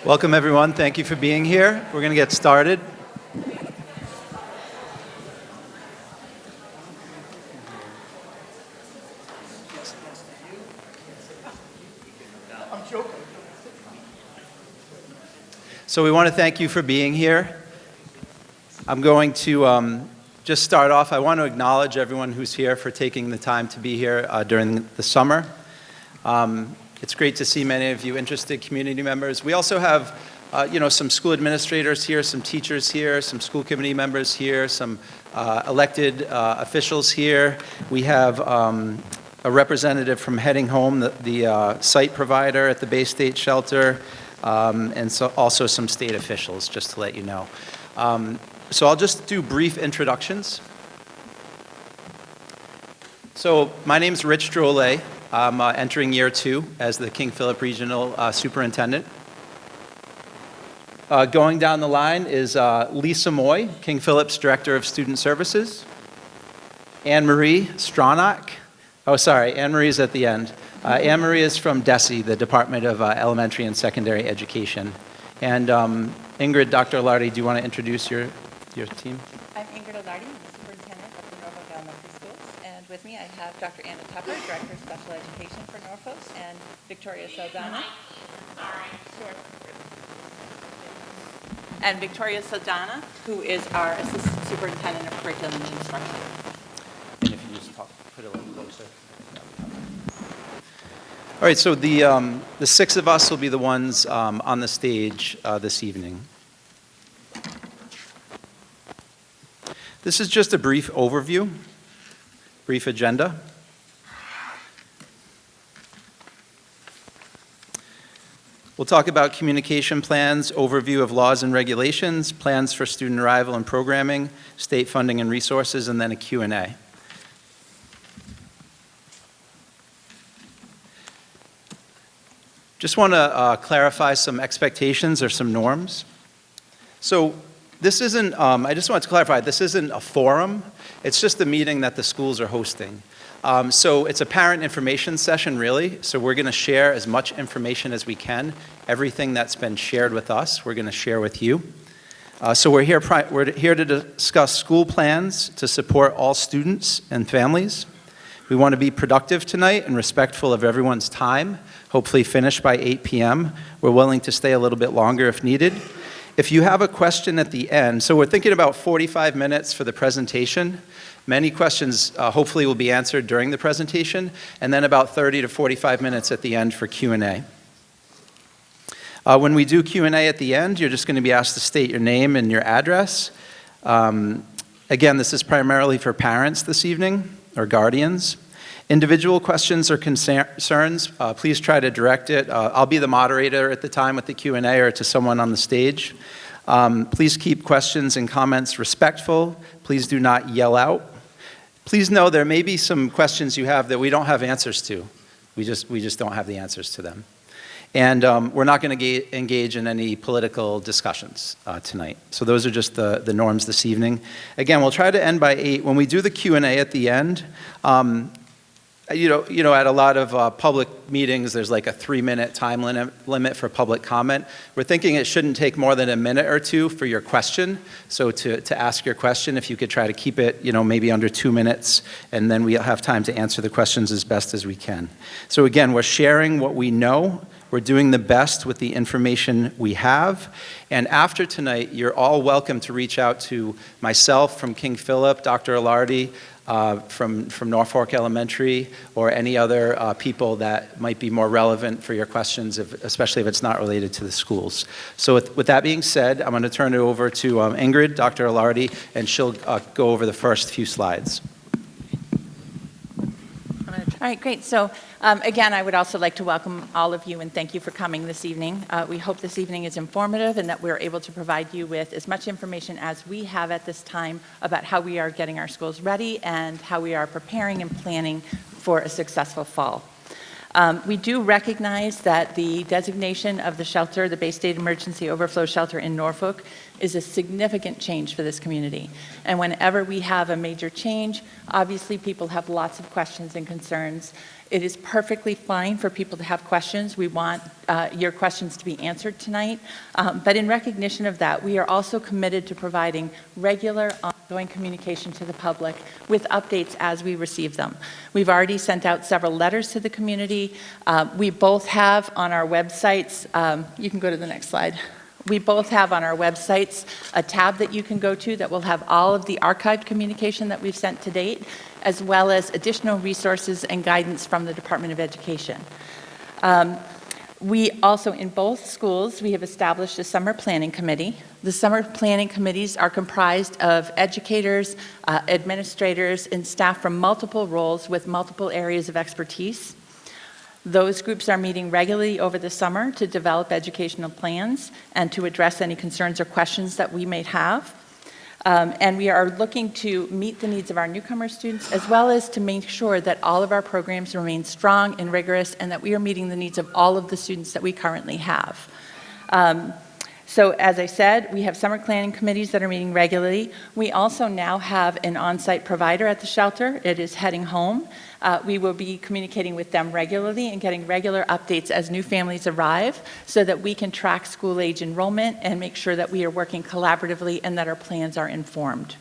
Welcome, everyone. Thank you for being here. We're going to get started. So we want to thank you for being here. I'm going to just start off. I want to acknowledge everyone who's here for taking the time to be here during the summer. It's great to see many of you interested community members. We also have, some school administrators here, some teachers here, some school committee members here, some elected officials here. We have a representative from Heading Home, the site provider at the Bay State Shelter, and so also some state officials, just to let you know. So I'll just do brief introductions. So my name's Rich Drolet. I'm entering year 2 as the King Philip Regional Superintendent. Going down the line is Lisa Moy, King Philip's Director of Student Services. Anne-Marie Stronach. Oh, sorry, Anne-Marie's at the end. Anne-Marie is from DESE, the Department of Elementary and Secondary Education. And Ingrid, Dr. Alardi, do you want to introduce your team? I'm Ingrid Alardi, I'm the Superintendent of the Norfolk Elementary Schools. And with me I have Dr. Anna Tupper, Director of Special Education for Norfolk, and Victoria Saldana. And Victoria Saldana, who is our Assistant Superintendent of Curriculum and Instruction. And if you just put it a little closer. All right, so the 6 of us will be the ones on the stage this evening. This is just a brief overview, brief agenda. We'll talk about communication plans, overview of laws and regulations, plans for student arrival and programming, state funding and resources, and then a Q&A. Just want to clarify some expectations or some norms. So this isn't, I just want to clarify, this isn't a forum. It's just a meeting that the schools are hosting. So it's a parent information session, really. So we're going to share as much information as we can. Everything that's been shared with us, we're going to share with you. So we're here to discuss school plans to support all students and families. We want to be productive tonight and respectful of everyone's time, hopefully finish by 8 p.m. We're willing to stay a little bit longer if needed. If you have a question at the end, so we're thinking about 45 minutes for the presentation. Many questions hopefully will be answered during the presentation, and then about 30 to 45 minutes at the end for Q&A. When we do Q&A at the end, you're just going to be asked to state your name and your address. Again, this is primarily for parents this evening, or guardians. Individual questions or concerns, please try to direct it. I'll be the moderator at the time with the Q&A or to someone on the stage. Please keep questions and comments respectful. Please do not yell out. Please know there may be some questions you have that we don't have answers to. We just don't have the answers to them. And we're not going to engage in any political discussions tonight. So those are just the norms this evening. Again, we'll try to end by 8. When we do the Q&A at the end, at a lot of public meetings, there's like a 3-minute time limit for public comment. We're thinking it shouldn't take more than a minute or 2 for your question. So to ask your question, if you could try to keep it, maybe under 2 minutes, and then we'll have time to answer the questions as best as we can. So again, we're sharing what we know. We're doing the best with the information we have. And after tonight, you're all welcome to reach out to myself from King Philip, Dr. Alardi, from Norfolk Elementary, or any other people that might be more relevant for your questions, especially if it's not related to the schools. So with that being said, I'm going to turn it over to Ingrid, Dr. Alardi, and she'll go over the first few slides. All right, great. So again, I would also like to welcome all of you and thank you for coming this evening. We hope this evening is informative and that we're able to provide you with as much information as we have at this time about how we are getting our schools ready and how we are preparing and planning for a successful fall. We do recognize that the designation of the shelter, the Bay State Emergency Overflow Shelter in Norfolk, is a significant change for this community. And whenever we have a major change, obviously people have lots of questions and concerns. It is perfectly fine for people to have questions. We want your questions to be answered tonight. But in recognition of that, we are also committed to providing regular, ongoing communication to the public with updates as we receive them. We've already sent out several letters to the community. We both have on our websites, you can go to the next slide. We both have on our websites a tab that you can go to that will have all of the archived communication that we've sent to date, as well as additional resources and guidance from the Department of Education. We also, in both schools, we have established a summer planning committee. The summer planning committees are comprised of educators, administrators, and staff from multiple roles with multiple areas of expertise. Those groups are meeting regularly over the summer to develop educational plans and to address any concerns or questions that we may have. And we are looking to meet the needs of our newcomer students, as well as to make sure that all of our programs remain strong and rigorous, and that we are meeting the needs of all of the students that we currently have. So as I said, we have summer planning committees that are meeting regularly. We also now have an on-site provider at the shelter. It is heading home. We will be communicating with them regularly and getting regular updates as new families arrive so that we can track school-age enrollment and make sure that we are working collaboratively and that our plans are informed.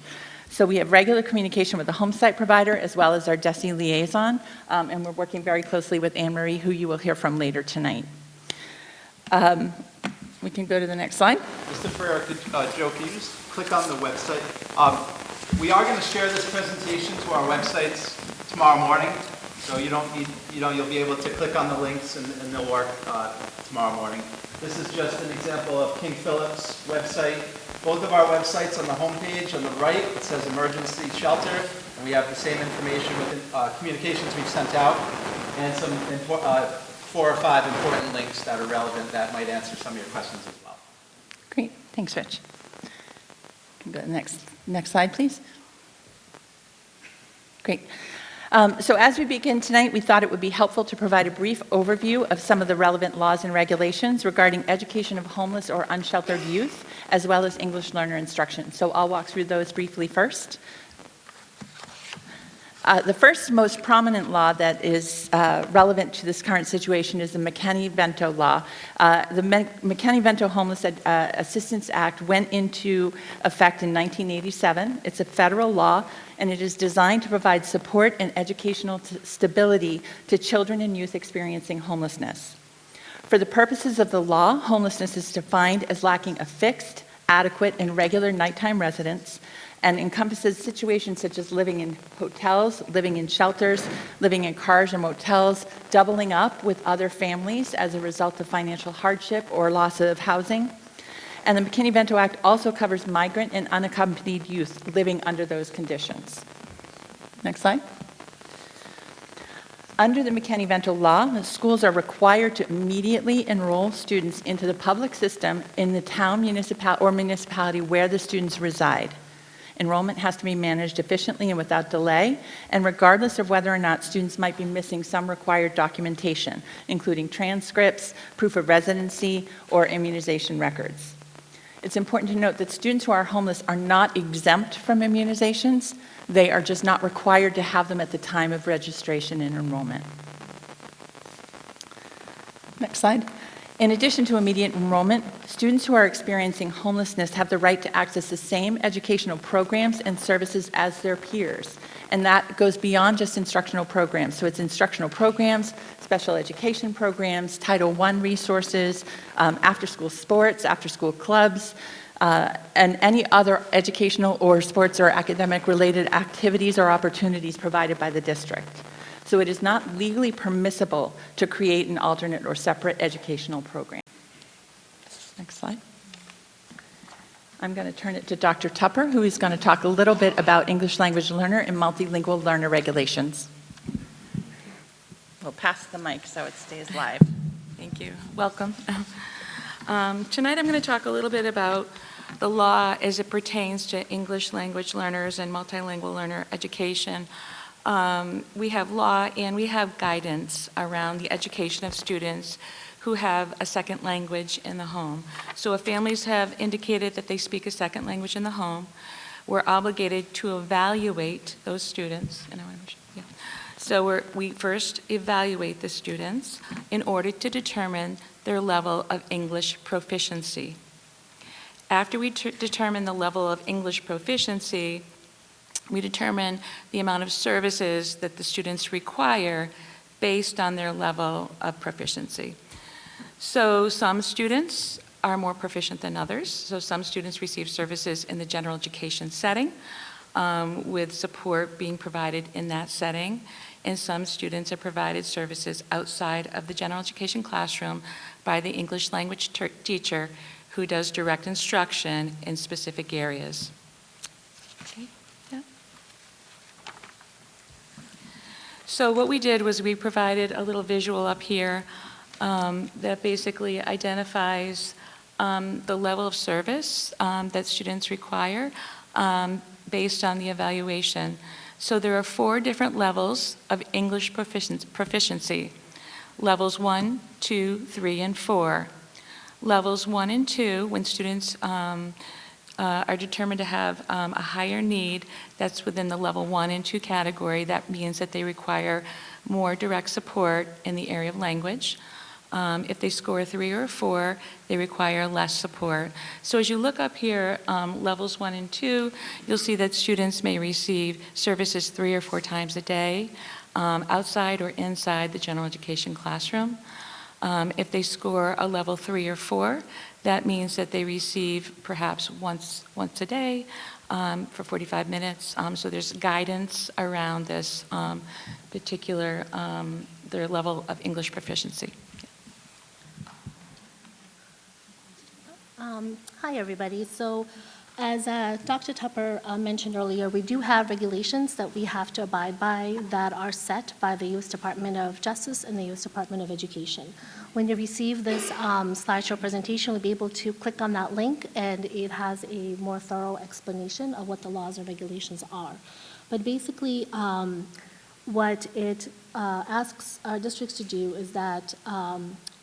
So we have regular communication with the home site provider as well as our DESE liaison, and we're working very closely with Anne Marie, who you will hear from later tonight. We can go to the next slide. Mr. Ferrer, Joe, can you just click on the website? We are going to share this presentation to our websites tomorrow morning, so you don't need, you'll be able to click on the links and they'll work tomorrow morning. This is just an example of King Philip's website. Both of our websites on the home page on the right, it says emergency shelter, and we have the same information with communications we've sent out, and some 4 or 5 important links that are relevant that might answer some of your questions as well. Great, thanks, Rich. Can go to the next slide, please. Great. So as we begin tonight, we thought it would be helpful to provide a brief overview of some of the relevant laws and regulations regarding education of homeless or unsheltered youth, as well as English learner instruction. So I'll walk through those briefly first. The first most prominent law that is relevant to this current situation is the McKinney-Vento law. The McKinney-Vento Homeless Assistance Act went into effect in 1987. It's a federal law, and it is designed to provide support and educational stability to children and youth experiencing homelessness. For the purposes of the law, homelessness is defined as lacking a fixed, adequate, and regular nighttime residence, and encompasses situations such as living in hotels, living in shelters, living in cars or motels, doubling up with other families as a result of financial hardship or loss of housing. And the McKinney-Vento Act also covers migrant and unaccompanied youth living under those conditions. Next slide. Under the McKinney-Vento law, schools are required to immediately enroll students into the public system in the town, municipality where the students reside. Enrollment has to be managed efficiently and without delay, and regardless of whether or not students might be missing some required documentation, including transcripts, proof of residency, or immunization records. It's important to note that students who are homeless are not exempt from immunizations. They are just not required to have them at the time of registration and enrollment. Next slide. In addition to immediate enrollment, students who are experiencing homelessness have the right to access the same educational programs and services as their peers. And that goes beyond just instructional programs. So it's instructional programs, special education programs, Title I resources, after-school sports, after-school clubs, and any other educational or sports or academic-related activities or opportunities provided by the district. So it is not legally permissible to create an alternate or separate educational program. Next slide. I'm going to turn it to Dr. Tupper, who is going to talk a little bit about English language learner and multilingual learner regulations. We'll pass the mic so it stays live. Thank you. Welcome. Tonight I'm going to talk a little bit about the law as it pertains to English language learners and multilingual learner education. We have law and we have guidance around the education of students who have a second language in the home. So if families have indicated that they speak a second language in the home, we're obligated to evaluate those students. So we first evaluate the students in order to determine their level of English proficiency. After we determine the level of English proficiency, we determine the amount of services that the students require based on their level of proficiency. So some students are more proficient than others. So some students receive services in the general education setting, with support being provided in that setting. And some students are provided services outside of the general education classroom by the English language teacher who does direct instruction in specific areas. Okay. Yeah. So what we did was we provided a little visual up here that basically identifies the level of service that students require based on the evaluation. So there are 4 different levels of English proficiency. Levels 1, 2, 3, and 4. Levels 1 and 2, when students are determined to have a higher need, that's within the level 1 and 2 category. That means that they require more direct support in the area of language. If they score 3 or 4, they require less support. So as you look up here, levels 1 and 2, you'll see that students may receive services 3 or 4 times a day, outside or inside the general education classroom. If they score a level 3 or 4, that means that they receive perhaps once a day for 45 minutes. So there's guidance around this particular, their level of English proficiency. Hi, everybody. So as Dr. Tupper mentioned earlier, we do have regulations that we have to abide by that are set by the U.S. Department of Justice and the U.S. Department of Education. When you receive this slideshow presentation, you'll be able to click on that link, and it has a more thorough explanation of what the laws and regulations are. But basically, what it asks our districts to do is that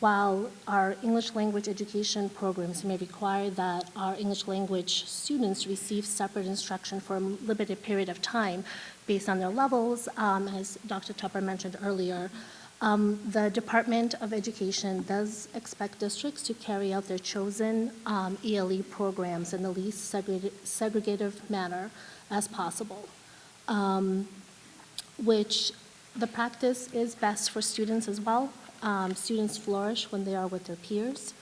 while our English language education programs may require that our English language students receive separate instruction for a limited period of time based on their levels, as Dr. Tupper mentioned earlier, the Department of Education does expect districts to carry out their chosen ELE programs in the least segregative manner as possible, which the practice is best for students as well. Students flourish when they are with their peers.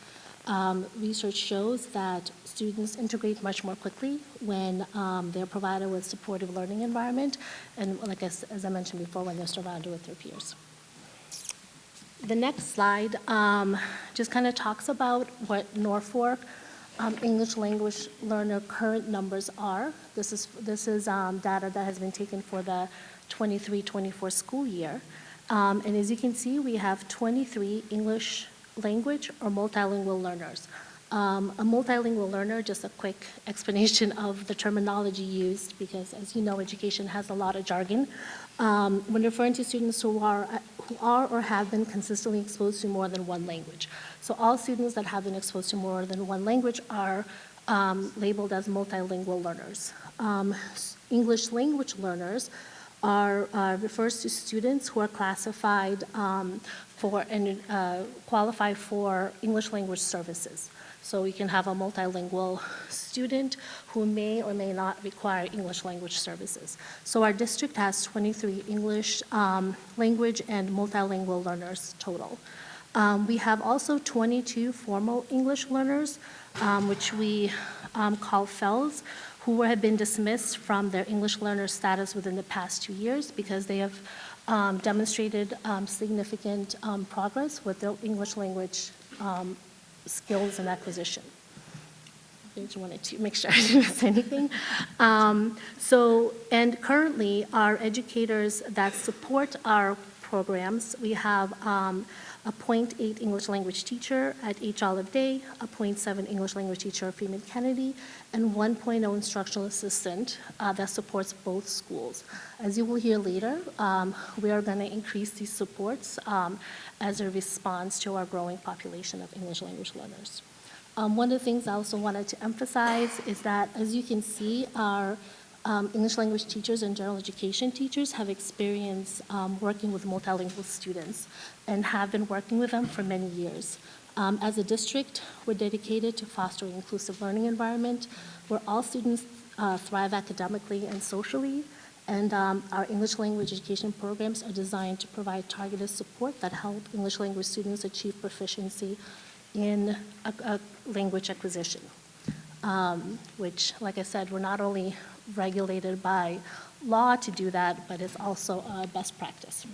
Research shows that students integrate much more quickly when they're provided with supportive learning environment, and like as I mentioned before, when they're surrounded with their peers. The next slide just kind of talks about what Norfolk English language learner current numbers are. This is data that has been taken for the 23-24 school year. And as you can see, we have 23 English language or multilingual learners. A multilingual learner, just a quick explanation of the terminology used, because as you know, education has a lot of jargon. When referring to students who are or have been consistently exposed to more than one language. So all students that have been exposed to more than one language are labeled as multilingual learners. English language learners refers to students who are classified for and qualify for English language services. So we can have a multilingual student who may or may not require English language services. So our district has 23 English language and multilingual learners total. We have also 22 formal English learners, which we call FELS, who have been dismissed from their English learner status within the past 2 years because they have demonstrated significant progress with their English language skills and acquisition. I just wanted to make sure I didn't miss anything. And currently, our educators that support our programs, we have a 0.8 English language teacher at H. Olive Day, a 0.7 English language teacher at Freeman Kennedy, and 1.0 instructional assistant that supports both schools. As you will hear later, we are going to increase these supports as a response to our growing population of English language learners. One of the things I also wanted to emphasize is that, as you can see, our English language teachers and general education teachers have experience working with multilingual students and have been working with them for many years. As a district, we're dedicated to fostering an inclusive learning environment where all students thrive academically and socially, and our English language education programs are designed to provide targeted support that help English language students achieve proficiency in language acquisition, which, like I said, we're not only regulated by law to do that, but it's also a best practice.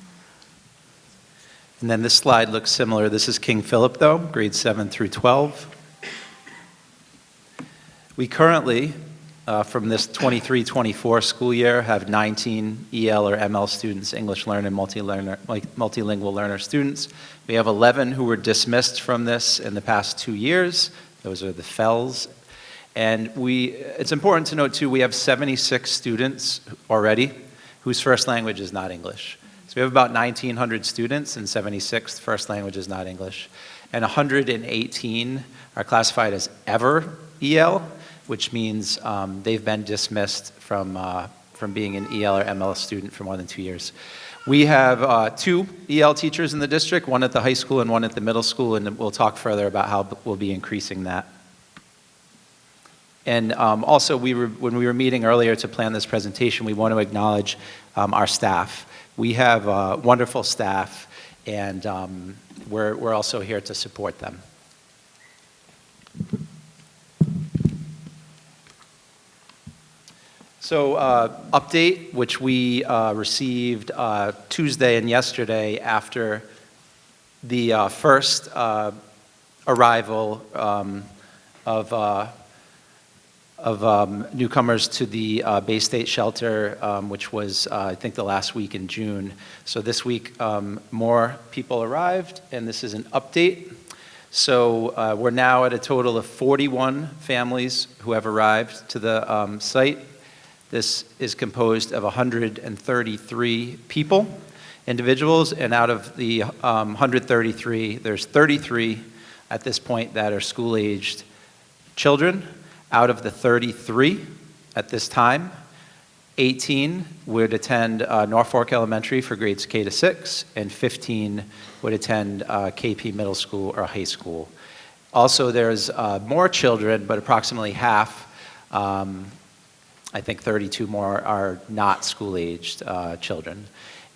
And then this slide looks similar. This is King Philip, though, grades 7 through 12. We currently, from this 23-24 school year, have 19 EL or ML students, English learner and multilingual learner students. We have 11 who were dismissed from this in the past 2 years. Those are the FELs. And it's important to note, too, we have 76 students already whose first language is not English. So we have about 1,900 students, and 76 first language is not English. And 118 are classified as ever EL, which means they've been dismissed from being an EL or ML student for more than 2 years. We have 2 EL teachers in the district, one at the high school and one at the middle school, and we'll talk further about how we'll be increasing that. And also, when we were meeting earlier to plan this presentation, we want to acknowledge our staff. We have wonderful staff, and we're also here to support them. So update, which we received Tuesday and yesterday after the first arrival of newcomers to the Bay State shelter, which was, I think, the last week in June. So this week, more people arrived, and this is an update. So we're now at a total of 41 families who have arrived to the site. This is composed of 133 people, individuals, and out of the 133, there's 33 at this point that are school-aged children. Out of the 33 at this time, 18 would attend Norfolk Elementary for grades K to 6, and 15 would attend KP Middle School or high school. Also, there's more children, but approximately half, I think 32 more, are not school-aged children.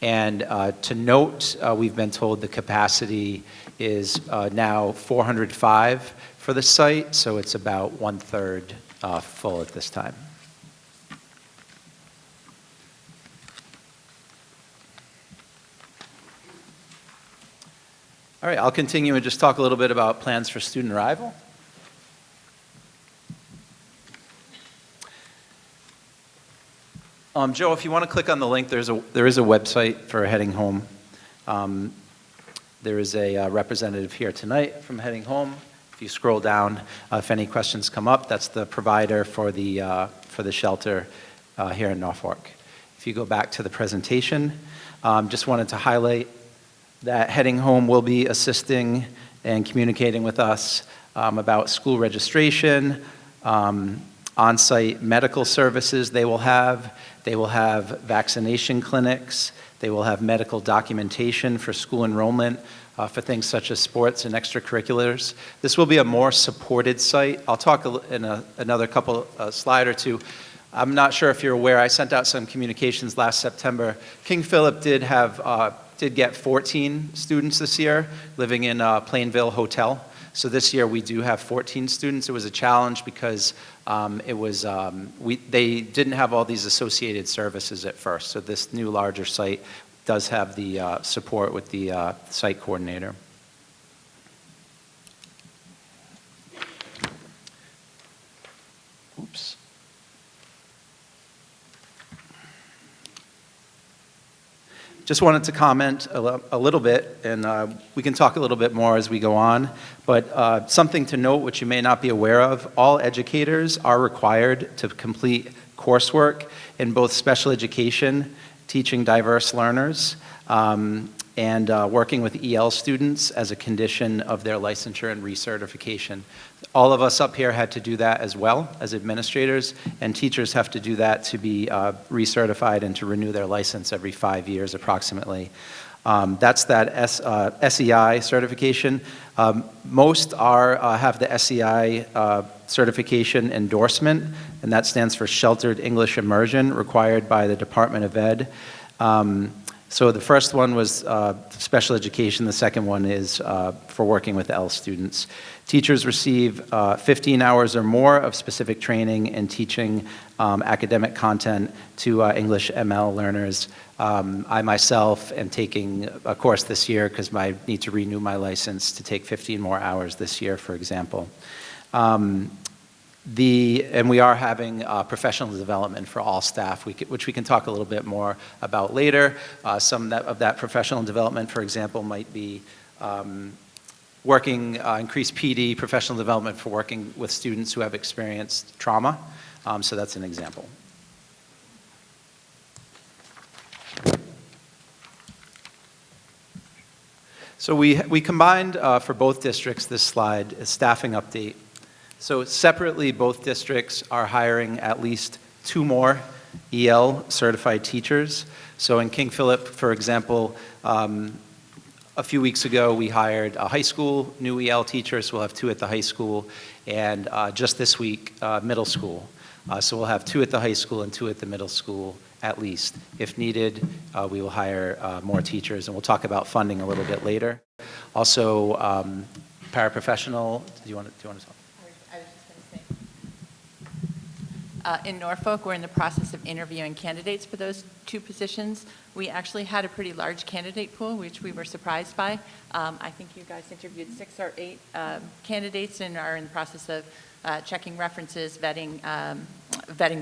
And to note, we've been told the capacity is now 405 for the site, so it's about 1/3 full at this time. All right, I'll continue and just talk a little bit about plans for student arrival. Joe, if you want to click on the link, there is a website for Heading Home. There is a representative here tonight from Heading Home. If you scroll down, if any questions come up, that's the provider for the shelter here in Norfolk. If you go back to the presentation, just wanted to highlight that Heading Home will be assisting and communicating with us about school registration, on-site medical services they will have. They will have vaccination clinics. They will have medical documentation for school enrollment for things such as sports and extracurriculars. This will be a more supported site. I'll talk in another slide or two. I'm not sure if you're aware, I sent out some communications last September. King Philip did get 14 students this year living in Plainville Hotel. So this year we do have 14 students. It was a challenge because they didn't have all these associated services at first. So this new larger site does have the support with the site coordinator. Oops. Just wanted to comment a little bit, and we can talk a little bit more as we go on, but something to note which you may not be aware of, all educators are required to complete coursework in both special education, teaching diverse learners, and working with EL students as a condition of their licensure and recertification. All of us up here had to do that as well as administrators, and teachers have to do that to be recertified and to renew their license every 5 years approximately. That's that SEI certification. Most have the SEI certification endorsement, and that stands for Sheltered English Immersion, required by the Department of Ed. So the first one was special education. The second one is for working with EL students. Teachers receive 15 hours or more of specific training in teaching academic content to English ML learners. I myself am taking a course this year because I need to renew my license to take 15 more hours this year, for example. And we are having professional development for all staff, which we can talk a little bit more about later. Some of that professional development, for example, might be increased PD, professional development for working with students who have experienced trauma. So that's an example. So we combined for both districts this slide, a staffing update. So separately, both districts are hiring at least 2 more EL certified teachers. So in King Philip, for example, a few weeks ago, we hired a high school new EL teacher, so we'll have 2 at the high school, and just this week, middle school. So we'll have 2 at the high school and 2 at the middle school at least. If needed, we will hire more teachers, and we'll talk about funding a little bit later. Also, paraprofessional, do you want to talk? I was just going to say, in Norfolk, we're in the process of interviewing candidates for those 2 positions. We actually had a pretty large candidate pool, which we were surprised by. I think you guys interviewed 6 or 8 candidates and are in the process of checking references, vetting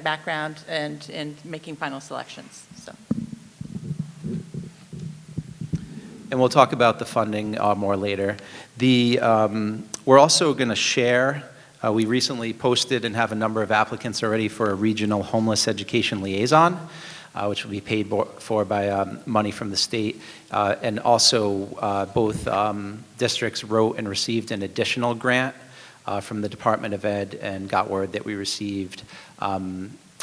background, and making final selections. So. And we'll talk about the funding more later. We're also going to share, we recently posted and have a number of applicants already for a regional homeless education liaison, which will be paid for by money from the state. And also both districts wrote and received an additional grant from the Department of Ed and got word that we received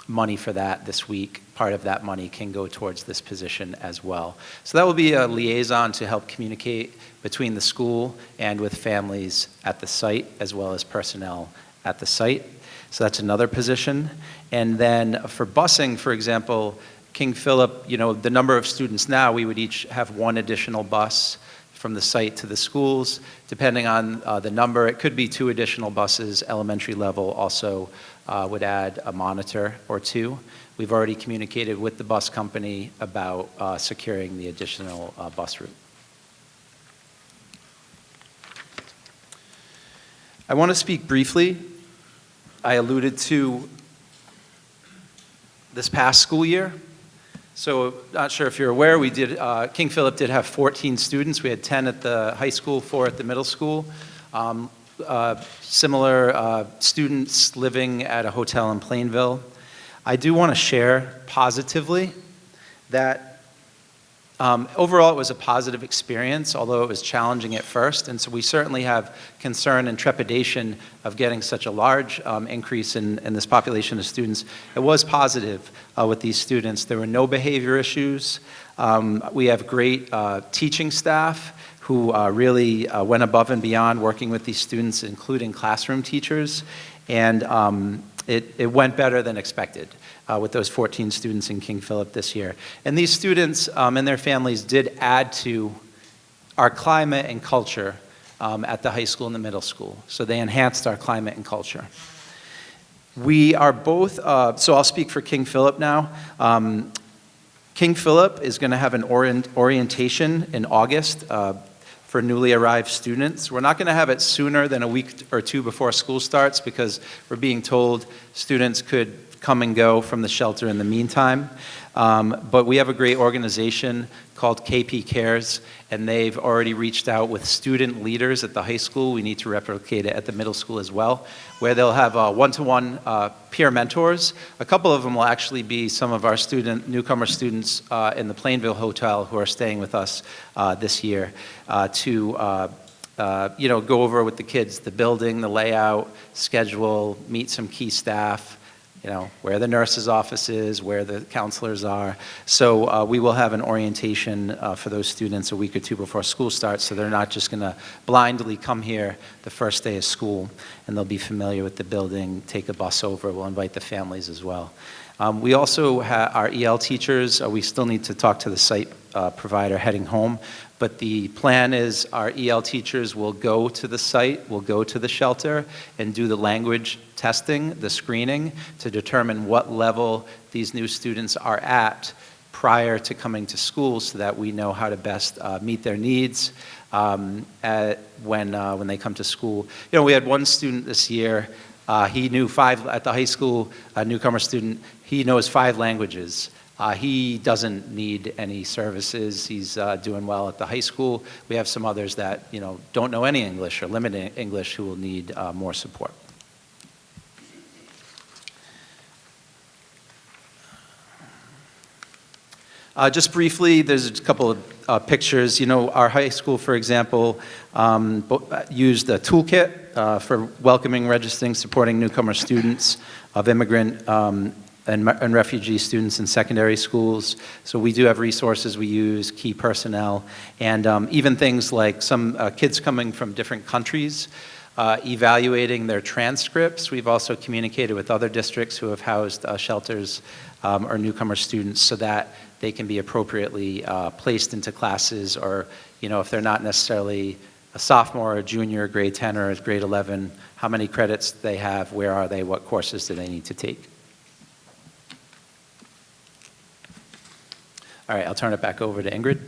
money for that this week. Part of that money can go towards this position as well. So that will be a liaison to help communicate between the school and with families at the site, as well as personnel at the site. So that's another position. And then for busing, for example, King Philip, the number of students now, we would each have 1 additional bus from the site to the schools. Depending on the number, it could be 2 additional buses. Elementary level also would add a monitor or 2. We've already communicated with the bus company about securing the additional bus route. I want to speak briefly. I alluded to this past school year. So not sure if you're aware, King Philip did have 14 students. We had 10 at the high school, 4 at the middle school. Similar students living at a hotel in Plainville. I do want to share positively that overall it was a positive experience, although it was challenging at first. And so we certainly have concern and trepidation of getting such a large increase in this population of students. It was positive with these students. There were no behavior issues. We have great teaching staff who really went above and beyond working with these students, including classroom teachers. And it went better than expected with those 14 students in King Philip this year. And these students and their families did add to our climate and culture at the high school and the middle school. So they enhanced our climate and culture. We are both, so I'll speak for King Philip now. King Philip is going to have an orientation in August for newly arrived students. We're not going to have it sooner than a week or 2 before school starts because we're being told students could come and go from the shelter in the meantime. But we have a great organization called KP Cares, and they've already reached out with student leaders at the high school. We need to replicate it at the middle school as well, where they'll have one-to-one peer mentors. A couple of them will actually be some of our newcomer students in the Plainville Hotel who are staying with us this year to go over with the kids the building, the layout, schedule, meet some key staff, where the nurse's office is, where the counselors are. So we will have an orientation for those students a week or two before school starts, so they're not just going to blindly come here the first day of school, and they'll be familiar with the building, take a bus over. We'll invite the families as well. We also have our EL teachers. We still need to talk to the site provider heading home, but the plan is our EL teachers will go to the site, will go to the shelter, and do the language testing, the screening, to determine what level these new students are at prior to coming to school so that we know how to best meet their needs when they come to school. We had one student this year, he knew at the high school, a newcomer student, he knows 5 languages. He doesn't need any services. He's doing well at the high school. We have some others that don't know any English or limited English who will need more support. Just briefly, there's a couple of pictures. Our high school, for example, used a toolkit for welcoming, registering, supporting newcomer students of immigrant and refugee students in secondary schools. So we do have resources we use, key personnel, and even things like some kids coming from different countries, evaluating their transcripts. We've also communicated with other districts who have housed shelters or newcomer students so that they can be appropriately placed into classes, or if they're not necessarily a sophomore, a junior, grade 10 or grade 11, how many credits they have, where are they, what courses do they need to take. All right, I'll turn it back over to Ingrid.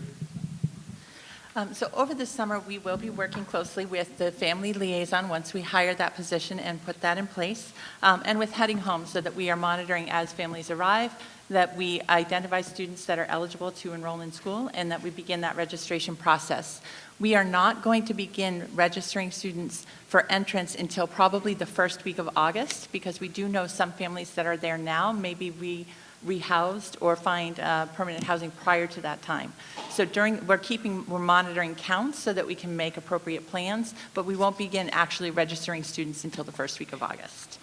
So over the summer, we will be working closely with the family liaison once we hire that position and put that in place, and with Heading Home, so that we are monitoring as families arrive, that we identify students that are eligible to enroll in school, and that we begin that registration process. We are not going to begin registering students for entrance until probably the first week of August, because we do know some families that are there now may be rehoused or find permanent housing prior to that time. So we're monitoring counts so that we can make appropriate plans, but we won't begin actually registering students until the first week of August.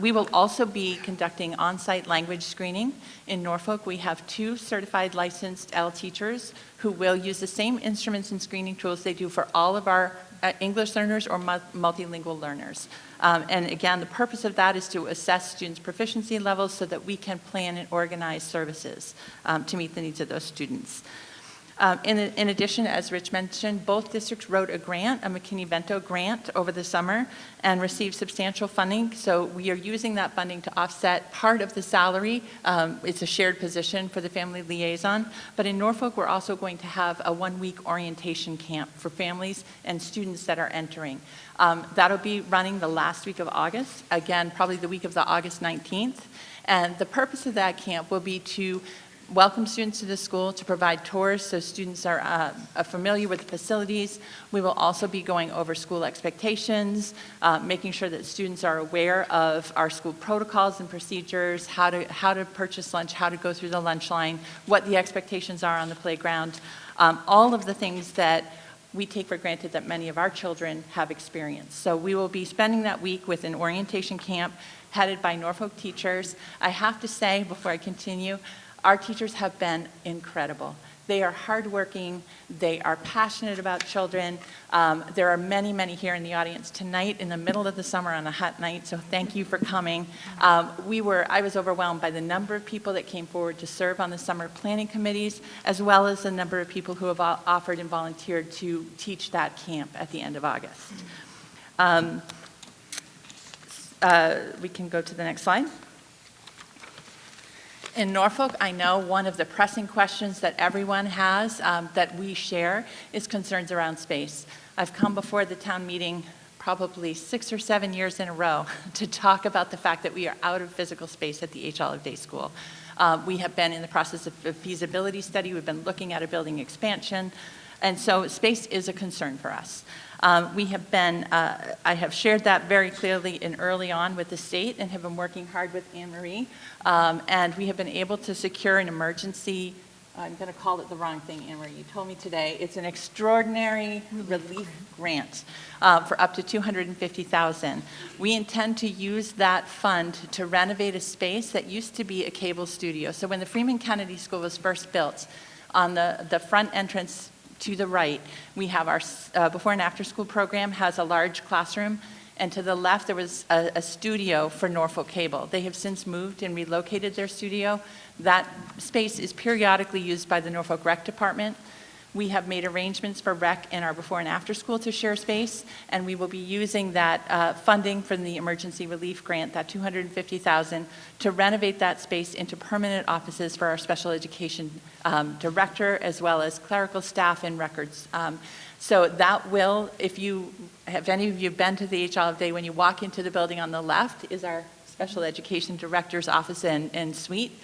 We will also be conducting on-site language screening. In Norfolk, we have 2 certified licensed L teachers who will use the same instruments and screening tools they do for all of our English learners or multilingual learners. And again, the purpose of that is to assess students' proficiency levels so that we can plan and organize services to meet the needs of those students. In addition, as Rich mentioned, both districts wrote a grant, a McKinney-Vento grant over the summer, and received substantial funding. So we are using that funding to offset part of the salary. It's a shared position for the family liaison. But in Norfolk, we're also going to have a 1-week orientation camp for families and students that are entering. That'll be running the last week of August, again, probably the week of the August 19th. And the purpose of that camp will be to welcome students to the school, to provide tours so students are familiar with the facilities. We will also be going over school expectations, making sure that students are aware of our school protocols and procedures, how to purchase lunch, how to go through the lunch line, what the expectations are on the playground, all of the things that we take for granted that many of our children have experienced. So we will be spending that week with an orientation camp headed by Norfolk teachers. I have to say, before I continue, our teachers have been incredible. They are hardworking. They are passionate about children. There are many, many here in the audience tonight in the middle of the summer on a hot night, so thank you for coming. I was overwhelmed by the number of people that came forward to serve on the summer planning committees, as well as the number of people who have offered and volunteered to teach that camp at the end of August. We can go to the next slide. In Norfolk, I know one of the pressing questions that everyone has that we share is concerns around space. I've come before the town meeting probably 6 or 7 years in a row to talk about the fact that we are out of physical space at the H. Olive Day School. We have been in the process of a feasibility study. We've been looking at a building expansion. And so space is a concern for us. We have been, I have shared that very clearly and early on with the state and have been working hard with Anne Marie. And we have been able to secure an emergency, I'm going to call it the wrong thing, Anne Marie. You told me today it's an extraordinary relief grant for up to $250,000. We intend to use that fund to renovate a space that used to be a cable studio. So when the Freeman Kennedy School was first built, on the front entrance to the right, we have our before and after school program has a large classroom, and to the left there was a studio for Norfolk Cable. They have since moved and relocated their studio. That space is periodically used by the Norfolk Rec Department. We have made arrangements for rec and our before and after school to share space, and we will be using that funding from the emergency relief grant, that $250,000, to renovate that space into permanent offices for our special education director, as well as clerical staff and records. So that will, if any of you have been to the H. Olive Day, when you walk into the building on the left is our special education director's office and suite.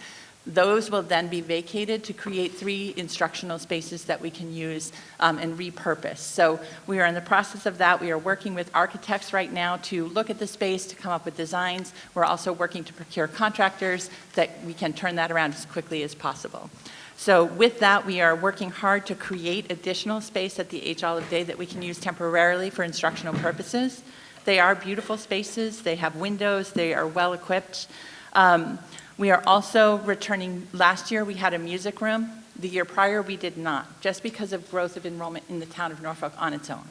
Those will then be vacated to create 3 instructional spaces that we can use and repurpose. So we are in the process of that. We are working with architects right now to look at the space, to come up with designs. We're also working to procure contractors that we can turn that around as quickly as possible. So with that, we are working hard to create additional space at the H. Olive Day that we can use temporarily for instructional purposes. They are beautiful spaces. They have windows. They are well equipped. We are also returning, last year we had a music room. The year prior we did not, just because of growth of enrollment in the town of Norfolk on its own.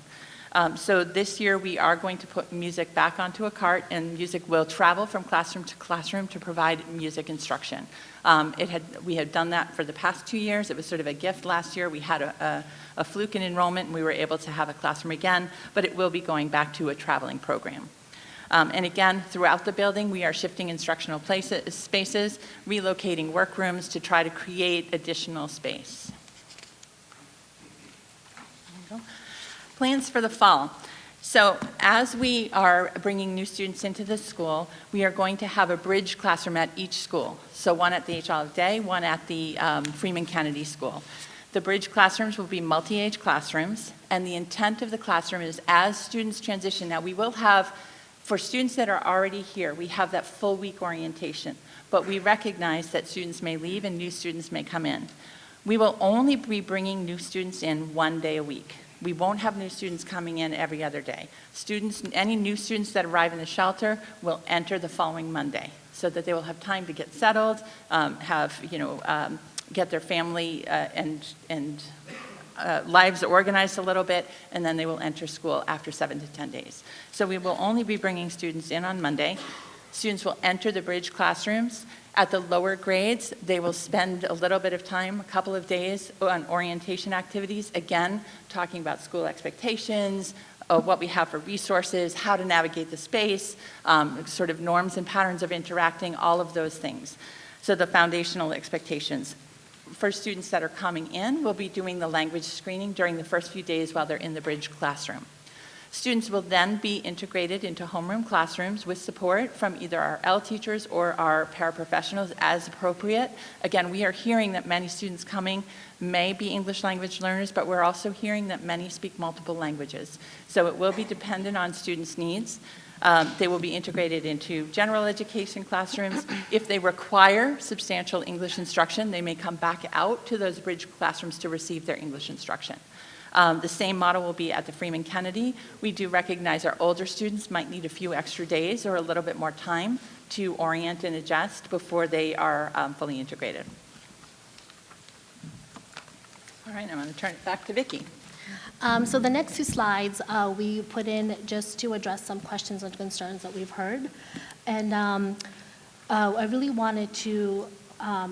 So this year we are going to put music back onto a cart, and music will travel from classroom to classroom to provide music instruction. We had done that for the past 2 years. It was sort of a gift last year. We had a fluke in enrollment and we were able to have a classroom again, but it will be going back to a traveling program. And again, throughout the building, we are shifting instructional spaces, relocating workrooms to try to create additional space. There we go. Plans for the fall. So as we are bringing new students into the school, we are going to have a bridge classroom at each school. So one at the H. Olive Day, one at the Freeman Kennedy School. The bridge classrooms will be multi-age classrooms, and the intent of the classroom is as students transition. Now we will have, for students that are already here, we have that full week orientation, but we recognize that students may leave and new students may come in. We will only be bringing new students in 1 day a week. We won't have new students coming in every other day. Any new students that arrive in the shelter will enter the following Monday so that they will have time to get settled, get their family and lives organized a little bit, and then they will enter school after 7 to 10 days. So we will only be bringing students in on Monday. Students will enter the bridge classrooms. At the lower grades, they will spend a little bit of time, a couple of days, on orientation activities, again, talking about school expectations, what we have for resources, how to navigate the space, sort of norms and patterns of interacting, all of those things. So the foundational expectations. For students that are coming in, we'll be doing the language screening during the first few days while they're in the bridge classroom. Students will then be integrated into homeroom classrooms with support from either our L teachers or our paraprofessionals as appropriate. Again, we are hearing that many students coming may be English language learners, but we're also hearing that many speak multiple languages. So it will be dependent on students' needs. They will be integrated into general education classrooms. If they require substantial English instruction, they may come back out to those bridge classrooms to receive their English instruction. The same model will be at the Freeman Kennedy. We do recognize our older students might need a few extra days or a little bit more time to orient and adjust before they are fully integrated. All right, I'm going to turn it back to Vicki. So the next 2 slides we put in just to address some questions and concerns that we've heard. And I really wanted to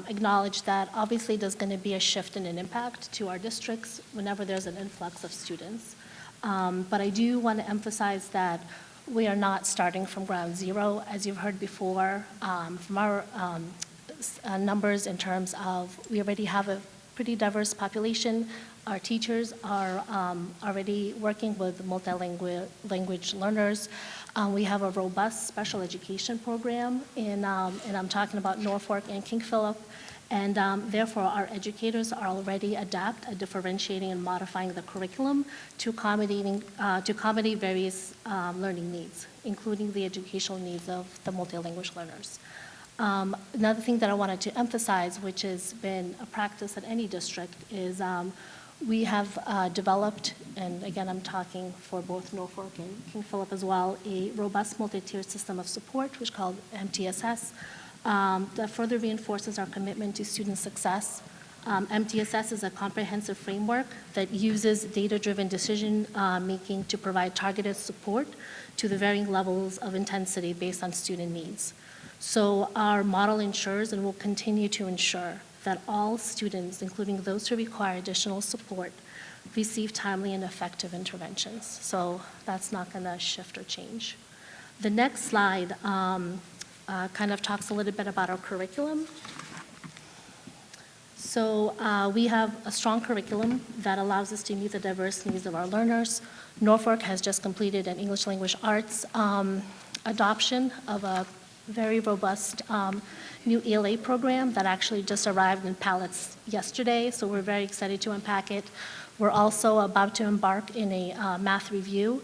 acknowledge that obviously there's going to be a shift and an impact to our districts whenever there's an influx of students. But I do want to emphasize that we are not starting from ground zero, as you've heard before from our numbers in terms of we already have pretty diverse population. Our teachers are already working with multilingual learners. We have a robust special education program, and I'm talking about Norfolk and King Philip. And therefore, our educators are already adept at differentiating and modifying the curriculum to accommodate various learning needs, including the educational needs of the multilingual learners. Another thing that I wanted to emphasize, which has been a practice at any district, is we have developed, and again, I'm talking for both Norfolk and King Philip as well, a robust multi-tiered system of support, which is called MTSS, that further reinforces our commitment to student success. MTSS is a comprehensive framework that uses data-driven decision making to provide targeted support to the varying levels of intensity based on student needs. So our model ensures and will continue to ensure that all students, including those who require additional support, receive timely and effective interventions. So that's not going to shift or change. The next slide kind of talks a little bit about our curriculum. So we have a strong curriculum that allows us to meet the diverse needs of our learners. Norfolk has just completed an English language arts adoption of a very robust new ELA program that actually just arrived in pallets yesterday, so we're very excited to unpack it. We're also about to embark in a math review.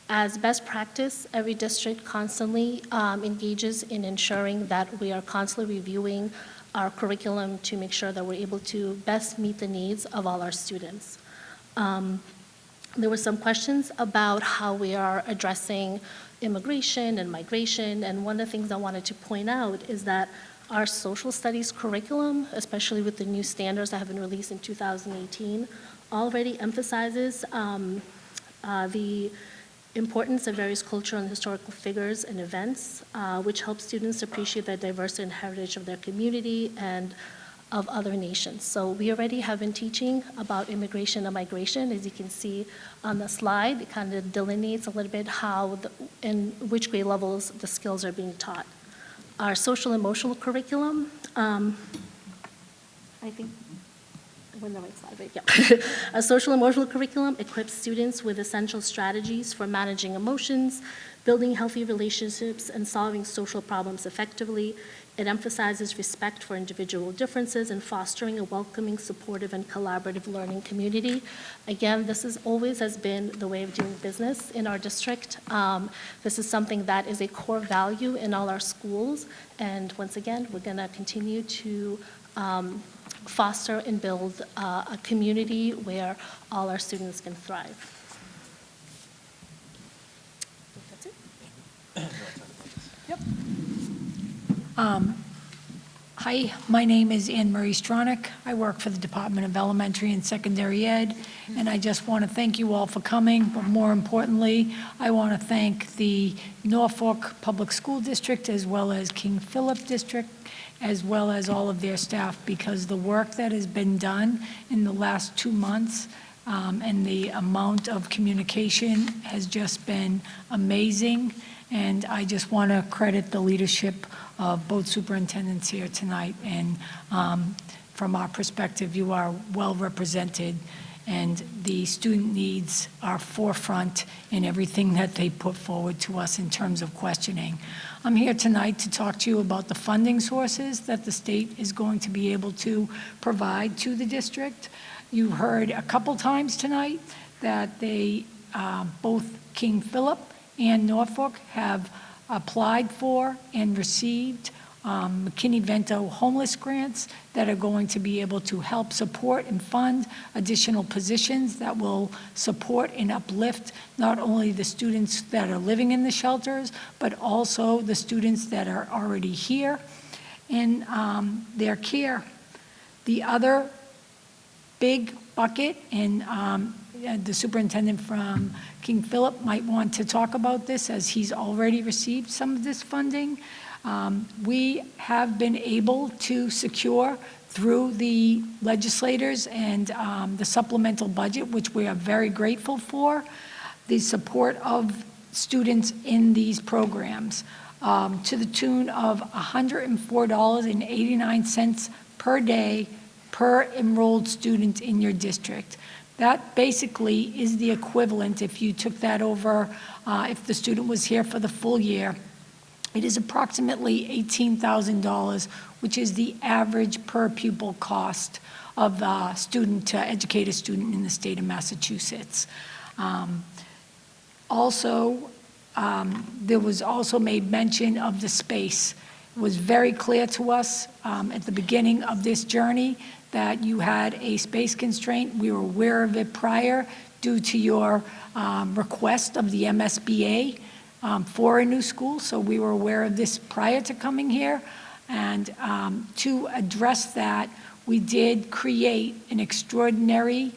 As best practice, every district constantly engages in ensuring that we are constantly reviewing our curriculum to make sure that we're able to best meet the needs of all our students. There were some questions about how we are addressing immigration and migration, and one of the things I wanted to point out is that our social studies curriculum, especially with the new standards that have been released in 2018, already emphasizes the importance of various cultural and historical figures and events, which help students appreciate the diversity and heritage of their community and of other nations. So we already have been teaching about immigration and migration. As you can see on the slide, it kind of delineates a little bit how, in which grade levels the skills are being taught. Our social emotional curriculum, I think, we're on the right slide, right? Yeah. Our social emotional curriculum equips students with essential strategies for managing emotions, building healthy relationships, and solving social problems effectively. It emphasizes respect for individual differences and fostering a welcoming, supportive, and collaborative learning community. Again, this is always has been the way of doing business in our district. This is something that is a core value in all our schools. And once again, we're going to continue to foster and build a community where all our students can thrive. That's it. Yep. Hi, my name is Anne Marie Stronach. I work for the Department of Elementary and Secondary Ed, and I just want to thank you all for coming, but more importantly, I want to thank the Norfolk Public School District as well as King Philip District, as well as all of their staff, because the work that has been done in the last 2 months and the amount of communication has just been amazing. And I just want to credit the leadership of both superintendents here tonight. And from our perspective, you are well represented, and the student needs are forefront in everything that they put forward to us in terms of questioning. I'm here tonight to talk to you about the funding sources that the state is going to be able to provide to the district. You heard a couple times tonight that they, both King Philip and Norfolk, have applied for and received McKinney-Vento homeless grants that are going to be able to help support and fund additional positions that will support and uplift not only the students that are living in the shelters, but also the students that are already here in their care. The other big bucket, and the superintendent from King Philip might want to talk about this as he's already received some of this funding. We have been able to secure through the legislators and the supplemental budget, which we are very grateful for, the support of students in these programs to the tune of $104.89 per day per enrolled student in your district. That basically is the equivalent, if you took that over, if the student was here for the full year, it is approximately $18,000, which is the average per pupil cost of a student to educate a student in the state of Massachusetts. Also, there was also made mention of the space. It was very clear to us at the beginning of this journey that you had a space constraint. We were aware of it prior due to your request of the MSBA for a new school, so we were aware of this prior to coming here. And to address that, we did create an extraordinary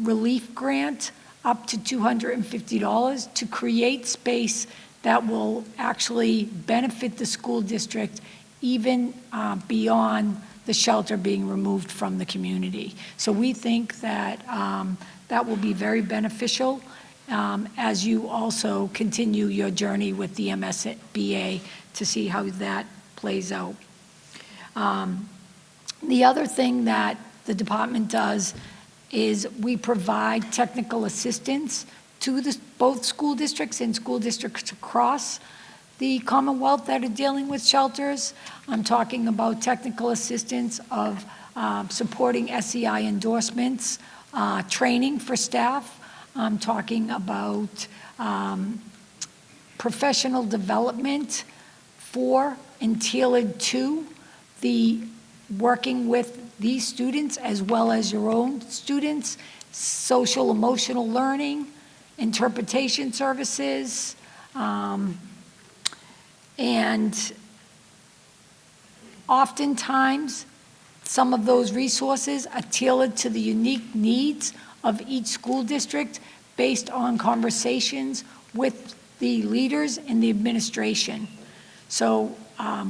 relief grant up to $250 to create space that will actually benefit the school district even beyond the shelter being removed from the community. So we think that that will be very beneficial as you also continue your journey with the MSBA to see how that plays out. The other thing that the department does is we provide technical assistance to both school districts and school districts across the Commonwealth that are dealing with shelters. I'm talking about technical assistance of supporting SEI endorsements, training for staff. I'm talking about professional development for and tailored to the working with these students as well as your own students, social emotional learning, interpretation services, and oftentimes some of those resources are tailored to the unique needs of each school district based on conversations with the leaders and the administration. So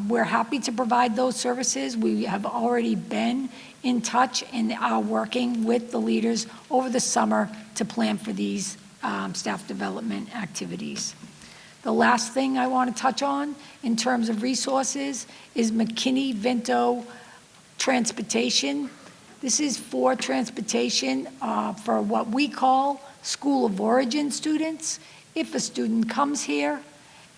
we're happy to provide those services. We have already been in touch and are working with the leaders over the summer to plan for these staff development activities. The last thing I want to touch on in terms of resources is McKinney-Vento transportation. This is for transportation for what we call School of Origin students. If a student comes here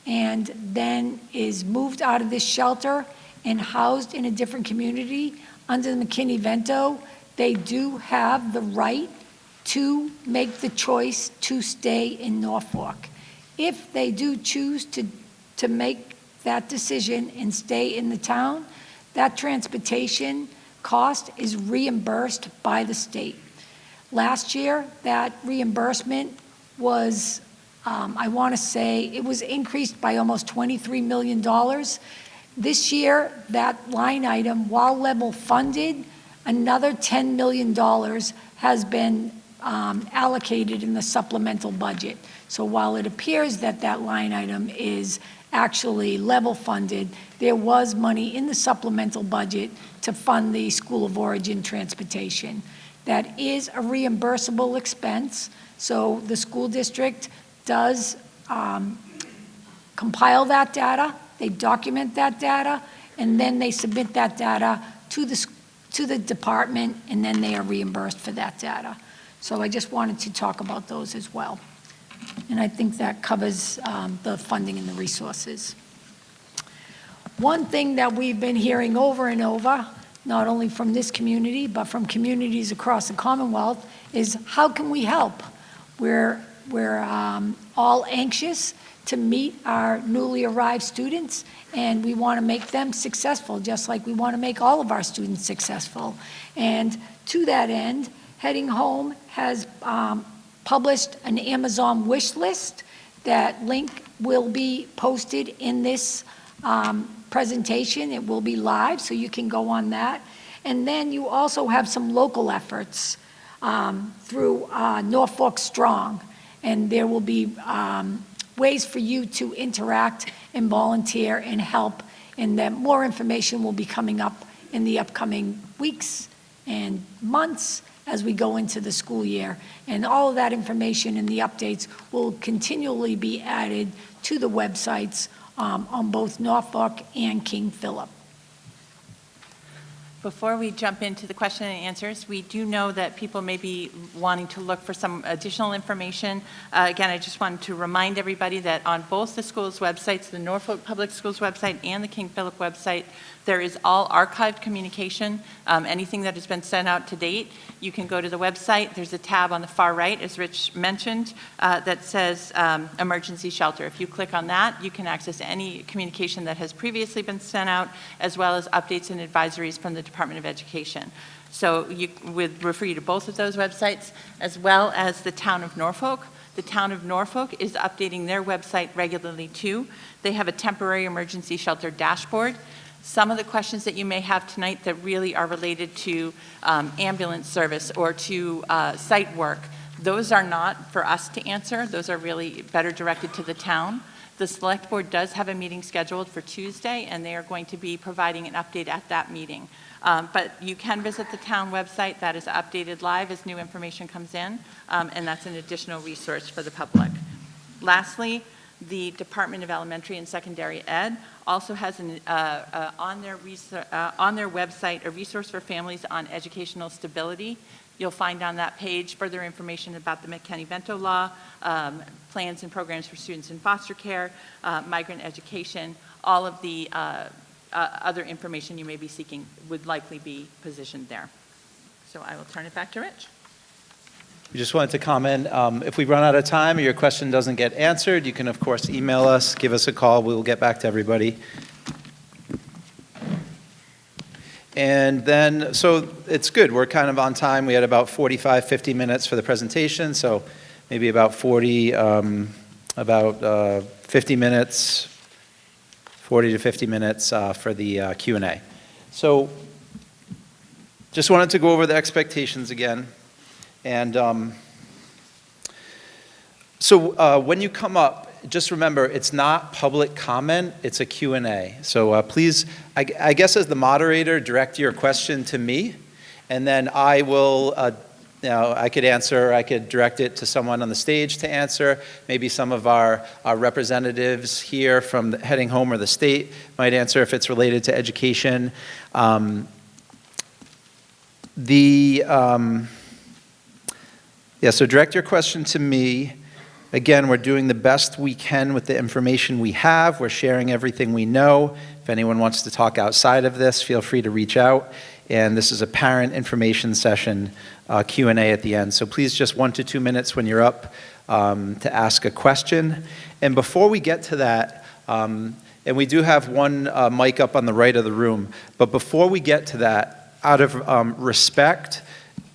and then is moved out of this shelter and housed in a different community under the McKinney-Vento, they do have the right to make the choice to stay in Norfolk. If they do choose to make that decision and stay in the town, that transportation cost is reimbursed by the state. Last year, that reimbursement was, I want to say, it was increased by almost $23 million. This year, that line item, while level funded, another $10 million has been allocated in the supplemental budget. So while it appears that that line item is actually level funded, there was money in the supplemental budget to fund the School of Origin transportation. That is a reimbursable expense, so the school district does compile that data, they document that data, and then they submit that data to the department, and then they are reimbursed for that data. So I just wanted to talk about those as well. And I think that covers the funding and the resources. One thing that we've been hearing over and over, not only from this community, but from communities across the Commonwealth, is how can we help? We're all anxious to meet our newly arrived students, and we want to make them successful, just like we want to make all of our students successful. And to that end, Heading Home has published an Amazon wish list. That link will be posted in this presentation. It will be live, so you can go on that. And then you also have some local efforts through Norfolk Strong, and there will be ways for you to interact and volunteer and help, and then more information will be coming up in the upcoming weeks and months as we go into the school year. And all of that information and the updates will continually be added to the websites on both Norfolk and King Philip. Before we jump into the question and answers, we do know that people may be wanting to look for some additional information. Again, I just wanted to remind everybody that on both the schools' websites, the Norfolk Public Schools website and the King Philip website, there is all archived communication. Anything that has been sent out to date, you can go to the website. There's a tab on the far right, as Rich mentioned, that says emergency shelter. If you click on that, you can access any communication that has previously been sent out, as well as updates and advisories from the Department of Education. So you would refer you to both of those websites, as well as the Town of Norfolk. The Town of Norfolk is updating their website regularly too. They have a temporary emergency shelter dashboard. Some of the questions that you may have tonight that really are related to ambulance service or to site work, those are not for us to answer. Those are really better directed to the town. The Select Board does have a meeting scheduled for Tuesday, and they are going to be providing an update at that meeting. But you can visit the town website. That is updated live as new information comes in, and that's an additional resource for the public. Lastly, the Department of Elementary and Secondary Ed also has on their website a resource for families on educational stability. You'll find on that page further information about the McKinney-Vento law, plans and programs for students in foster care, migrant education. All of the other information you may be seeking would likely be positioned there. So I will turn it back to Rich. We just wanted to comment, if we run out of time or your question doesn't get answered, you can, of course, email us, give us a call. We will get back to everybody. And then, so it's good. We're kind of on time. We had about 45, 50 minutes for the presentation, so maybe about 50 minutes, 40 to 50 minutes for the Q&A. So just wanted to go over the expectations again. And so when you come up, just remember, it's not public comment, it's a Q&A. So please, I guess as the moderator, direct your question to me, and then I will, I could answer, I could direct it to someone on the stage to answer. Maybe some of our representatives here from heading home or the state might answer if it's related to education. So direct your question to me. Again, we're doing the best we can with the information we have. We're sharing everything we know. If anyone wants to talk outside of this, feel free to reach out. And this is a parent information session, Q&A at the end. So please just 1 to 2 minutes when you're up to ask a question. And before we get to that, and we do have one mic up on the right of the room, but before we get to that, out of respect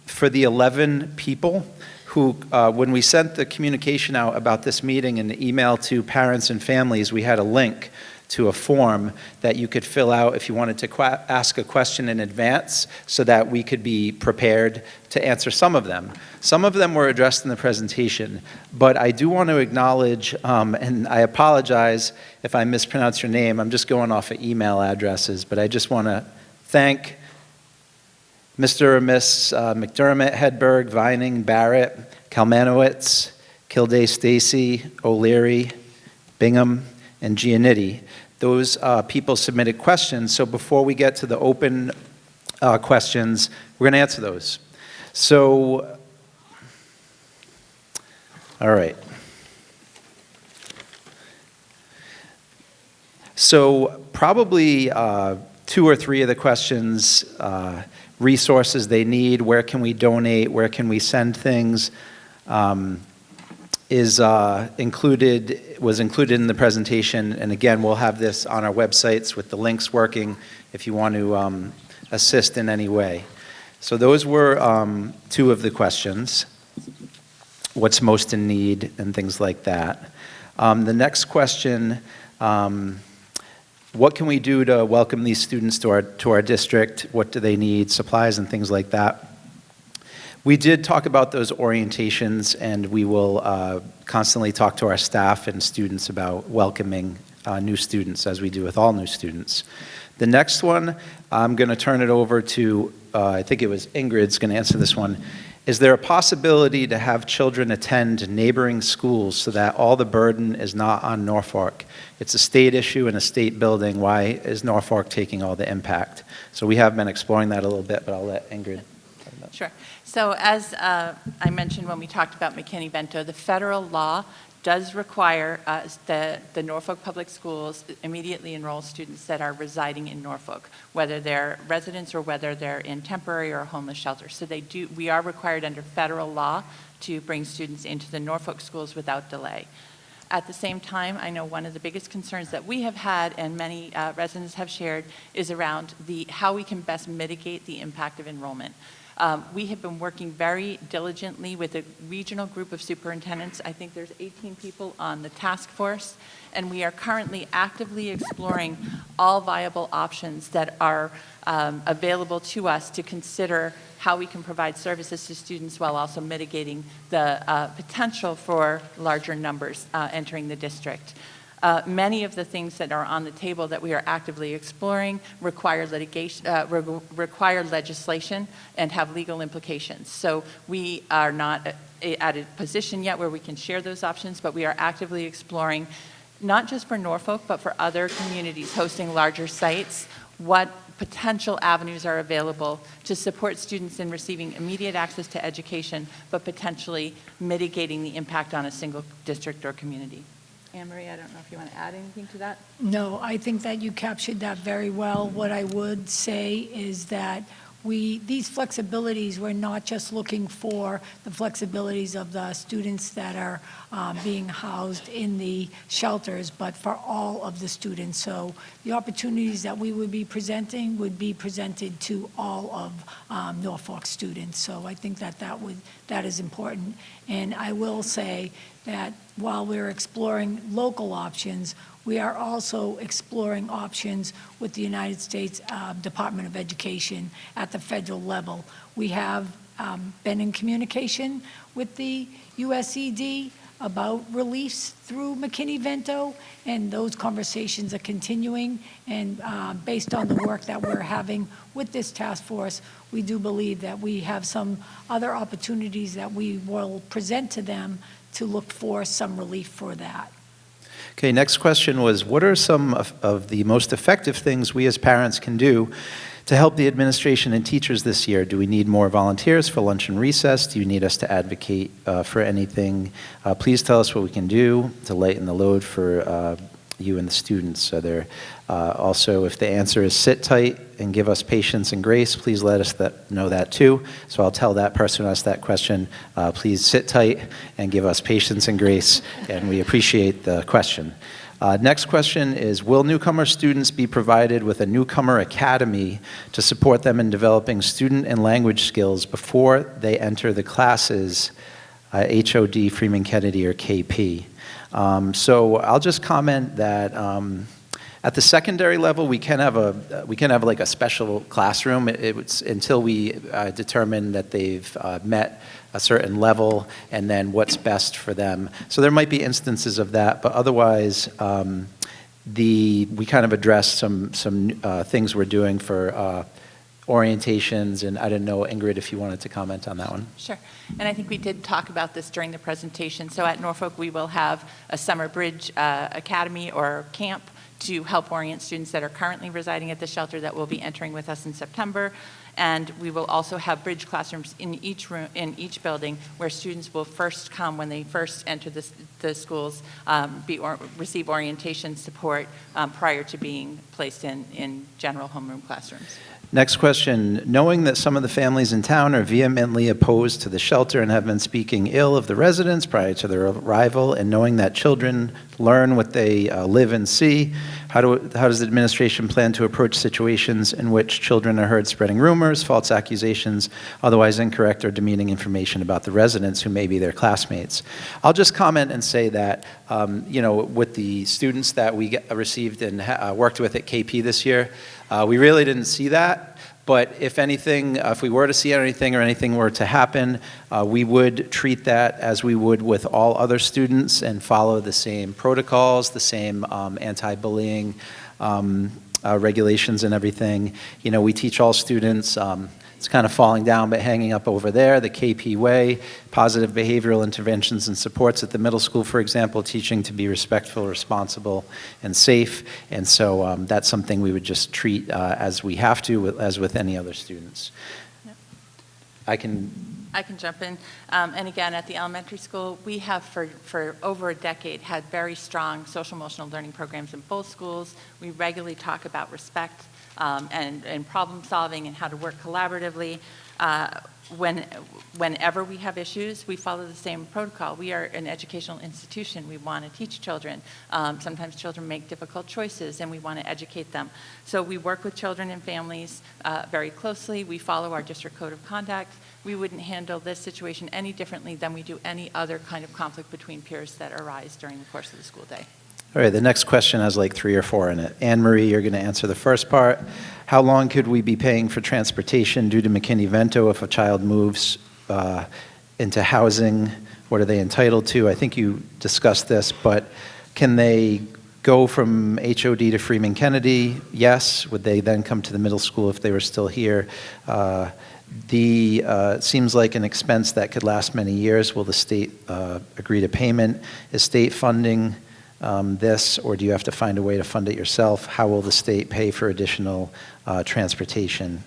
for the 11 people who, when we sent the communication out about this meeting and the email to parents and families, we had a link to a form that you could fill out if you wanted to ask a question in advance so that we could be prepared to answer some of them. Some of them were addressed in the presentation, but I do want to acknowledge, and I apologize if I mispronounce your name, I'm just going off of email addresses, but I just want to thank Mr. or Miss McDermott, Hedberg, Vining, Barrett, Kalmanowitz, Kilday Stacy, O'Leary, Bingham, and Giannitti. Those people submitted questions, so before we get to the open questions, we're going to answer those. So, all right. So probably 2 or 3 of the questions, resources they need, where can we donate, where can we send things, was included in the presentation. And again, we'll have this on our websites with the links working if you want to assist in any way. So those were 2 of the questions. What's most in need and things like that. The next question, what can we do to welcome these students to our district? What do they need? Supplies and things like that. We did talk about those orientations, and we will constantly talk to our staff and students about welcoming new students, as we do with all new students. The next one, I'm going to turn it over to, I think it was Ingrid's going to answer this one. Is there a possibility to have children attend neighboring schools so that all the burden is not on Norfolk? It's a state issue in a state building. Why is Norfolk taking all the impact? So we have been exploring that a little bit, but I'll let Ingrid talk about that. Sure. So as I mentioned when we talked about McKinney-Vento, the federal law does require the Norfolk Public Schools immediately enroll students that are residing in Norfolk, whether they're residents or whether they're in temporary or homeless shelters. So we are required under federal law to bring students into the Norfolk schools without delay. At the same time, I know one of the biggest concerns that we have had and many residents have shared is around how we can best mitigate the impact of enrollment. We have been working very diligently with a regional group of superintendents. I think there's 18 people on the task force, and we are currently actively exploring all viable options that are available to us to consider how we can provide services to students while also mitigating the potential for larger numbers entering the district. Many of the things that are on the table that we are actively exploring require legislation and have legal implications. So we are not at a position yet where we can share those options, but we are actively exploring, not just for Norfolk, but for other communities hosting larger sites, what potential avenues are available to support students in receiving immediate access to education, but potentially mitigating the impact on a single district or community. Anne-Marie, I don't know if you want to add anything to that? No, I think that you captured that very well. What I would say is that these flexibilities, we're not just looking for the flexibilities of the students that are being housed in the shelters, but for all of the students. So the opportunities that we would be presenting would be presented to all of Norfolk students. So I think that is important. And I will say that while we're exploring local options, we are also exploring options with the United States Department of Education at the federal level. We have been in communication with the USED about reliefs through McKinney-Vento, and those conversations are continuing. And based on the work that we're having with this task force, we do believe that we have some other opportunities that we will present to them to look for some relief for that. Okay, next question was, what are some of the most effective things we as parents can do to help the administration and teachers this year? Do we need more volunteers for lunch and recess? Do you need us to advocate for anything? Please tell us what we can do to lighten the load for you and the students. So there, also, if the answer is sit tight and give us patience and grace, please let us know that too. So I'll tell that person who asked that question, please sit tight and give us patience and grace, and we appreciate the question. Next question is, will newcomer students be provided with a newcomer academy to support them in developing student and language skills before they enter the classes, HOD, Freeman Kennedy, or KP? So I'll just comment that at the secondary level, we can have like a special classroom. It's until we determine that they've met a certain level and then what's best for them. So there might be instances of that, but otherwise, we kind of addressed some things we're doing for orientations, and I didn't know, Ingrid, if you wanted to comment on that one. Sure. And I think we did talk about this during the presentation. So at Norfolk, we will have a summer bridge academy or camp to help orient students that are currently residing at the shelter that will be entering with us in September. And we will also have bridge classrooms in each room, in each building, where students will first come when they first enter the schools, receive orientation support prior to being placed in general homeroom classrooms. Next question. Knowing that some of the families in town are vehemently opposed to the shelter and have been speaking ill of the residents prior to their arrival, and knowing that children learn what they live and see, how does the administration plan to approach situations in which children are heard spreading rumors, false accusations, otherwise incorrect or demeaning information about the residents who may be their classmates? I'll just comment and say that, with the students that we received and worked with at KP this year, we really didn't see that. But if anything, if we were to see anything or anything were to happen, we would treat that as we would with all other students and follow the same protocols, the same anti-bullying regulations and everything. You know, we teach all students, it's kind of falling down but hanging up over there, the KP way, positive behavioral interventions and supports at the middle school, for example, teaching to be respectful, responsible, and safe. And so that's something we would just treat as we have to, as with any other students. Yep. I can jump in. And again, at the elementary school, we have for over a decade had very strong social emotional learning programs in both schools. We regularly talk about respect and problem solving and how to work collaboratively. Whenever we have issues, we follow the same protocol. We are an educational institution. We want to teach children. Sometimes children make difficult choices, and we want to educate them. So we work with children and families very closely. We follow our district code of conduct. We wouldn't handle this situation any differently than we do any other kind of conflict between peers that arise during the course of the school day. All right, the next question has like 3 or 4 in it. Anne Marie, you're going to answer the first part. How long could we be paying for transportation due to McKinney-Vento if a child moves into housing? What are they entitled to? I think you discussed this, but can they go from HOD to Freeman Kennedy? Yes. Would they then come to the middle school if they were still here? Seems like an expense that could last many years. Will the state agree to payment? Is state funding this, or do you have to find a way to fund it yourself? How will the state pay for additional transportation?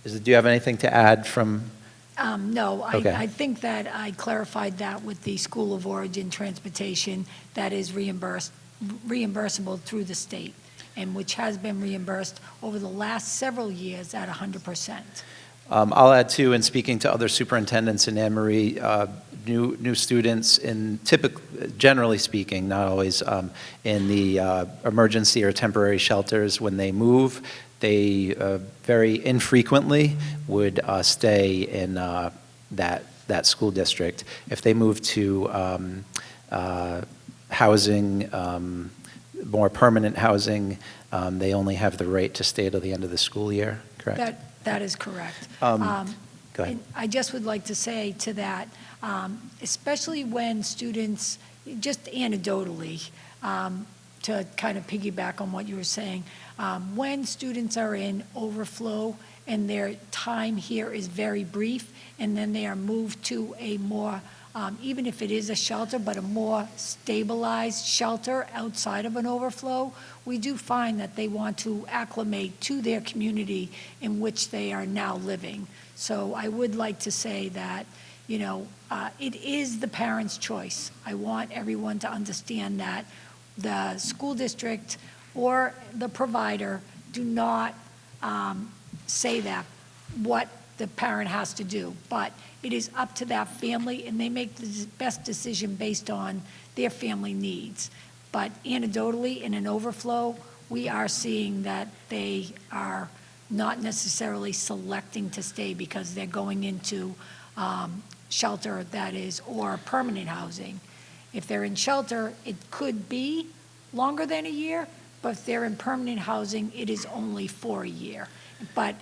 Do you have anything to add from? No, Okay. I think that I clarified that with the School of Origin transportation that is reimbursable through the state, and which has been reimbursed over the last several years at 100%. I'll add too, in speaking to other superintendents in Anne Marie, new students generally speaking, not always, in the emergency or temporary shelters, when they move, they very infrequently would stay in that school district. If they move to housing, more permanent housing, they only have the right to stay till the end of the school year, correct? That is correct. Go ahead. And I just would like to say to that, especially when students, just anecdotally, to kind of piggyback on what you were saying, when students are in overflow and their time here is very brief, and then they are moved to a more, even if it is a shelter, but a more stabilized shelter outside of an overflow, we do find that they want to acclimate to their community in which they are now living. So I would like to say that, you know, it is the parent's choice. I want everyone to understand that the school district or the provider do not say that what the parent has to do, but it is up to that family, and they make the best decision based on their family needs. But anecdotally, in an overflow, we are seeing that they are not necessarily selecting to stay because they're going into shelter that is, or permanent housing. If they're in shelter, it could be longer than a year, but if they're in permanent housing, it is only for a year. But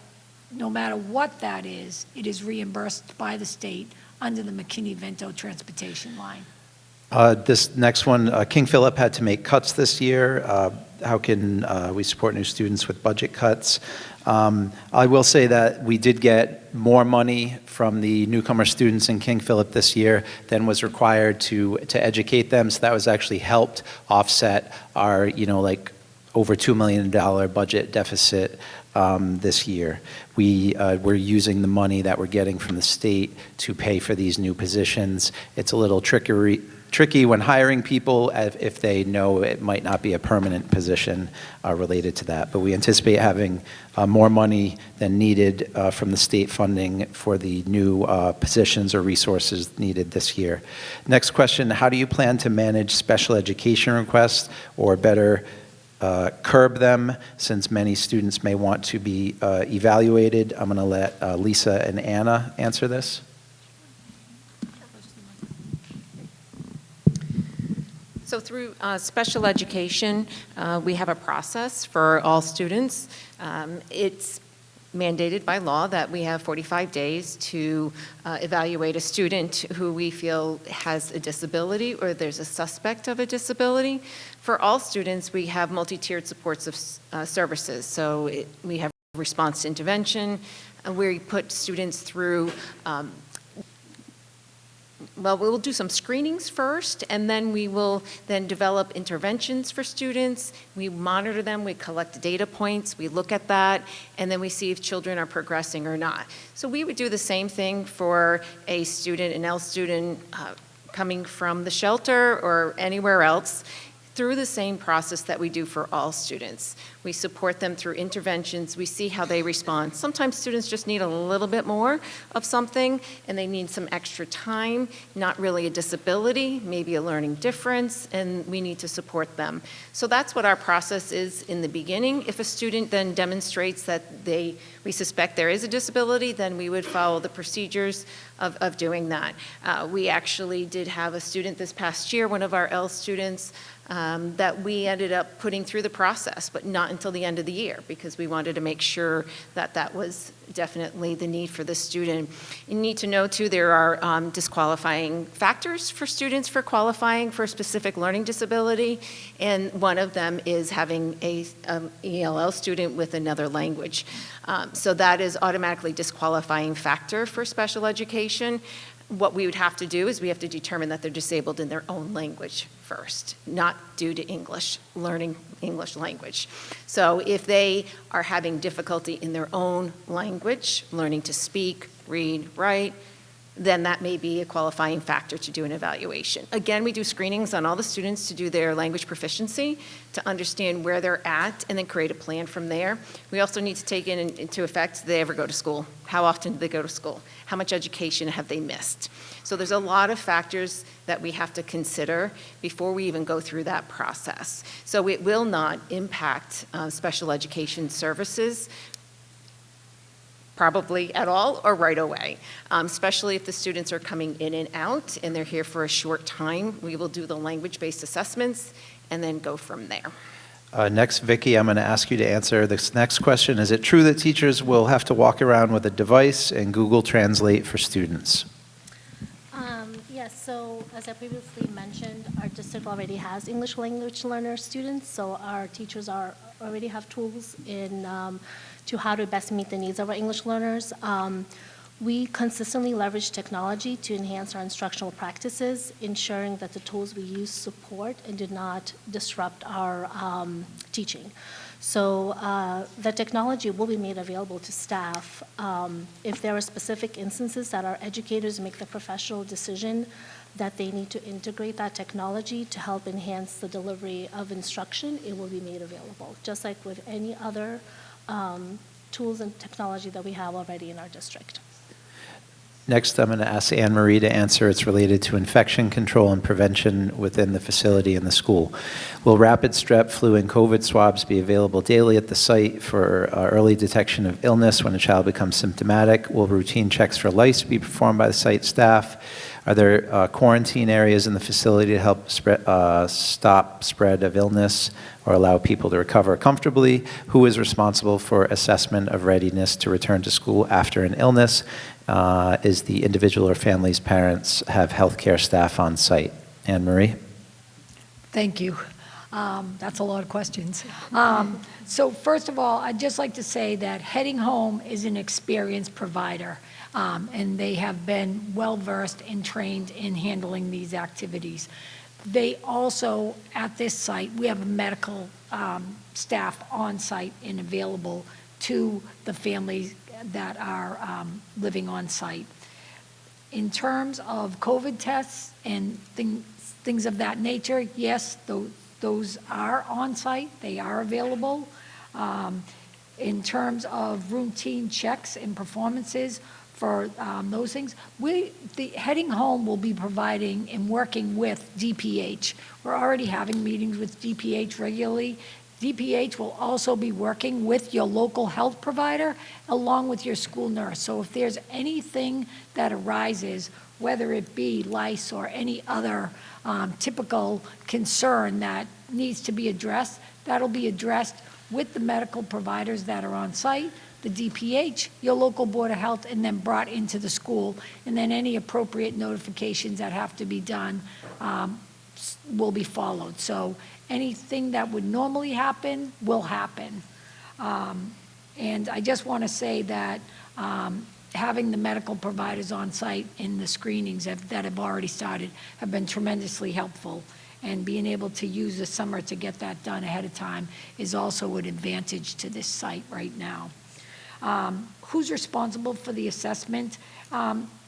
no matter what that is, it is reimbursed by the state under the McKinney-Vento transportation line. This next one, King Philip had to make cuts this year. How can we support new students with budget cuts? I will say that we did get more money from the newcomer students in King Philip this year than was required to educate them. So that was actually helped offset our, like over $2 million budget deficit this year. We're using the money that we're getting from the state to pay for these new positions. It's a little tricky when hiring people if they know it might not be a permanent position related to that. But we anticipate having more money than needed from the state funding for the new positions or resources needed this year. Next question, how do you plan to manage special education requests, or better curb them, since many students may want to be evaluated? I'm going to let Lisa and Anna answer this. So through special education, we have a process for all students. It's mandated by law that we have 45 days to evaluate a student who we feel has a disability or there's a suspect of a disability. For all students, we have multi-tiered supports of services. So we have response to intervention, where we put students through well, we'll do some screenings first, and then we will then develop interventions for students. We monitor them, we collect data points, we look at that, and then we see if children are progressing or not. So we would do the same thing for a student, an L student coming from the shelter or anywhere else, through the same process that we do for all students. We support them through interventions. We see how they respond. Sometimes students just need a little bit more of something, and they need some extra time, not really a disability, maybe a learning difference, and we need to support them. So that's what our process is in the beginning. If a student then demonstrates that we suspect there is a disability, then we would follow the procedures of doing that. We actually did have a student this past year, one of our L students, that we ended up putting through the process, but not until the end of the year, because we wanted to make sure that that was definitely the need for the student. You need to know too, there are disqualifying factors for students for qualifying for a specific learning disability, and one of them is having a ELL student with another language. So that is automatically disqualifying factor for special education. What we would have to do is we have to determine that they're disabled in their own language first, not due to English, learning English language. So if they are having difficulty in their own language, learning to speak, read, write, then that may be a qualifying factor to do an evaluation. Again, we do screenings on all the students to do their language proficiency, to understand where they're at, and then create a plan from there. We also need to take into effect, do they ever go to school? How often do they go to school? How much education have they missed? So there's a lot of factors that we have to consider before we even go through that process. So it will not impact special education services probably at all or right away, especially if the students are coming in and out and they're here for a short time. We will do the language-based assessments and then go from there. Next, Vicki, I'm going to ask you to answer this next question. Is it true that teachers will have to walk around with a device and Google Translate for students? Yes, so as I previously mentioned, our district already has English language learner students, so our teachers already have tools to how to best meet the needs of our English learners. We consistently leverage technology to enhance our instructional practices, ensuring that the tools we use support and do not disrupt our teaching. So the technology will be made available to staff if there are specific instances that our educators make the professional decision that they need to integrate that technology to help enhance the delivery of instruction. It will be made available, just like with any other tools and technology that we have already in our district. Next, I'm going to ask Anne Marie to answer. It's related to infection control and prevention within the facility in the school. Will rapid strep, flu, and COVID swabs be available daily at the site for early detection of illness when a child becomes symptomatic? Will routine checks for lice be performed by the site staff? Are there quarantine areas in the facility to help stop spread of illness or allow people to recover comfortably? Who is responsible for assessment of readiness to return to school after an illness? Is the individual or family's parents have healthcare staff on site? Anne Marie? Thank you. That's a lot of questions. So first of all, I'd just like to say that Heading Home is an experienced provider, and they have been well-versed and trained in handling these activities. They also, at this site, we have a medical staff on site and available to the families that are living on site. In terms of COVID tests and things of that nature, yes, those are on site, they are available. In terms of routine checks and performances for those things, the Heading Home will be providing and working with DPH. We're already having meetings with DPH regularly. DPH will also be working with your local health provider along with your school nurse. So if there's anything that arises, whether it be lice or any other typical concern that needs to be addressed, that'll be addressed with the medical providers that are on site. the DPH, your local Board of Health, and then brought into the school. And then any appropriate notifications that have to be done will be followed. So anything that would normally happen will happen. And I just want to say that having the medical providers on site in the screenings that have already started have been tremendously helpful. And being able to use the summer to get that done ahead of time is also an advantage to this site right now. Who's responsible for the assessment?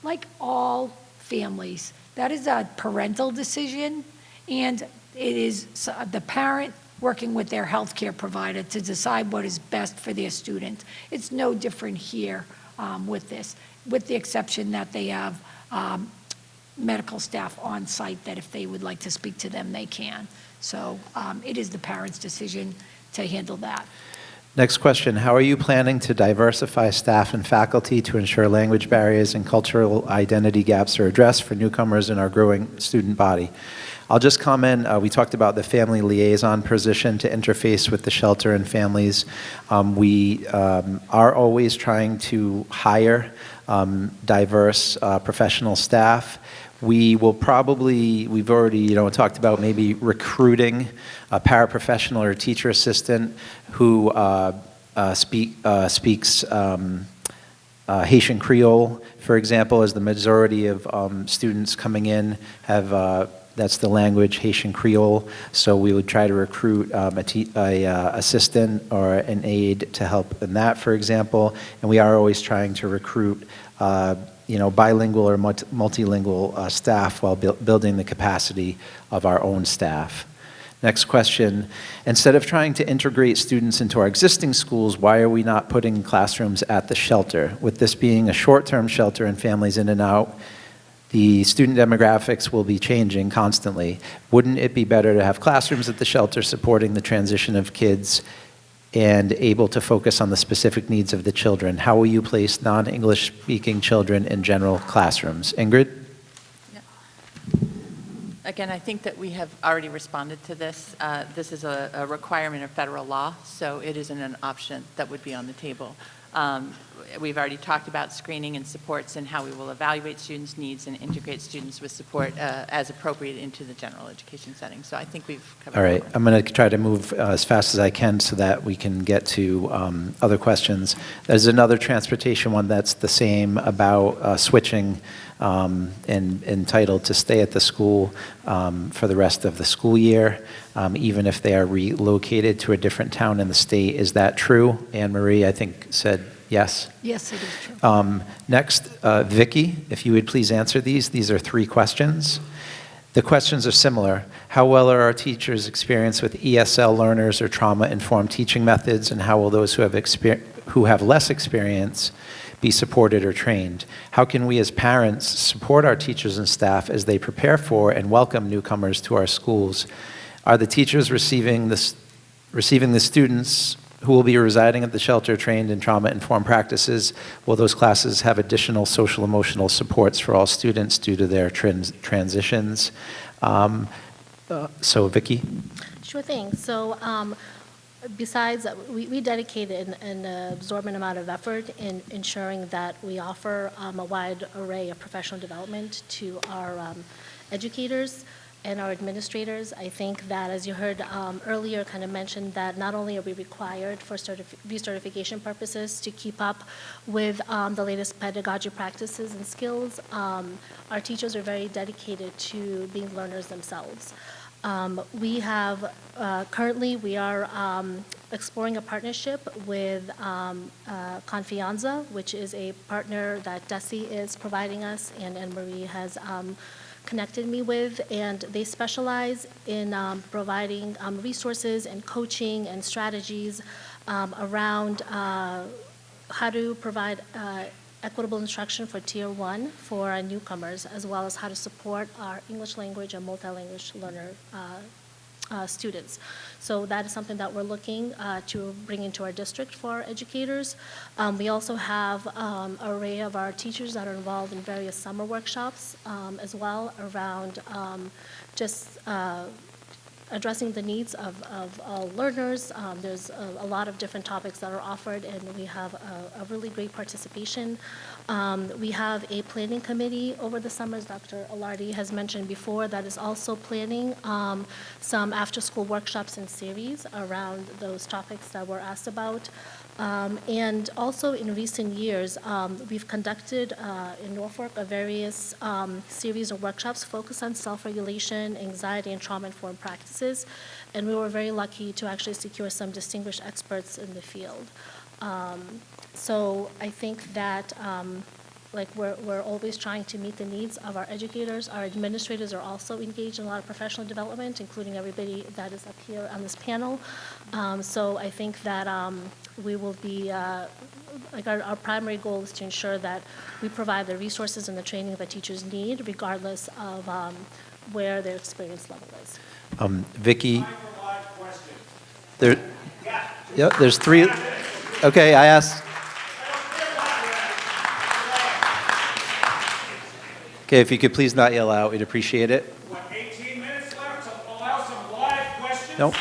Like all families, that is a parental decision, and it is the parent working with their healthcare provider to decide what is best for their student. It's no different here with this, with the exception that they have medical staff on site that if they would like to speak to them, they can. So it is the parent's decision to handle that. Next question, how are you planning to diversify staff and faculty to ensure language barriers and cultural identity gaps are addressed for newcomers in our growing student body? I'll just comment, we talked about the family liaison position to interface with the shelter and families. We are always trying to hire diverse professional staff. We will probably, we've already talked about maybe recruiting a paraprofessional or a teacher assistant who speaks Haitian Creole, for example, as the majority of students coming in have that's the language, Haitian Creole. So we would try to recruit a assistant or an aide to help in that, for example. And we are always trying to recruit bilingual or multilingual staff while building the capacity of our own staff. Next question, instead of trying to integrate students into our existing schools, why are we not putting classrooms at the shelter? With this being a short-term shelter and families in and out, the student demographics will be changing constantly. Wouldn't it be better to have classrooms at the shelter supporting the transition of kids and able to focus on the specific needs of the children? How will you place non-English speaking children in general classrooms? Ingrid? Yeah. Again, I think that we have already responded to this. This is a requirement of federal law, so it isn't an option that would be on the table. We've already talked about screening and supports and how we will evaluate students' needs and integrate students with support as appropriate into the general education setting. So I think we've covered. All right, I'm going to try to move as fast as I can so that we can get to other questions. There's another transportation one that's the same about switching and entitled to stay at the school for the rest of the school year, even if they are relocated to a different town in the state. Is that true? Anne Marie, I think, said yes. Yes, it is true. Next, Vicki, if you would please answer these. These are 3 questions. The questions are similar. How well are our teachers experienced with ESL learners or trauma-informed teaching methods, and how will those who have less experience be supported or trained? How can we as parents support our teachers and staff as they prepare for and welcome newcomers to our schools? Are the teachers receiving the students who will be residing at the shelter trained in trauma-informed practices? Will those classes have additional social emotional supports for all students due to their transitions? So Vicki? Sure thing. So besides, we dedicate an absorbent amount of effort in ensuring that we offer a wide array of professional development to our educators and our administrators. I think that, as you heard earlier, kind of mentioned that not only are we required for recertification purposes to keep up with the latest pedagogy practices and skills, our teachers are very dedicated to being learners themselves. We have, currently we are exploring a partnership with Confianza, which is a partner that Desi is providing us and Anne-Marie has connected me with, and they specialize in providing resources and coaching and strategies around how to provide equitable instruction for Tier 1 for newcomers, as well as how to support our English language and multilingual learner students. So that is something that we're looking to bring into our district for our educators. We also have an array of our teachers that are involved in various summer workshops as well around just addressing the needs of all learners. There's a lot of different topics that are offered, and we have a really great participation. We have a planning committee over the summer, as Dr. Alardi has mentioned before, that is also planning some after-school workshops and series around those topics that were asked about. And also in recent years, we've conducted in Norfolk a various series of workshops focused on self-regulation, anxiety, and trauma-informed practices. And we were very lucky to actually secure some distinguished experts in the field. So I think that like we're always trying to meet the needs of our educators. Our administrators are also engaged in a lot of professional development, including everybody that is up here on this panel. So I think that we will be, like our primary goal is to ensure that we provide the resources and the training that teachers need, regardless of where their experience level is. Vicki? There, yep, there's 3. Okay, I asked. Okay, if you could please not yell out, we'd appreciate it. 18 minutes left to allow some live questions? Nope.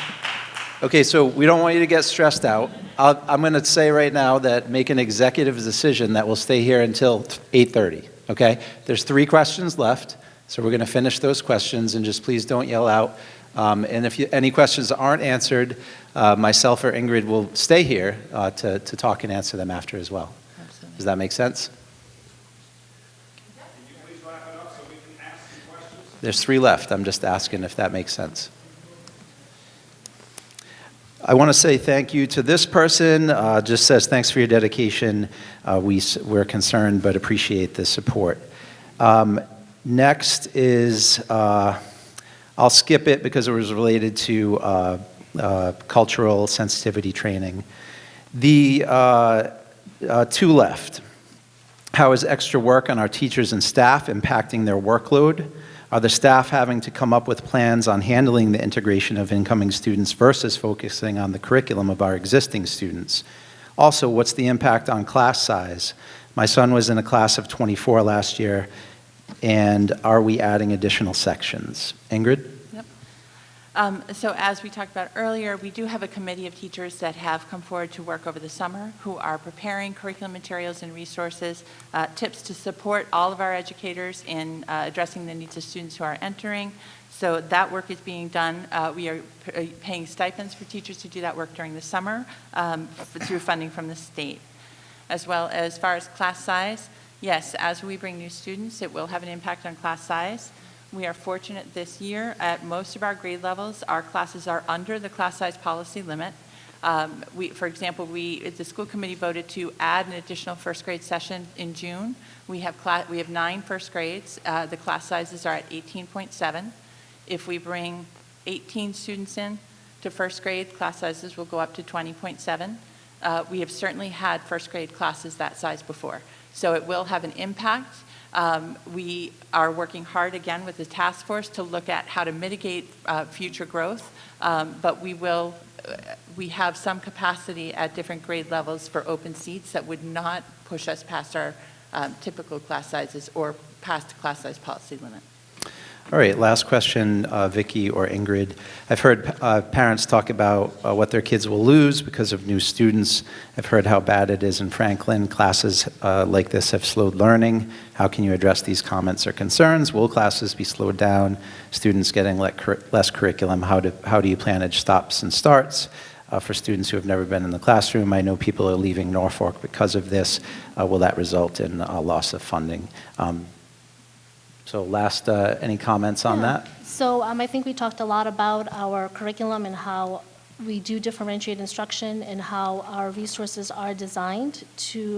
Okay, so we don't want you to get stressed out. I'm going to say right now that make an executive decision that will stay here until 8:30, okay? There's 3 questions left, so we're going to finish those questions, and just please don't yell out. And if any questions aren't answered, myself or Ingrid will stay here to talk and answer them after as well. Absolutely. Does that make sense? There's 3 left. I'm just asking if that makes sense. I want to say thank you to this person. Just says thanks for your dedication. We're concerned but appreciate the support. Next is, I'll skip it because it was related to cultural sensitivity training. The 2 left. How is extra work on our teachers and staff impacting their workload? Are the staff having to come up with plans on handling the integration of incoming students versus focusing on the curriculum of our existing students? Also, what's the impact on class size? My son was in a class of 24 last year, and are we adding additional sections? Ingrid? So as we talked about earlier, we do have a committee of teachers that have come forward to work over the summer who are preparing curriculum materials and resources, tips to support all of our educators in addressing the needs of students who are entering. So that work is being done. We are paying stipends for teachers to do that work during the summer through funding from the state. As well as far as class size, yes, as we bring new students, it will have an impact on class size. We are fortunate this year at most of our grade levels, our classes are under the class size policy limit. For example, the school committee voted to add an additional first grade session in June. We have 9 first grades. The class sizes are at 18.7. If we bring 18 students in to first grade, class sizes will go up to 20.7. We have certainly had first grade classes that size before, so it will have an impact. We are working hard again with the task force to look at how to mitigate future growth, but we have some capacity at different grade levels for open seats that would not push us past our typical class sizes or past the class size policy limit. All right, last question, Vicki or Ingrid. I've heard parents talk about what their kids will lose because of new students. I've heard how bad it is in Franklin. Classes like this have slowed learning. How can you address these comments or concerns? Will classes be slowed down? Students getting less curriculum? How do you plan stops and starts for students who have never been in the classroom? I know people are leaving Norfolk because of this. Will that result in a loss of funding? So last, any comments on that? So I think we talked a lot about our curriculum and how we do differentiate instruction and how our resources are designed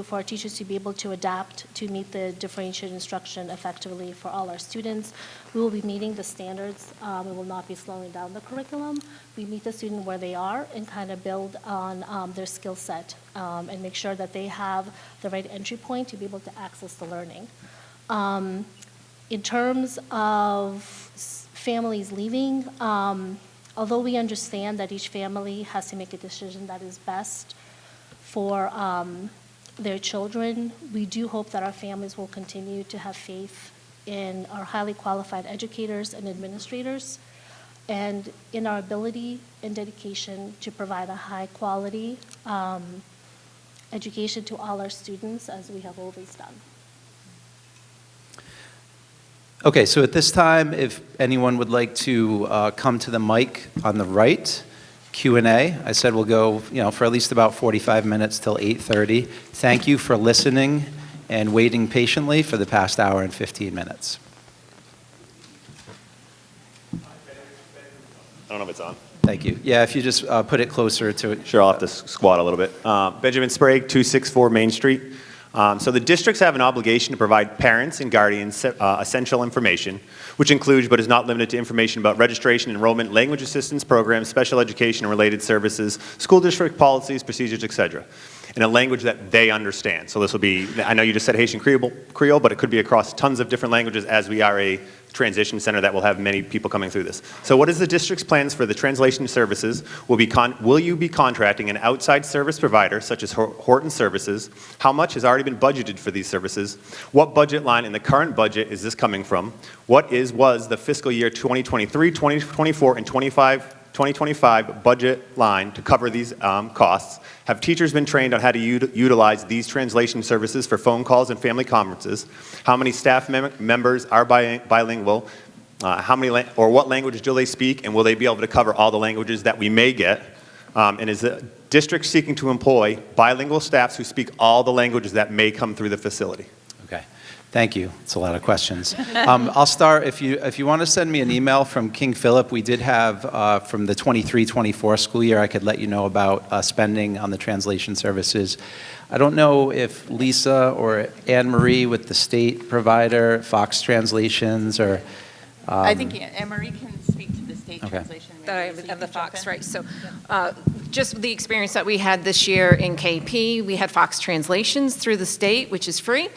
for our teachers to be able to adapt to meet the differentiated instruction effectively for all our students. We will be meeting the standards. We will not be slowing down the curriculum. We meet the student where they are and kind of build on their skill set and make sure that they have the right entry point to be able to access the learning. In terms of families leaving, although we understand that each family has to make a decision that is best for their children, we do hope that our families will continue to have faith in our highly qualified educators and administrators. and in our ability and dedication to provide a high-quality education to all our students, as we have always done. Okay, so at this time, if anyone would like to come to the mic on the right, Q&A. I said we'll go, for at least about 45 minutes till 8:30. Thank you for listening and waiting patiently for the past hour and 15 minutes. I don't know if it's on. Thank you. Yeah, if you just put it closer to it. Sure, I'll have to squat a little bit. Benjamin Sprague, 264 Main Street. So the districts have an obligation to provide parents and guardians essential information, which includes but is not limited to information about registration, enrollment, language assistance programs, special education and related services, school district policies, procedures, etc., in a language that they understand. So this will be, I know you just said Haitian Creole, but it could be across tons of different languages, as we are a transition center that will have many people coming through this. So what is the district's plans for the translation services? Will you be contracting an outside service provider, such as Horton Services? How much has already been budgeted for these services? What budget line in the current budget is this coming from? What was the fiscal year 2023, 2024, and 2025 budget line to cover these costs? Have teachers been trained on how to utilize these translation services for phone calls and family conferences? How many staff members are bilingual? What language do they speak? And will they be able to cover all the languages that we may get? And is the district seeking to employ bilingual staffs who speak all the languages that may come through the facility? Okay. Thank you. It's a lot of questions. I'll start. If you want to send me an email from King Philip, we did have from the 23-24 school year, I could let you know about spending on the translation services. I don't know if Lisa or Anne Marie with the state provider, Fox Translations, or I think Anne Marie can speak to the state Okay. translation. Of the Fox, right. So just the experience that we had this year in KP, we had Fox Translations through the state, which is free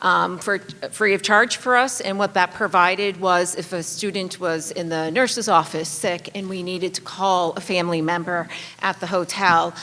of charge for us. And what that provided was if a student was in the nurse's office sick and we needed to call a family member at the hotel,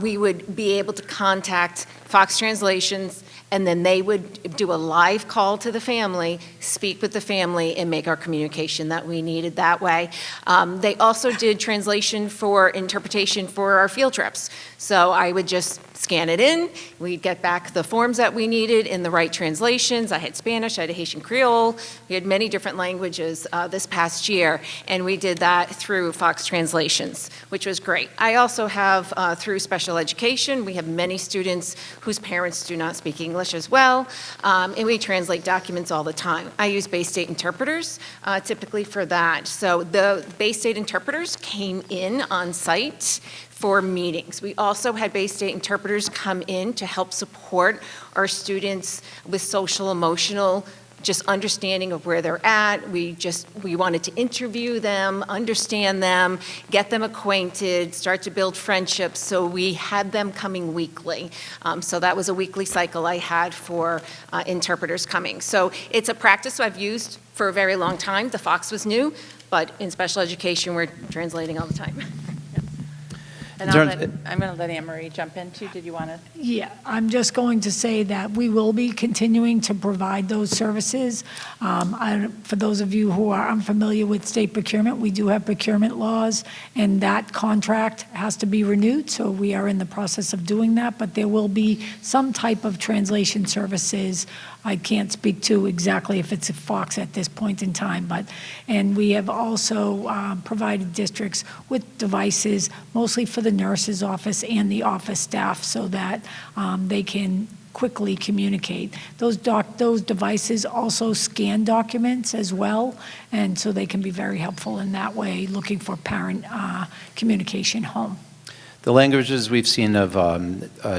we would be able to contact Fox Translations, and then they would do a live call to the family, speak with the family, and make our communication that we needed that way. They also did translation for interpretation for our field trips. So I would just scan it in. We'd get back the forms that we needed in the right translations. I had Spanish, I had Haitian Creole. We had many different languages this past year, and we did that through Fox Translations, which was great. I also have, through special education, we have many students whose parents do not speak English as well, and we translate documents all the time. I use Bay State interpreters typically for that. So the Bay State interpreters came in on site for meetings. We also had Bay State interpreters come in to help support our students with social, emotional, just understanding of where they're at. We wanted to interview them, understand them, get them acquainted, start to build friendships. So we had them coming weekly. So that was a weekly cycle I had for interpreters coming. So it's a practice I've used for a very long time. The Fox was new, but in special education, we're translating all the time. And I'm going to let Anne Marie jump in too. Did you want to? Yeah, I'm just going to say that we will be continuing to provide those services. For those of you who are unfamiliar with state procurement, we do have procurement laws, and that contract has to be renewed, so we are in the process of doing that, but there will be some type of translation services. I can't speak to exactly if it's a Fox at this point in time, and we have also provided districts with devices, mostly for the nurse's office and the office staff, so that they can quickly communicate. Those devices also scan documents as well, and so they can be very helpful in that way, looking for parent communication home. The languages we've seen of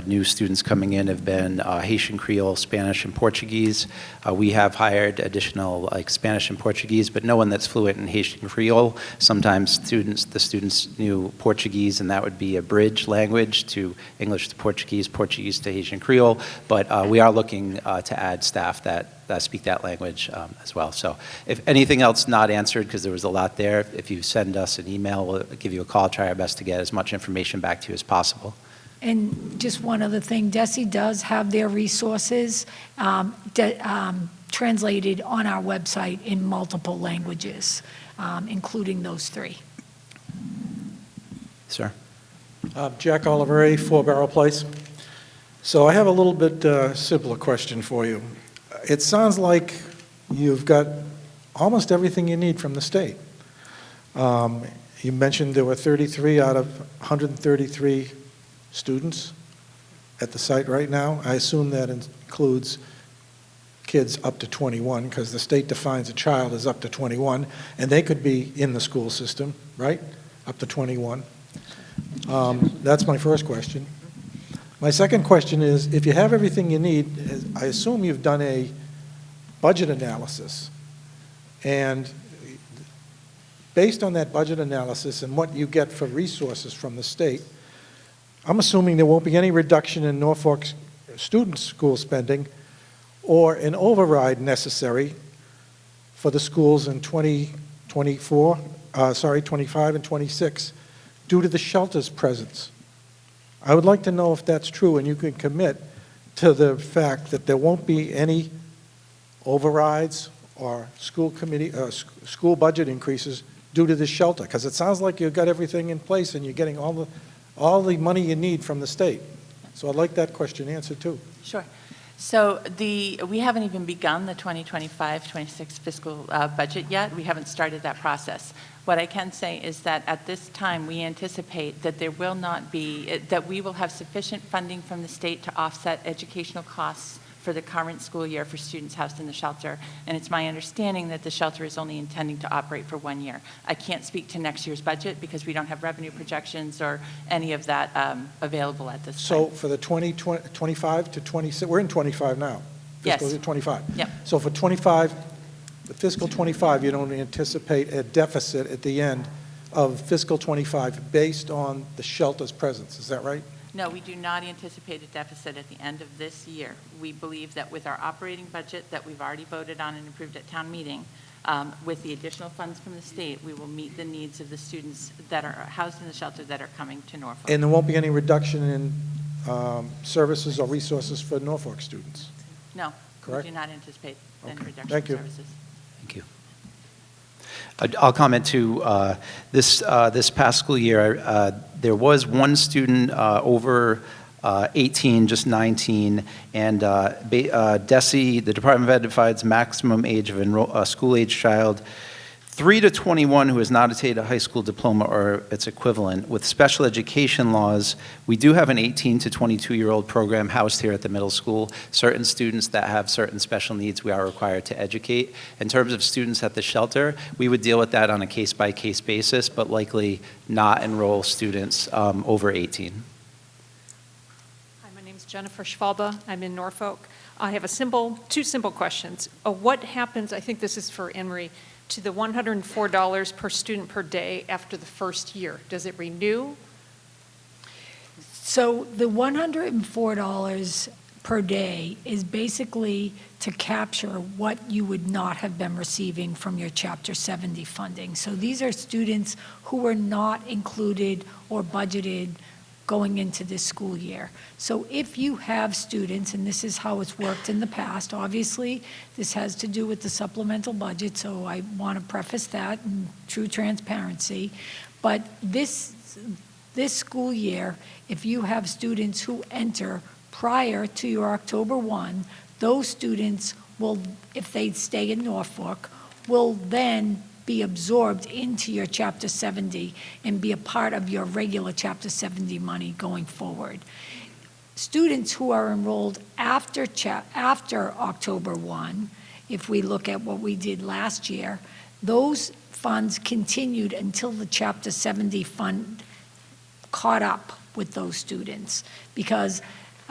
new students coming in have been Haitian Creole, Spanish, and Portuguese. We have hired additional Spanish and Portuguese, but no one that's fluent in Haitian Creole. Sometimes the students knew Portuguese, and that would be a bridge language to English to Portuguese, Portuguese to Haitian Creole. But we are looking to add staff that speak that language as well. So if anything else not answered, because there was a lot there, if you send us an email, we'll give you a call, try our best to get as much information back to you as possible. And just one other thing, DESE does have their resources. translated on our website in multiple languages, including those 3. Sir? Jack Oliveri, 4 Barrel Place. So I have a little bit simpler question for you. It sounds like you've got almost everything you need from the state. You mentioned there were 33 out of 133 students at the site right now. I assume that includes kids up to 21, because the state defines a child as up to 21, and they could be in the school system, right? Up to 21. That's my first question. My second question is, if you have everything you need, I assume you've done a budget analysis. And based on that budget analysis and what you get for resources from the state, I'm assuming there won't be any reduction in Norfolk student school spending or an override necessary for the schools in 25 and 26 due to the shelter's presence. I would like to know if that's true, and you can commit to the fact that there won't be any overrides or school budget increases due to the shelter, because it sounds like you've got everything in place and you're getting all the money you need from the state. So I'd like that question answered too. Sure. So we haven't even begun the 2025-26 fiscal budget yet. We haven't started that process. What I can say is that at this time, we anticipate that there will not be, that we will have sufficient funding from the state to offset educational costs for the current school year for students housed in the shelter. And it's my understanding that the shelter is only intending to operate for 1 year. I can't speak to next year's budget because we don't have revenue projections or any of that available at this time. So for the 25 to 26, we're in 25 now. Yes. Fiscal year 25. Yep. So for 25, the fiscal 25, you don't anticipate a deficit at the end of fiscal 25 based on the shelter's presence. Is that right? No, we do not anticipate a deficit at the end of this year. We believe that with our operating budget that we've already voted on and approved at town meeting, with the additional funds from the state, we will meet the needs of the students that are housed in the shelter that are coming to Norfolk. And there won't be any reduction in services or resources for Norfolk students? No, Correct? we do not anticipate any Okay. reduction Thank in you. services. Thank you. I'll comment too. This past school year, there was one student over 18, just 19, and DESE, the Department of Ed, defines maximum age of school-age child 3 to 21 who has not attained a high school diploma or its equivalent. With special education laws, we do have an 18 to 22-year-old program housed here at the middle school. Certain students that have certain special needs we are required to educate. In terms of students at the shelter, we would deal with that on a case-by-case basis, but likely not enroll students over 18. Hi, my name is Jennifer Schwalbe. I'm in Norfolk. I have two simple questions. What happens, I think this is for Anne-Marie, to the $104 per student per day after the first year? Does it renew? So the $104 per day is basically to capture what you would not have been receiving from your Chapter 70 funding. So these are students who were not included or budgeted going into this school year. So if you have students, and this is how it's worked in the past, obviously this has to do with the supplemental budget, so I want to preface that in true transparency, but this school year, if you have students who enter prior to your October 1, those students will, if they stay in Norfolk, will then be absorbed into your Chapter 70 and be a part of your regular Chapter 70 money going forward. Students who are enrolled after October 1, if we look at what we did last year, those funds continued until the Chapter 70 fund caught up with those students, because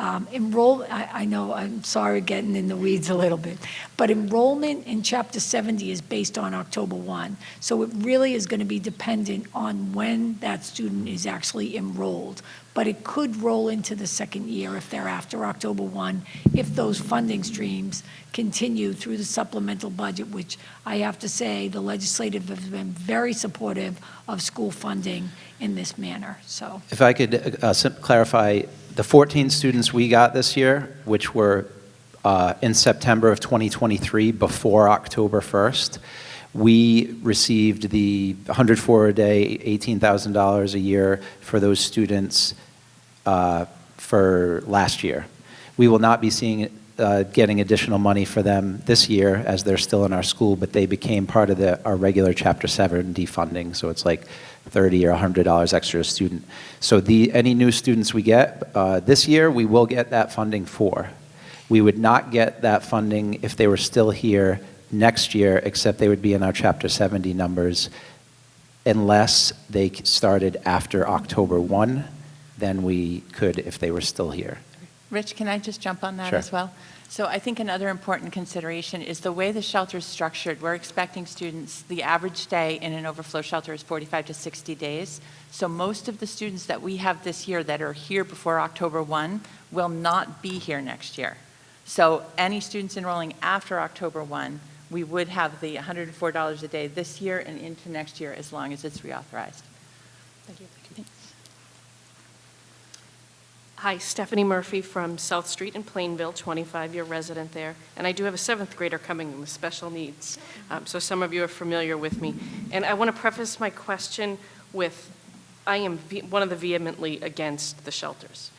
I know, I'm sorry getting in the weeds a little bit, but enrollment in Chapter 70 is based on October 1. So it really is going to be dependent on when that student is actually enrolled. But it could roll into the second year if they're after October 1, if those funding streams continue through the supplemental budget, which I have to say the legislative has been very supportive of school funding in this manner. So, If I could clarify, the 14 students we got this year, which were in September of 2023, before October 1st, we received the 104 a day, $18,000 a year for those students for last year. We will not be getting additional money for them this year as they're still in our school, but they became part of our regular Chapter 70 funding, so it's like $30 or $100 extra a student. So any new students we get this year, we will get that funding for. We would not get that funding if they were still here next year, except they would be in our Chapter 70 numbers unless they started after October 1, then we could if they were still here. Rich, can I just jump on that Sure. as well? So I think another important consideration is the way the shelter is structured. We're expecting students, the average stay in an overflow shelter is 45 to 60 days. So most of the students that we have this year that are here before October 1 will not be here next year. So any students enrolling after October 1, we would have the $104 a day this year and into next year as long as it's reauthorized. Thank you. Hi, Stephanie Murphy from South Street in Plainville, 25-year resident there. And I do have a 7th grader coming in with special needs. So some of you are familiar with me. And I want to preface my question with, I am one of the vehemently against the shelters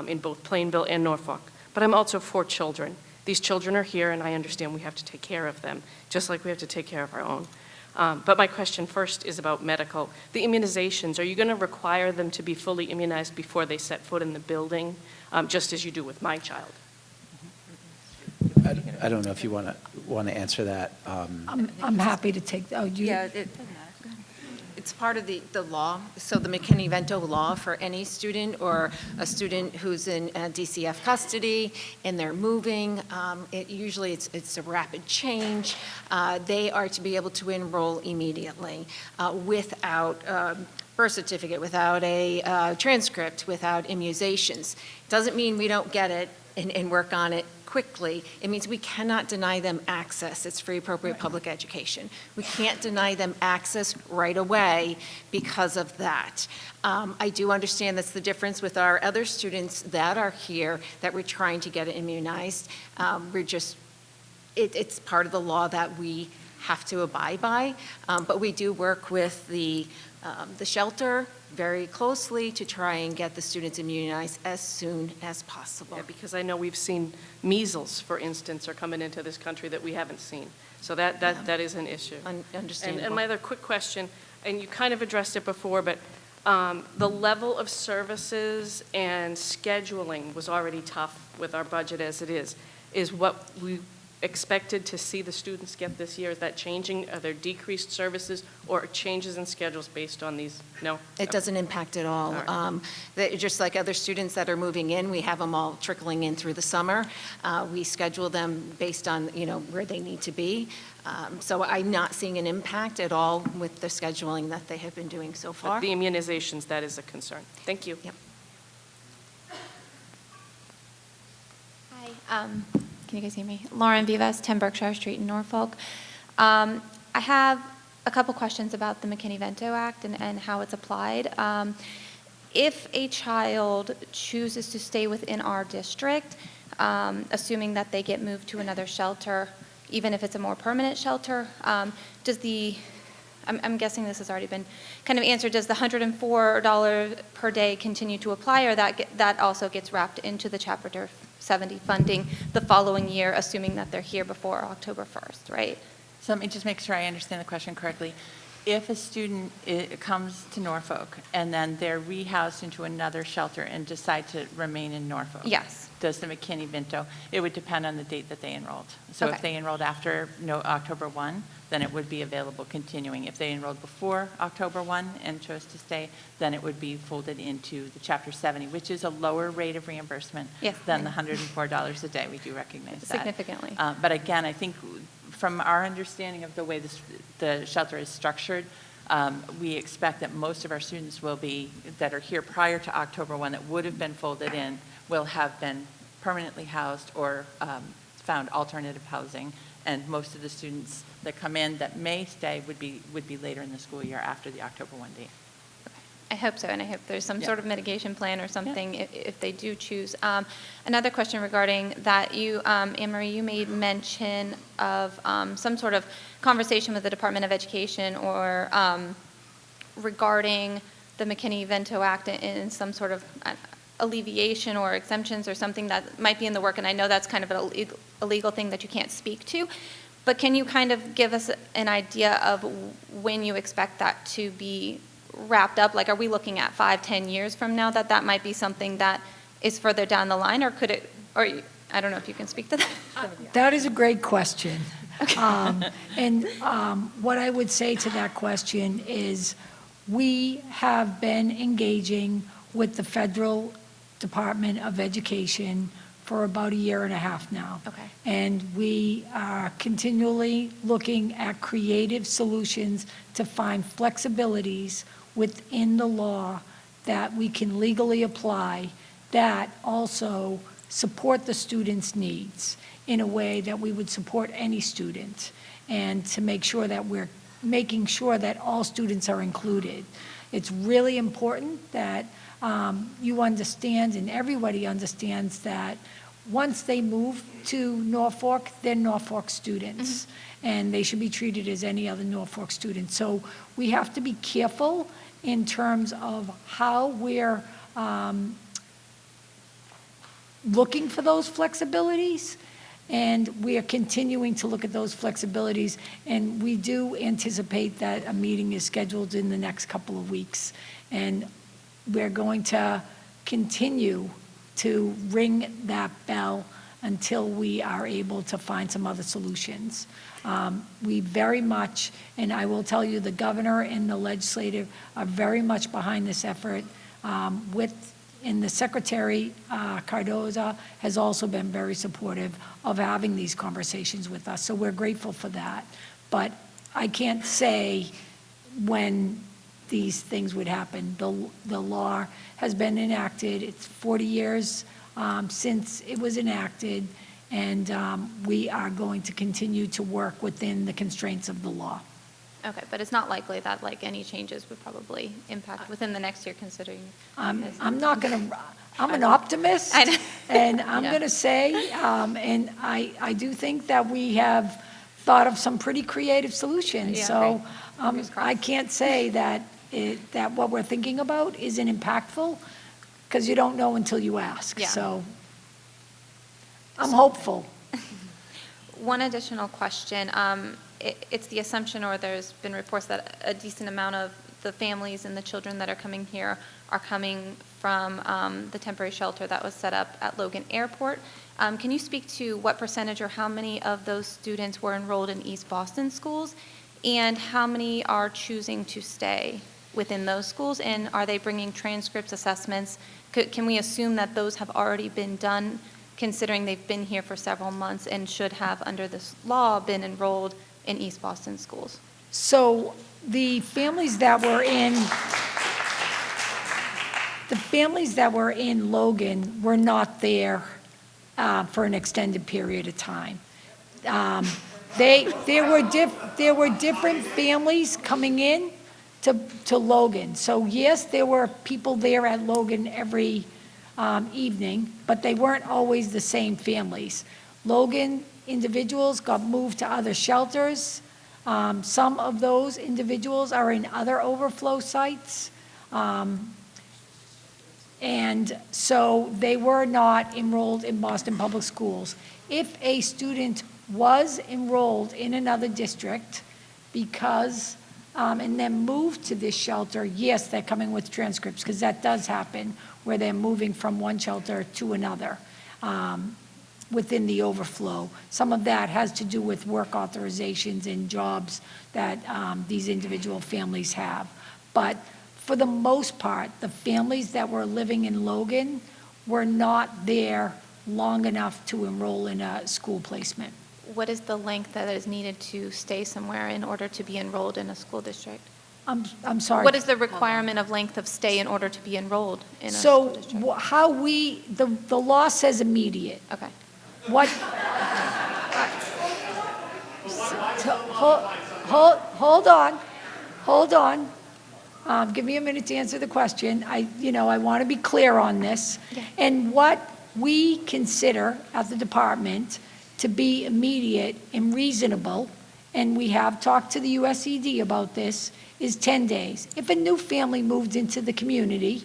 in both Plainville and Norfolk. But I'm also for children. These children are here, and I understand we have to take care of them, just like we have to take care of our own. But my question first is about medical. The immunizations, are you going to require them to be fully immunized before they set foot in the building, just as you do with my child? I don't know if you want to answer that. I'm happy to take, Yeah, it's part of the law, so the McKinney-Vento law for any student or a student who's in DCF custody and they're moving, usually it's a rapid change. They are to be able to enroll immediately without birth certificate, without a transcript, without immunizations. Doesn't mean we don't get it and work on it quickly. It means we cannot deny them access. It's free appropriate public education. We can't deny them access right away because of that. I do understand that's the difference with our other students that are here that we're trying to get immunized. It's part of the law that we have to abide by, but we do work with the shelter very closely to try and get the students immunized as soon as possible. Yeah, because I know we've seen measles, for instance, are coming into this country that we haven't seen. So that is an issue. Understandable. And my other quick question, and you kind of addressed it before, but the level of services and scheduling was already tough with our budget as it is what we expected to see the students get this year? Is that changing? Are there decreased services or changes in schedules based on these? No? It doesn't impact at all. Just like other students that are moving in, we have them all trickling in through the summer. We schedule them based on, where they need to be. So I'm not seeing an impact at all with the scheduling that they have been doing so far. But the immunizations, that is a concern. Thank you. Yep. Hi. Can you guys hear me? Lauren Vivas, 10 Berkshire Street in Norfolk. I have a couple questions about the McKinney-Vento Act and how it's applied. If a child chooses to stay within our district, assuming that they get moved to another shelter, even if it's a more permanent shelter, I'm guessing this has already been kind of answered, does the $104 per day continue to apply, or that also gets wrapped into the Chapter 70 funding the following year, assuming that they're here before October 1st, right? So let me just make sure I understand the question correctly. If a student comes to Norfolk and then they're rehoused into another shelter and decide to remain in Norfolk? Yes. Does the McKinney-Vento, it would depend on the date that they enrolled. So Okay. if they enrolled after October 1, then it would be available continuing. If they enrolled before October 1 and chose to stay, then it would be folded into the Chapter 70, which is a lower rate of reimbursement Yes. than the $104 a day. We do recognize that. Significantly. But again, I think from our understanding of the way the shelter is structured, we expect that most of our students that are here prior to October 1 that would have been folded in will have been permanently housed or found alternative housing. And most of the students that come in that may stay would be later in the school year after the October 1 date. I hope so, and I hope there's some sort of mitigation plan or something if they do choose. Another question regarding that, Anne Marie, you made mention of some sort of conversation with the Department of Education or regarding the McKinney-Vento Act and some sort of alleviation or exemptions or something that might be in the work, and I know that's kind of a legal thing that you can't speak to, but can you kind of give us an idea of when you expect that to be wrapped up? Like, are we looking at 5-10 years from now that might be something that is further down the line, or could it, or I don't know if you can speak to that? That is a great question. And what I would say to that question is we have been engaging with the Federal Department of Education for about 1.5 years now. Okay. And we are continually looking at creative solutions to find flexibilities within the law that we can legally apply that also support the student's needs in a way that we would support any student, and to make sure that we're making sure that all students are included. It's really important that you understand, and everybody understands, that once they move to Norfolk, they're Norfolk students, and they should be treated as any other Norfolk student. So we have to be careful in terms of how we're looking for those flexibilities, and we are continuing to look at those flexibilities, and we do anticipate that a meeting is scheduled in the next couple of weeks, and we're going to continue to ring that bell until we are able to find some other solutions. We very much, and I will tell you, the governor and the legislative are very much behind this effort and the Secretary, Cardoza, has also been very supportive of having these conversations with us, so we're grateful for that. But I can't say when these things would happen. The law has been enacted. It's 40 years since it was enacted, and we are going to continue to work within the constraints of the law. Okay, but it's not likely that like any changes would probably impact within the next year, considering. I'm not going to, I'm an optimist, and I'm going to say, and I do think that we have thought of some pretty creative solutions. Yeah, so right. I can't say that that what we're thinking about isn't impactful, because you don't know until you ask. Yeah. So I'm hopeful. One additional question. It's the assumption, or there's been reports that a decent amount of the families and the children that are coming here are coming from the temporary shelter that was set up at Logan Airport. Can you speak to what percentage or how many of those students were enrolled in East Boston schools, and how many are choosing to stay within those schools, and are they bringing transcripts, assessments? Can we assume that those have already been done, considering they've been here for several months and should have, under this law, been enrolled in East Boston schools? So the families that were in Logan were not there for an extended period of time. There were different families coming in to Logan. So yes, there were people there at Logan every evening, but they weren't always the same families. Logan individuals got moved to other shelters. Some of those individuals are in other overflow sites. And so they were not enrolled in Boston Public Schools. If a student was enrolled in another district because, and then moved to this shelter, yes, they're coming with transcripts, because that does happen, where they're moving from one shelter to another within the overflow. Some of that has to do with work authorizations and jobs that these individual families have. But for the most part, the families that were living in Logan were not there long enough to enroll in a school placement. What is the length that is needed to stay somewhere in order to be enrolled in a school district? I'm sorry. What is the requirement of length of stay in order to be enrolled in a school So district? how the law says immediate. Okay. What? Hold on. Give me a minute to answer the question. I want to be clear on this. And what we consider as a department to be immediate and reasonable, and we have talked to the USED about this, is 10 days. If a new family moved into the community,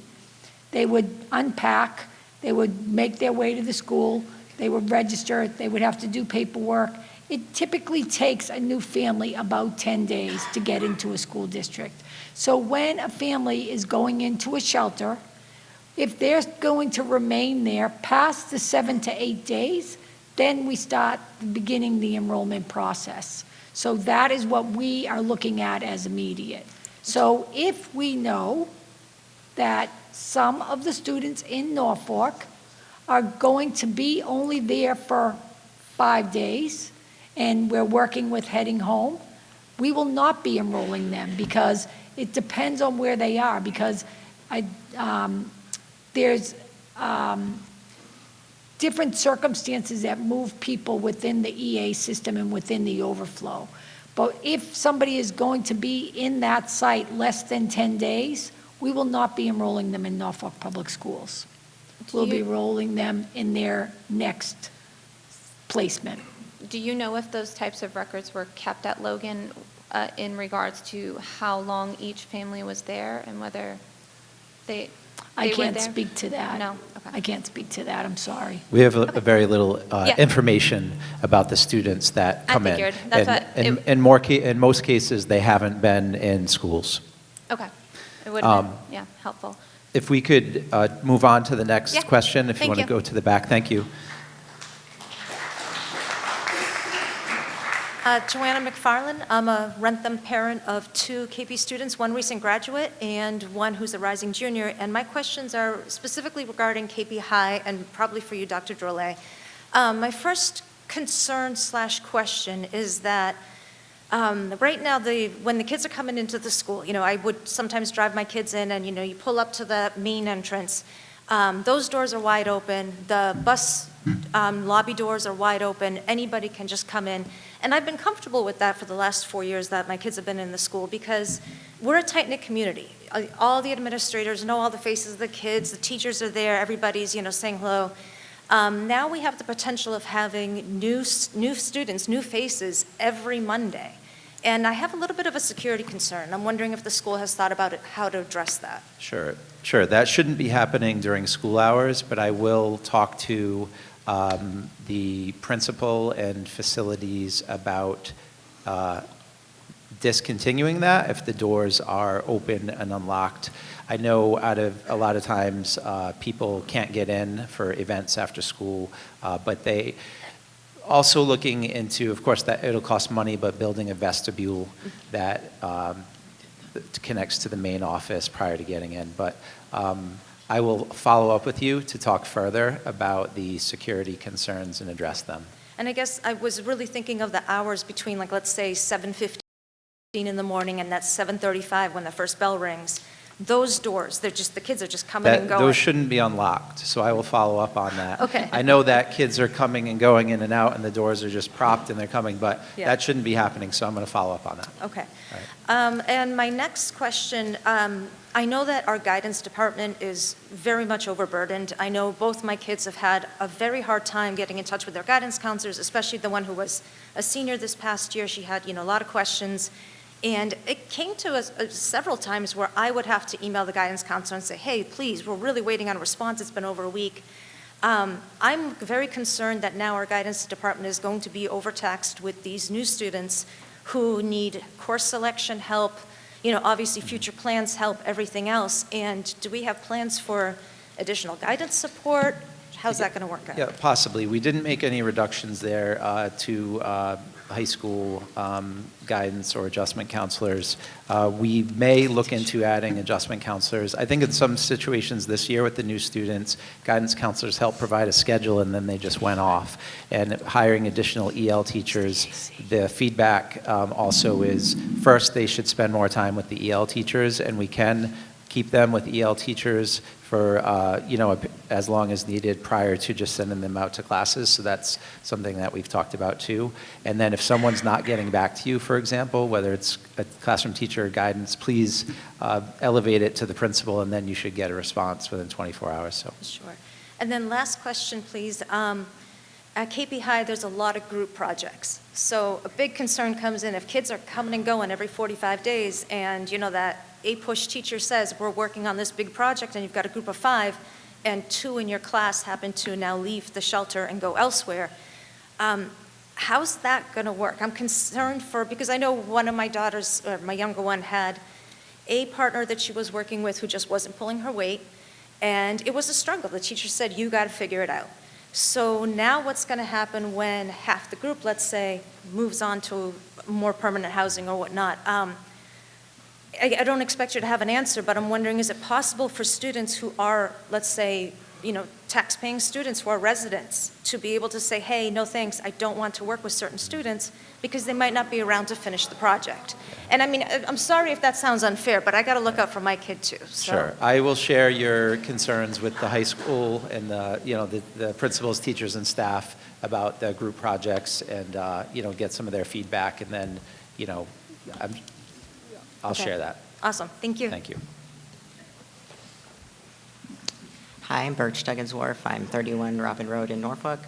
they would unpack, they would make their way to the school, they would register, they would have to do paperwork. It typically takes a new family about 10 days to get into a school district. So when a family is going into a shelter, if they're going to remain there past the 7 to 8 days, then we start beginning the enrollment process. So that is what we are looking at as immediate. So if we know that some of the students in Norfolk are going to be only there for 5 days, and we're working with heading home, we will not be enrolling them because it depends on where they are, because there's different circumstances that move people within the EA system and within the overflow. But if somebody is going to be in that site less than 10 days, we will not be enrolling them in Norfolk Public Schools. We'll be enrolling them in their next placement. Do you know if those types of records were kept at Logan in regards to how long each family was there and whether they I were can't there? speak to that. No? Okay. I can't speak to that, I'm sorry. We have a very little Yeah. information about the students that I come in. figured. That's And what in most cases, they haven't been in schools. Okay. It would have been, yeah, helpful. If we could move on to the next Yeah. question, if you Thank want to you. go to the back. Thank you. Joanna McFarland. I'm a Rentham parent of 2 KP students, one recent graduate and one who's a rising junior. And my questions are specifically regarding KP High and probably for you, Dr. Drolet. My first concern/question is that right now, when the kids are coming into the school, I would sometimes drive my kids in and, you pull up to the main entrance. Those doors are wide open. The bus lobby doors are wide open. Anybody can just come in. And I've been comfortable with that for the last 4 years that my kids have been in the school because we're a tight-knit community. All the administrators know all the faces of the kids. The teachers are there. Everybody's, saying hello. Now we have the potential of having new students, new faces every Monday. And I have a little bit of a security concern. I'm wondering if the school has thought about how to address that. Sure. That shouldn't be happening during school hours, but I will talk to the principal and facilities about discontinuing that if the doors are open and unlocked. I know a lot of times people can't get in for events after school, but they also looking into, of course, that it'll cost money, but building a vestibule that connects to the main office prior to getting in. But I will follow up with you to talk further about the security concerns and address them. And I guess I was really thinking of the hours between, let's say 7:15 in the morning and that's 7:35 when the first bell rings. Those doors, the kids are just coming and going. Those shouldn't be unlocked, so I will follow up on that. Okay. I know that kids are coming and going in and out, and the doors are just propped and they're coming, but Yeah. that shouldn't be happening, so I'm going to follow up on that. Okay. All And my next question, I know that our guidance department is very much overburdened. I know both my kids have had a very hard time getting in touch with their guidance counselors, especially the one who was a senior this past year. She had, a lot of questions. And it came to us several times where I would have to email the guidance counselor and say, hey, please, we're really waiting on a response. It's been over a week. I'm very concerned that now our guidance department is going to be overtaxed with these new students who need course selection help, obviously future plans help, everything else. And do we have plans for additional guidance support? How's that going to work out? Yeah, possibly. We didn't make any reductions there to high school guidance or adjustment counselors. We may look into adding adjustment counselors. I think in some situations this year with the new students, guidance counselors helped provide a schedule and then they just went off. And hiring additional EL teachers, the feedback also is first they should spend more time with the EL teachers, and we can keep them with EL teachers for as long as needed prior to just sending them out to classes. So that's something that we've talked about too. And then if someone's not getting back to you, for example, whether it's a classroom teacher or guidance, please elevate it to the principal, and then you should get a response within 24 hours. So. Sure. And then last question, please. At KP High, there's a lot of group projects. So a big concern comes in if kids are coming and going every 45 days, and you know that A-push teacher says, we're working on this big project, and you've got a group of 5, and 2 in your class happen to now leave the shelter and go elsewhere. How's that going to work? I'm concerned because I know one of my daughters, or my younger one, had a partner that she was working with who just wasn't pulling her weight, and it was a struggle. The teacher said, you got to figure it out. So now what's going to happen when half the group, let's say, moves on to more permanent housing or whatnot? I don't expect you to have an answer, but I'm wondering, is it possible for students who are, let's say, tax-paying students who are residents to be able to say, hey, no thanks, I don't want to work with certain students because they might not be around to finish the project? And I mean, I'm sorry if that sounds unfair, but I got to look out for my kid too. So. Sure. I will share your concerns with the high school and the principals, teachers, and staff about the group projects, and get some of their feedback, and then I'll share that. Awesome. Thank you. Thank you. Hi, I'm Birch Duggins-Wharf. I'm 31 Robin Road in Norfolk.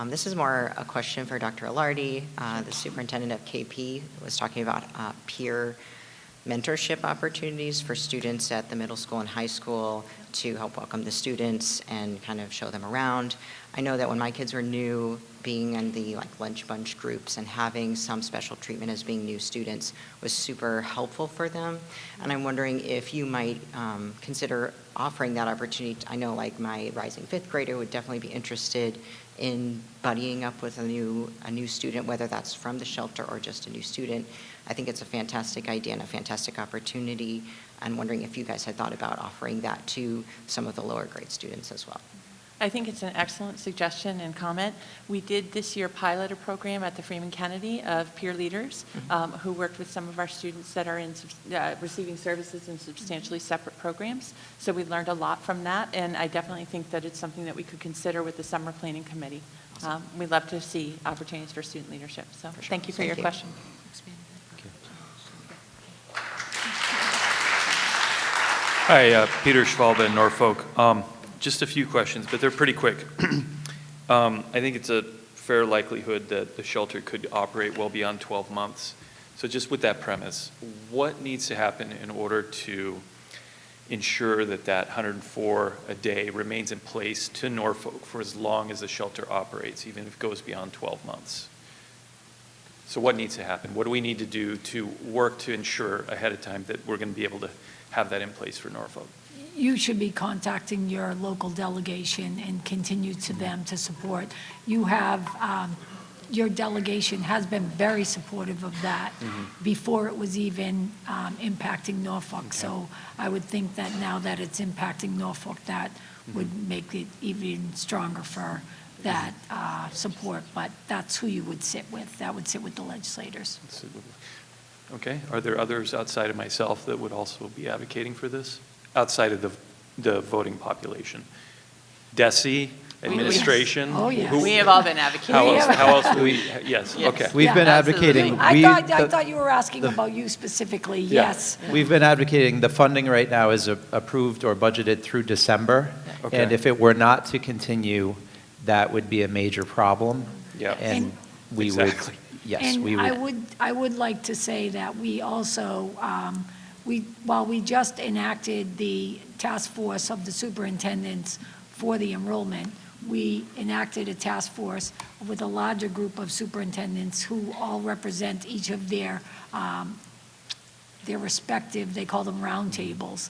This is more a question for Dr. Alardi. The superintendent of KP was talking about peer mentorship opportunities for students at the middle school and high school to help welcome the students and kind of show them around. I know that when my kids were new, being in the lunch bunch groups and having some special treatment as being new students was super helpful for them. And I'm wondering if you might consider offering that opportunity. I know my rising 5th grader would definitely be interested in buddying up with a new student, whether that's from the shelter or just a new student. I think it's a fantastic idea and a fantastic opportunity. I'm wondering if you guys had thought about offering that to some of the lower grade students as well. I think it's an excellent suggestion and comment. We did this year pilot a program at the Freeman Kennedy of peer leaders who worked with some of our students that are in receiving services in substantially separate programs. So we learned a lot from that, and I definitely think that it's something that we could consider with the summer planning committee. We'd love to see opportunities for student leadership. So thank you for your question. Hi, Peter Schwalbe in Norfolk. Just a few questions, but they're pretty quick. I think it's a fair likelihood that the shelter could operate well beyond 12 months. So just with that premise, what needs to happen in order to ensure that that 104 a day remains in place to Norfolk for as long as the shelter operates, even if it goes beyond 12 months? So what needs to happen? What do we need to do to work to ensure ahead of time that we're going to be able to have that in place for Norfolk? You should be contacting your local delegation and continue to them to support. You have, your delegation has been very supportive of that before it was even impacting Norfolk. Okay. So I would think that now that it's impacting Norfolk, that would make it even stronger for that support. But that's who you would sit with. That would sit with the legislators. Okay. Are there others outside of myself that would also be advocating for this? Outside of the voting population? DESE, administration? Oh, yes. We have all been advocating. How else do we? Yes, okay. We've been advocating. I thought you were asking about you specifically, yes. We've been advocating. The funding right now is approved or budgeted through December. Okay. And if it were not to continue, that would be a major problem. Yeah. And we exactly. would, yes, And we would. I would like to say that we also, while we just enacted the task force of the superintendents for the enrollment, we enacted a task force with a larger group of superintendents who all represent each of their respective, they call them roundtables,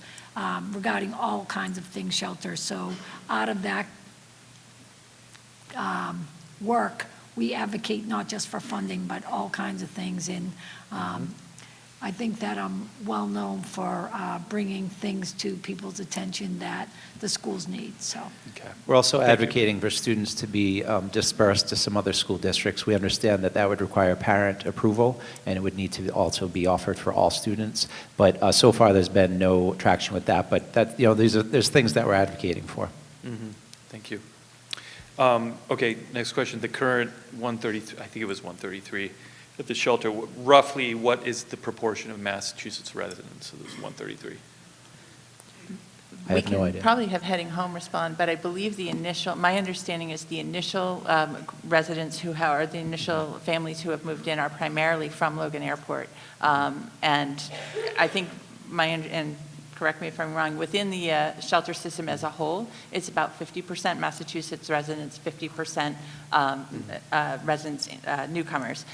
regarding all kinds of things shelter. So out of that work, we advocate not just for funding, but all kinds of things. And I think that I'm well known for bringing things to people's attention that the schools need. So. Okay. We're also advocating for students to be dispersed to some other school districts. We understand that that would require parent approval, and it would need to also be offered for all students. But so far, there's been no traction with that. But that, there's things that we're advocating for. Thank you. Okay, next question. The current 133, I think it was 133, at the shelter, roughly what is the proportion of Massachusetts residents of this 133? I have no We idea. can probably have Heading Home respond, but I believe my understanding is the initial residents are the initial families who have moved in are primarily from Logan Airport. And I think and correct me if I'm wrong, within the shelter system as a whole, it's about 50% Massachusetts residents, 50% residents, newcomers.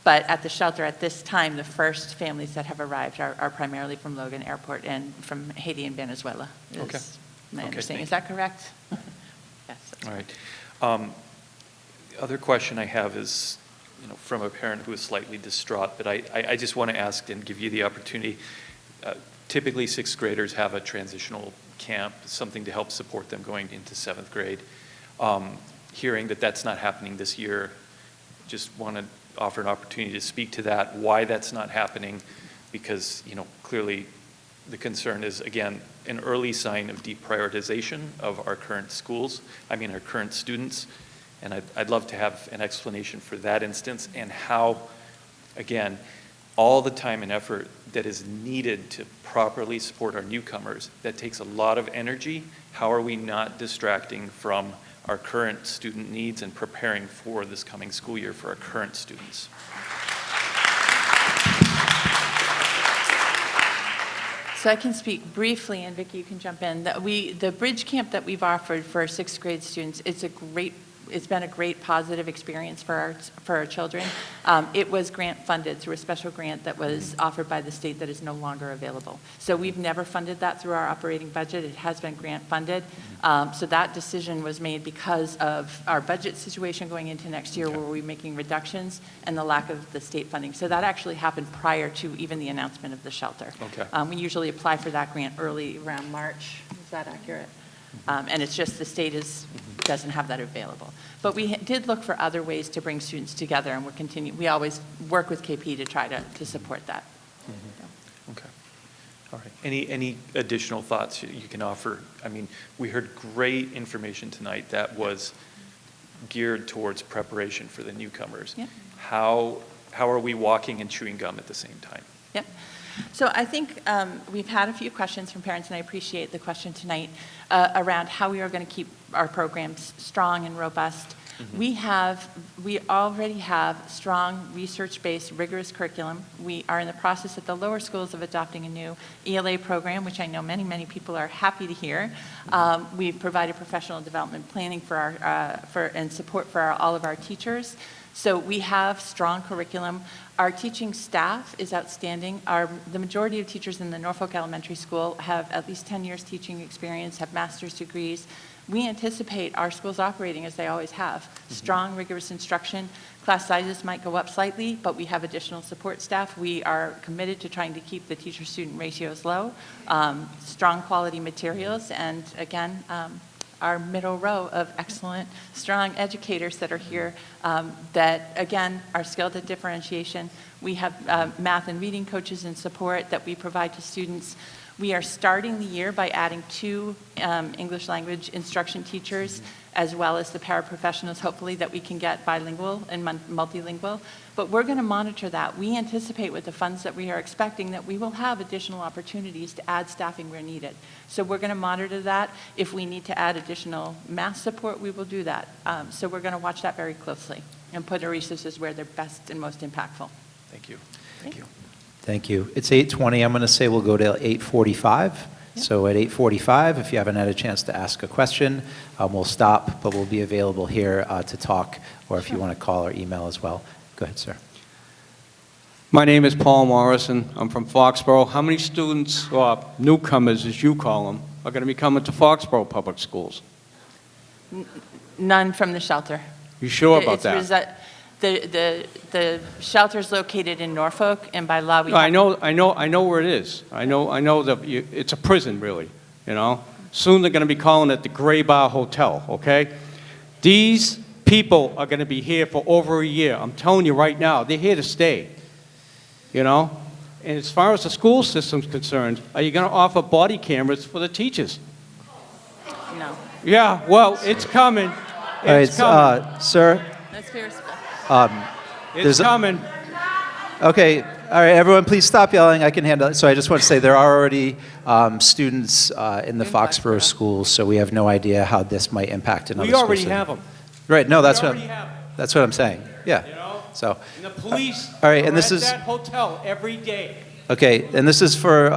But at the shelter at this time, the first families that have arrived are primarily from Logan Airport and from Haiti and Venezuela, is my understanding. Is that correct? Yes. All right. Other question I have is, from a parent who is slightly distraught, but I just want to ask and give you the opportunity. Typically, sixth graders have a transitional camp, something to help support them going into seventh grade. Hearing that that's not happening this year, just want to offer an opportunity to speak to that, why that's not happening, because clearly the concern is, again, an early sign of deprioritization of our current schools, our current students, and I'd love to have an explanation for that instance and how, again, all the time and effort that is needed to properly support our newcomers, that takes a lot of energy. How are we not distracting from our current student needs and preparing for this coming school year for our current students? So I can speak briefly, and Vicki, you can jump in. The bridge camp that we've offered for our sixth grade students, it's been a great positive experience for our children. It was grant funded through a special grant that was offered by the state that is no longer available. So we've never funded that through our operating budget. It has been grant funded. So that decision was made because of our budget situation going into next year, where we're making reductions and the lack of the state funding. So that actually happened prior to even the announcement of the shelter. We usually apply for that grant early around March. Is that accurate? And it's just the state doesn't have that available. But we did look for other ways to bring students together, and we always work with KP to try to support that. Okay. All right. Any additional thoughts you can offer? We heard great information tonight that was geared towards preparation for the newcomers. Yep. How are we walking and chewing gum at the same time? Yep. So I think we've had a few questions from parents, and I appreciate the question tonight around how we are going to keep our programs strong and robust. We already have strong research-based, rigorous curriculum. We are in the process at the lower schools of adopting a new ELA program, which I know many, many people are happy to hear. We've provided professional development planning and support for all of our teachers. So we have strong curriculum. Our teaching staff is outstanding. The majority of teachers in the Norfolk Elementary School have at least 10 years teaching experience, have master's degrees. We anticipate our schools operating as they always have. Strong, rigorous instruction. Class sizes might go up slightly, but we have additional support staff. We are committed to trying to keep the teacher-student ratios low. Strong quality materials, and again, our middle row of excellent, strong educators that are here that, again, are skilled at differentiation. We have math and reading coaches and support that we provide to students. We are starting the year by adding 2 English language instruction teachers, as well as the paraprofessionals, hopefully, that we can get bilingual and multilingual. But we're going to monitor that. We anticipate with the funds that we are expecting that we will have additional opportunities to add staffing where needed. So we're going to monitor that. If we need to add additional math support, we will do that. So we're going to watch that very closely and put our resources where they're best and most impactful. Thank you. Thank you. Thank you. It's 8:20. I'm going to say we'll go to 8:45. So at 8:45, if you haven't had a chance to ask a question, we'll stop, but we'll be available here to talk, or if you want to call or email as well. Go ahead, sir. My name is Paul Morrison. I'm from Foxborough. How many students, or newcomers as you call them, are going to be coming to Foxborough Public Schools? None from the shelter. You sure about that? The shelter's located in Norfolk, and by law we I know where it is. I know that it's a prison, really, Soon they're going to be calling it the Gray Bar Hotel, okay? These people are going to be here for over a year. I'm telling you right now, they're here to stay, And as far as the school system's concerned, are you going to offer body cameras for the teachers? No. Yeah, well, it's coming. All right, It's coming. sir, That's fair. It's there's a- coming. okay, all right, everyone, please stop yelling. I can handle it. So I just want to say there are already students in the Foxborough schools, so we have no idea how this might impact another We school. already system. have them. Right, no, We that's already have 'em. that's what I'm saying. Yeah. You know? So, And the police all right, are and this at is that hotel every day. okay, and this is for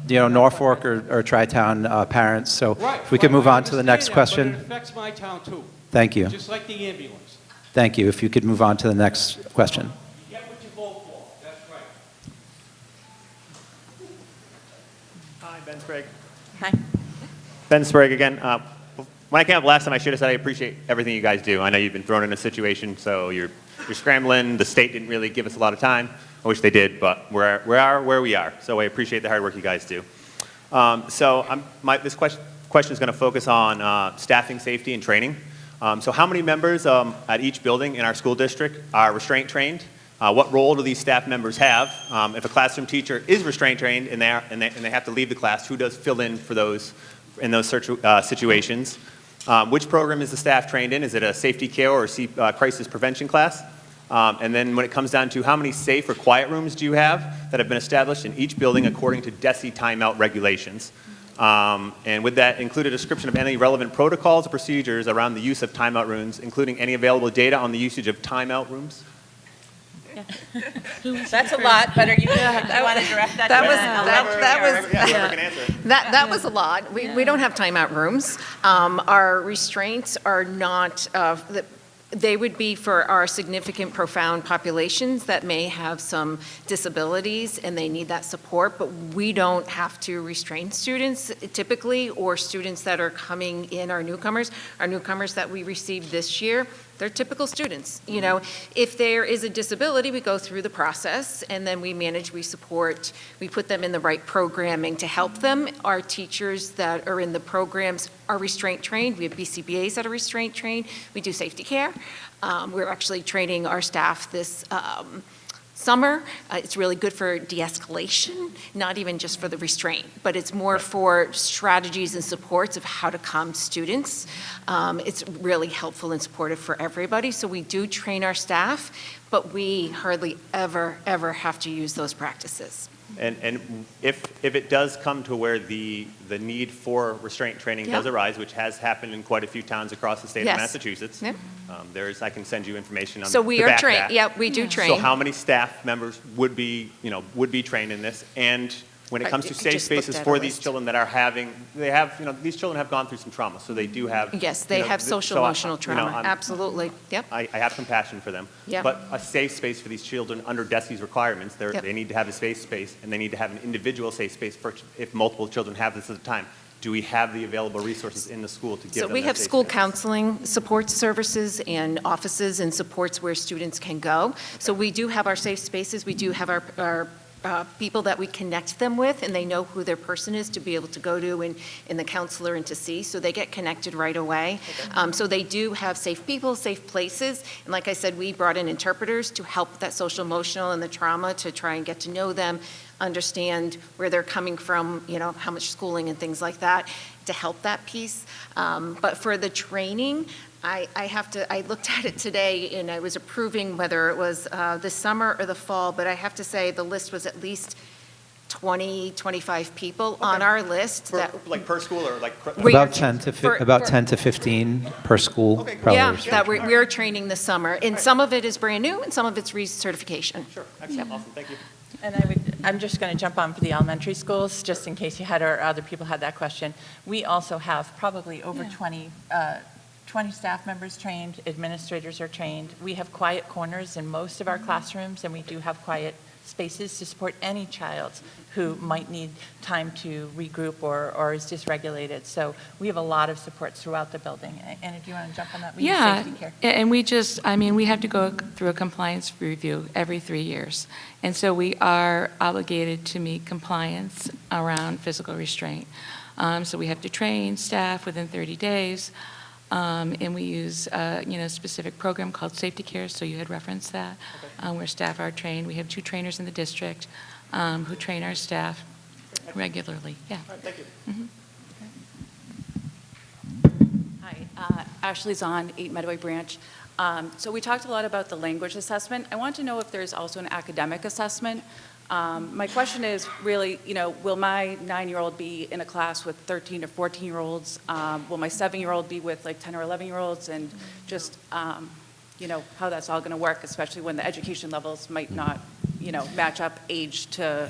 Norfolk or Tri-Town parents. So Right. if we could right, move I on to the next understand that, question. but it affects my town too. Thank you. Just like the ambulance. Thank you. If you could move on to the next question. Get what you vote for. That's right. Hi, Ben Sprague. Hi. Ben Sprague again. When I came up last time, I should have said I appreciate everything you guys do. I know you've been thrown in a situation, so you're scrambling. The state didn't really give us a lot of time. I wish they did, but we are where we are. So I appreciate the hard work you guys do. This question is going to focus on staffing, safety, and training. So how many members at each building in our school district are restraint trained? What role do these staff members have? If a classroom teacher is restraint trained and they have to leave the class, who does fill in for those in those situations? Which program is the staff trained in? Is it a safety care or crisis prevention class? And then when it comes down to how many safe or quiet rooms do you have that have been established in each building according to DESI timeout regulations? And with that, include a description of any relevant protocols or procedures around the use of timeout rooms, including any available data on the usage of timeout rooms? That's a lot, but are you, I want to direct that That was a lot. We don't have timeout rooms. Our restraints are not, they would be for our significant, profound populations that may have some disabilities and they need that support, but we don't have to restrain students typically, or students that are coming in, our newcomers that we received this year. They're typical students. You know, if there is a disability, we go through the process and then we manage, we support, we put them in the right programming to help them. Our teachers that are in the programs are restraint trained. We have BCBAs that are restraint trained. We do safety care. We're actually training our staff this summer. It's really good for de-escalation, not even just for the restraint, but it's more for strategies and supports of how to calm students. It's really helpful and supportive for everybody. So we do train our staff, but we hardly ever have to use those practices. And if it does come to where the need for restraint training does arise, which has happened in quite a few towns across the state of Massachusetts, I can send you information on. So we are trained. Yeah, we do train. So how many staff members would be trained in this? And when it comes to safe spaces for these children that are these children have gone through some trauma, so they do have. Yes, they have social emotional trauma. Absolutely. Yep. I have compassion for them. Yep. But a safe space for these children under DESI's requirements, they need to have a safe space, and they need to have an individual safe space for if multiple children have this at a time. Do we have the available resources in the school to give them So we have school counseling support services and offices and supports where students can go. So we do have our safe spaces. We do have our people that we connect them with, and they know who their person is to be able to go to and the counselor and to see, so they get connected right away. So they do have safe people, safe places, and like I said, we brought in interpreters to help that social emotional and the trauma to try and get to know them, understand where they're coming from, how much schooling and things like that, to help that piece. But for the training, I looked at it today and I was approving whether it was the summer or the fall, but I have to say the list was at least 20, 25 people on our list. Like per school or like? About 10 to 15 per school. Okay, probably. Yeah, that we're training this summer. And some of it is brand new and some of it's recertification. Sure, excellent, awesome, thank you. And I'm just going to jump on for the elementary schools, just in case you had or other people had that question. We also have probably over 20 staff members trained, administrators are trained. We have quiet corners in most of our classrooms, and we do have quiet spaces to support any child who might need time to regroup or is dysregulated. So we have a lot of supports throughout the building. Anna, do you want to jump on that? We use safety care. And we have to go through a compliance review every 3 years. And so we are obligated to meet compliance around physical restraint. So we have to train staff within 30 days. And we use a specific program called Safety Care, so you had referenced that, where staff are trained. We have 2 trainers in the district who train our staff regularly. Yeah. All right, thank you. Mm-hmm. Ashley Zahn, 8 Medway Branch. So we talked a lot about the language assessment. I want to know if there's also an academic assessment. My question is really, will my 9-year-old be in a class with 13 or 14-year-olds? Will my 7-year-old be with like 10 or 11-year-olds? And just, how that's all going to work, especially when the education levels might not, match up age to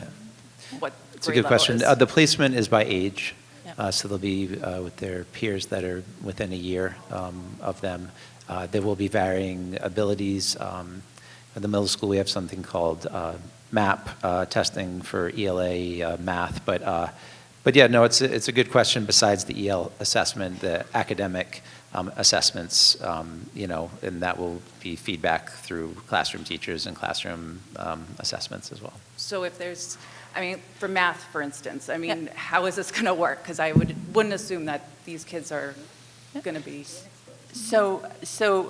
what It's a grade good level question. is. The placement is by age. Yep. So they'll be with their peers that are within a year of them. There will be varying abilities. At the middle school, we have something called MAP testing for ELA math. But yeah, no, it's a good question. Besides the EL assessment, the academic assessments, and that will be feedback through classroom teachers and classroom assessments as well. So if there's, for math, for instance, how is this going to work? Because I wouldn't assume that these kids are going to be. So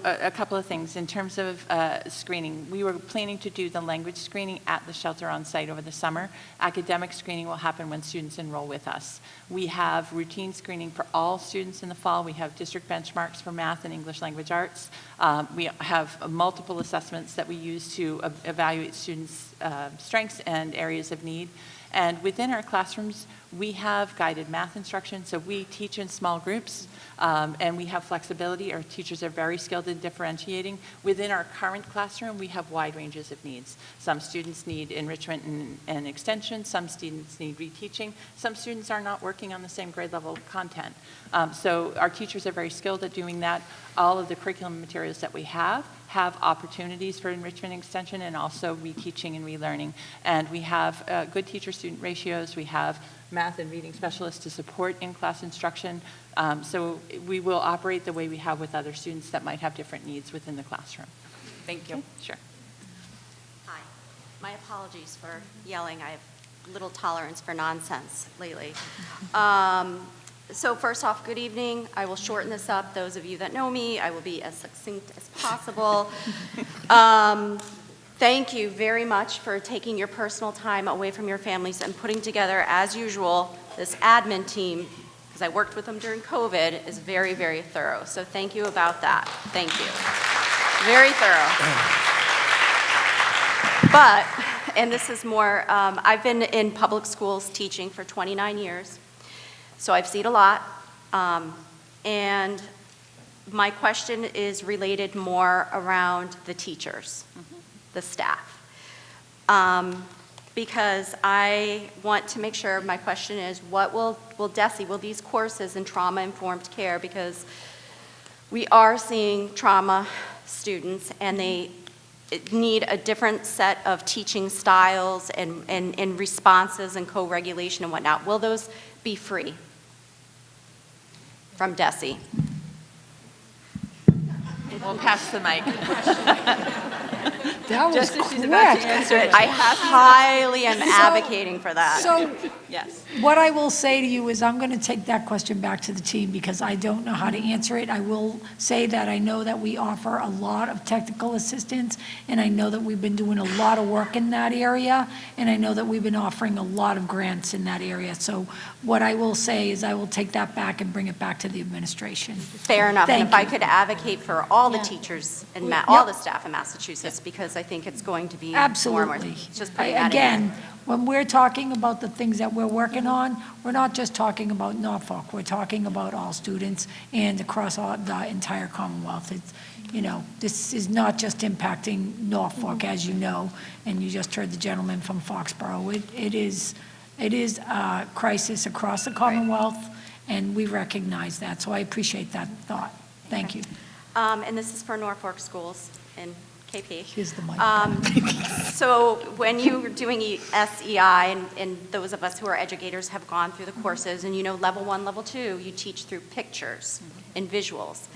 a couple of things. In terms of screening, we were planning to do the language screening at the shelter on site over the summer. Academic screening will happen when students enroll with us. We have routine screening for all students in the fall. We have district benchmarks for math and English language arts. We have multiple assessments that we use to evaluate students' strengths and areas of need. And within our classrooms, we have guided math instruction, so we teach in small groups, and we have flexibility. Our teachers are very skilled in differentiating. Within our current classroom, we have wide ranges of needs. Some students need enrichment and extension, some students need reteaching, some students are not working on the same grade level content. So our teachers are very skilled at doing that. All of the curriculum materials that we have opportunities for enrichment and extension and also reteaching and relearning. And we have good teacher-student ratios. We have math and reading specialists to support in-class instruction. So we will operate the way we have with other students that might have different needs within the classroom. Thank you. Okay, sure. Hi. My apologies for yelling. I have little tolerance for nonsense lately. So first off, good evening. I will shorten this up. Those of you that know me, I will be as succinct as possible. Thank you very much for taking your personal time away from your families and putting together, as usual, this admin team, because I worked with them during COVID, is very, very thorough. So thank you about that. Thank you. Very thorough. But, and this is more, I've been in public schools teaching for 29 years. So I've seen a lot, and my question is related more around the teachers, the staff, because I want to make sure, my question is, what will DESE, will these courses in trauma-informed care, because we are seeing trauma students and they need a different set of teaching styles and responses and co-regulation and whatnot. Will those be free from DESE? We'll pass the mic. That was Just as she's quick. about to answer it. I highly am advocating for that. So Yes. what I will say to you is I'm going to take that question back to the team because I don't know how to answer it. I will say that I know that we offer a lot of technical assistance, and I know that we've been doing a lot of work in that area, and I know that we've been offering a lot of grants in that area. So what I will say is I will take that back and bring it back to the administration. Fair enough. Thank And if I you. could advocate for all the teachers and all the staff in Massachusetts, because I think it's going to be more and more. Absolutely. Just putting that in there. Again, when we're talking about the things that we're working on, we're not just talking about Norfolk. We're talking about all students and across the entire Commonwealth. It's, this is not just impacting Norfolk, as you know, and you just heard the gentleman from Foxborough. It is a crisis across the Commonwealth, and we recognize that. So I appreciate that thought. Thank you. And this is for Norfolk schools in KP. Here's the mic. So when you're doing SEI, and those of us who are educators have gone through the courses, and level 1, level 2, you teach through pictures and visuals.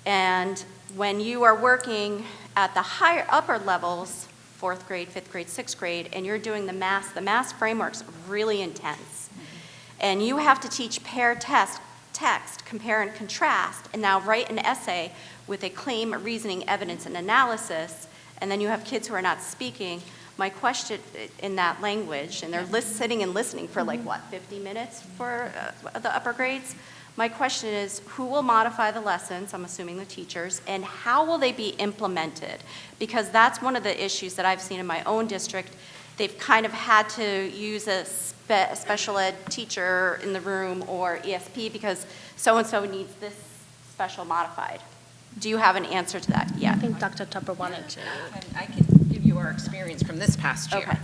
And when you are working at the upper levels, 4th grade, 5th grade, 6th grade, and you're doing the math framework's really intense. And you have to teach pair text, compare and contrast, and now write an essay with a claim, reasoning, evidence, and analysis, and then you have kids who are not speaking. My question in that language, and they're sitting and listening for 50 minutes for the upper grades? My question is, who will modify the lessons? I'm assuming the teachers, and how will they be implemented? Because that's one of the issues that I've seen in my own district. They've kind of had to use a special ed teacher in the room or ESP because so-and-so needs this special modified. Do you have an answer to that yet? I think Dr. Tupper wanted to. I can give you our experience from this past year. Okay.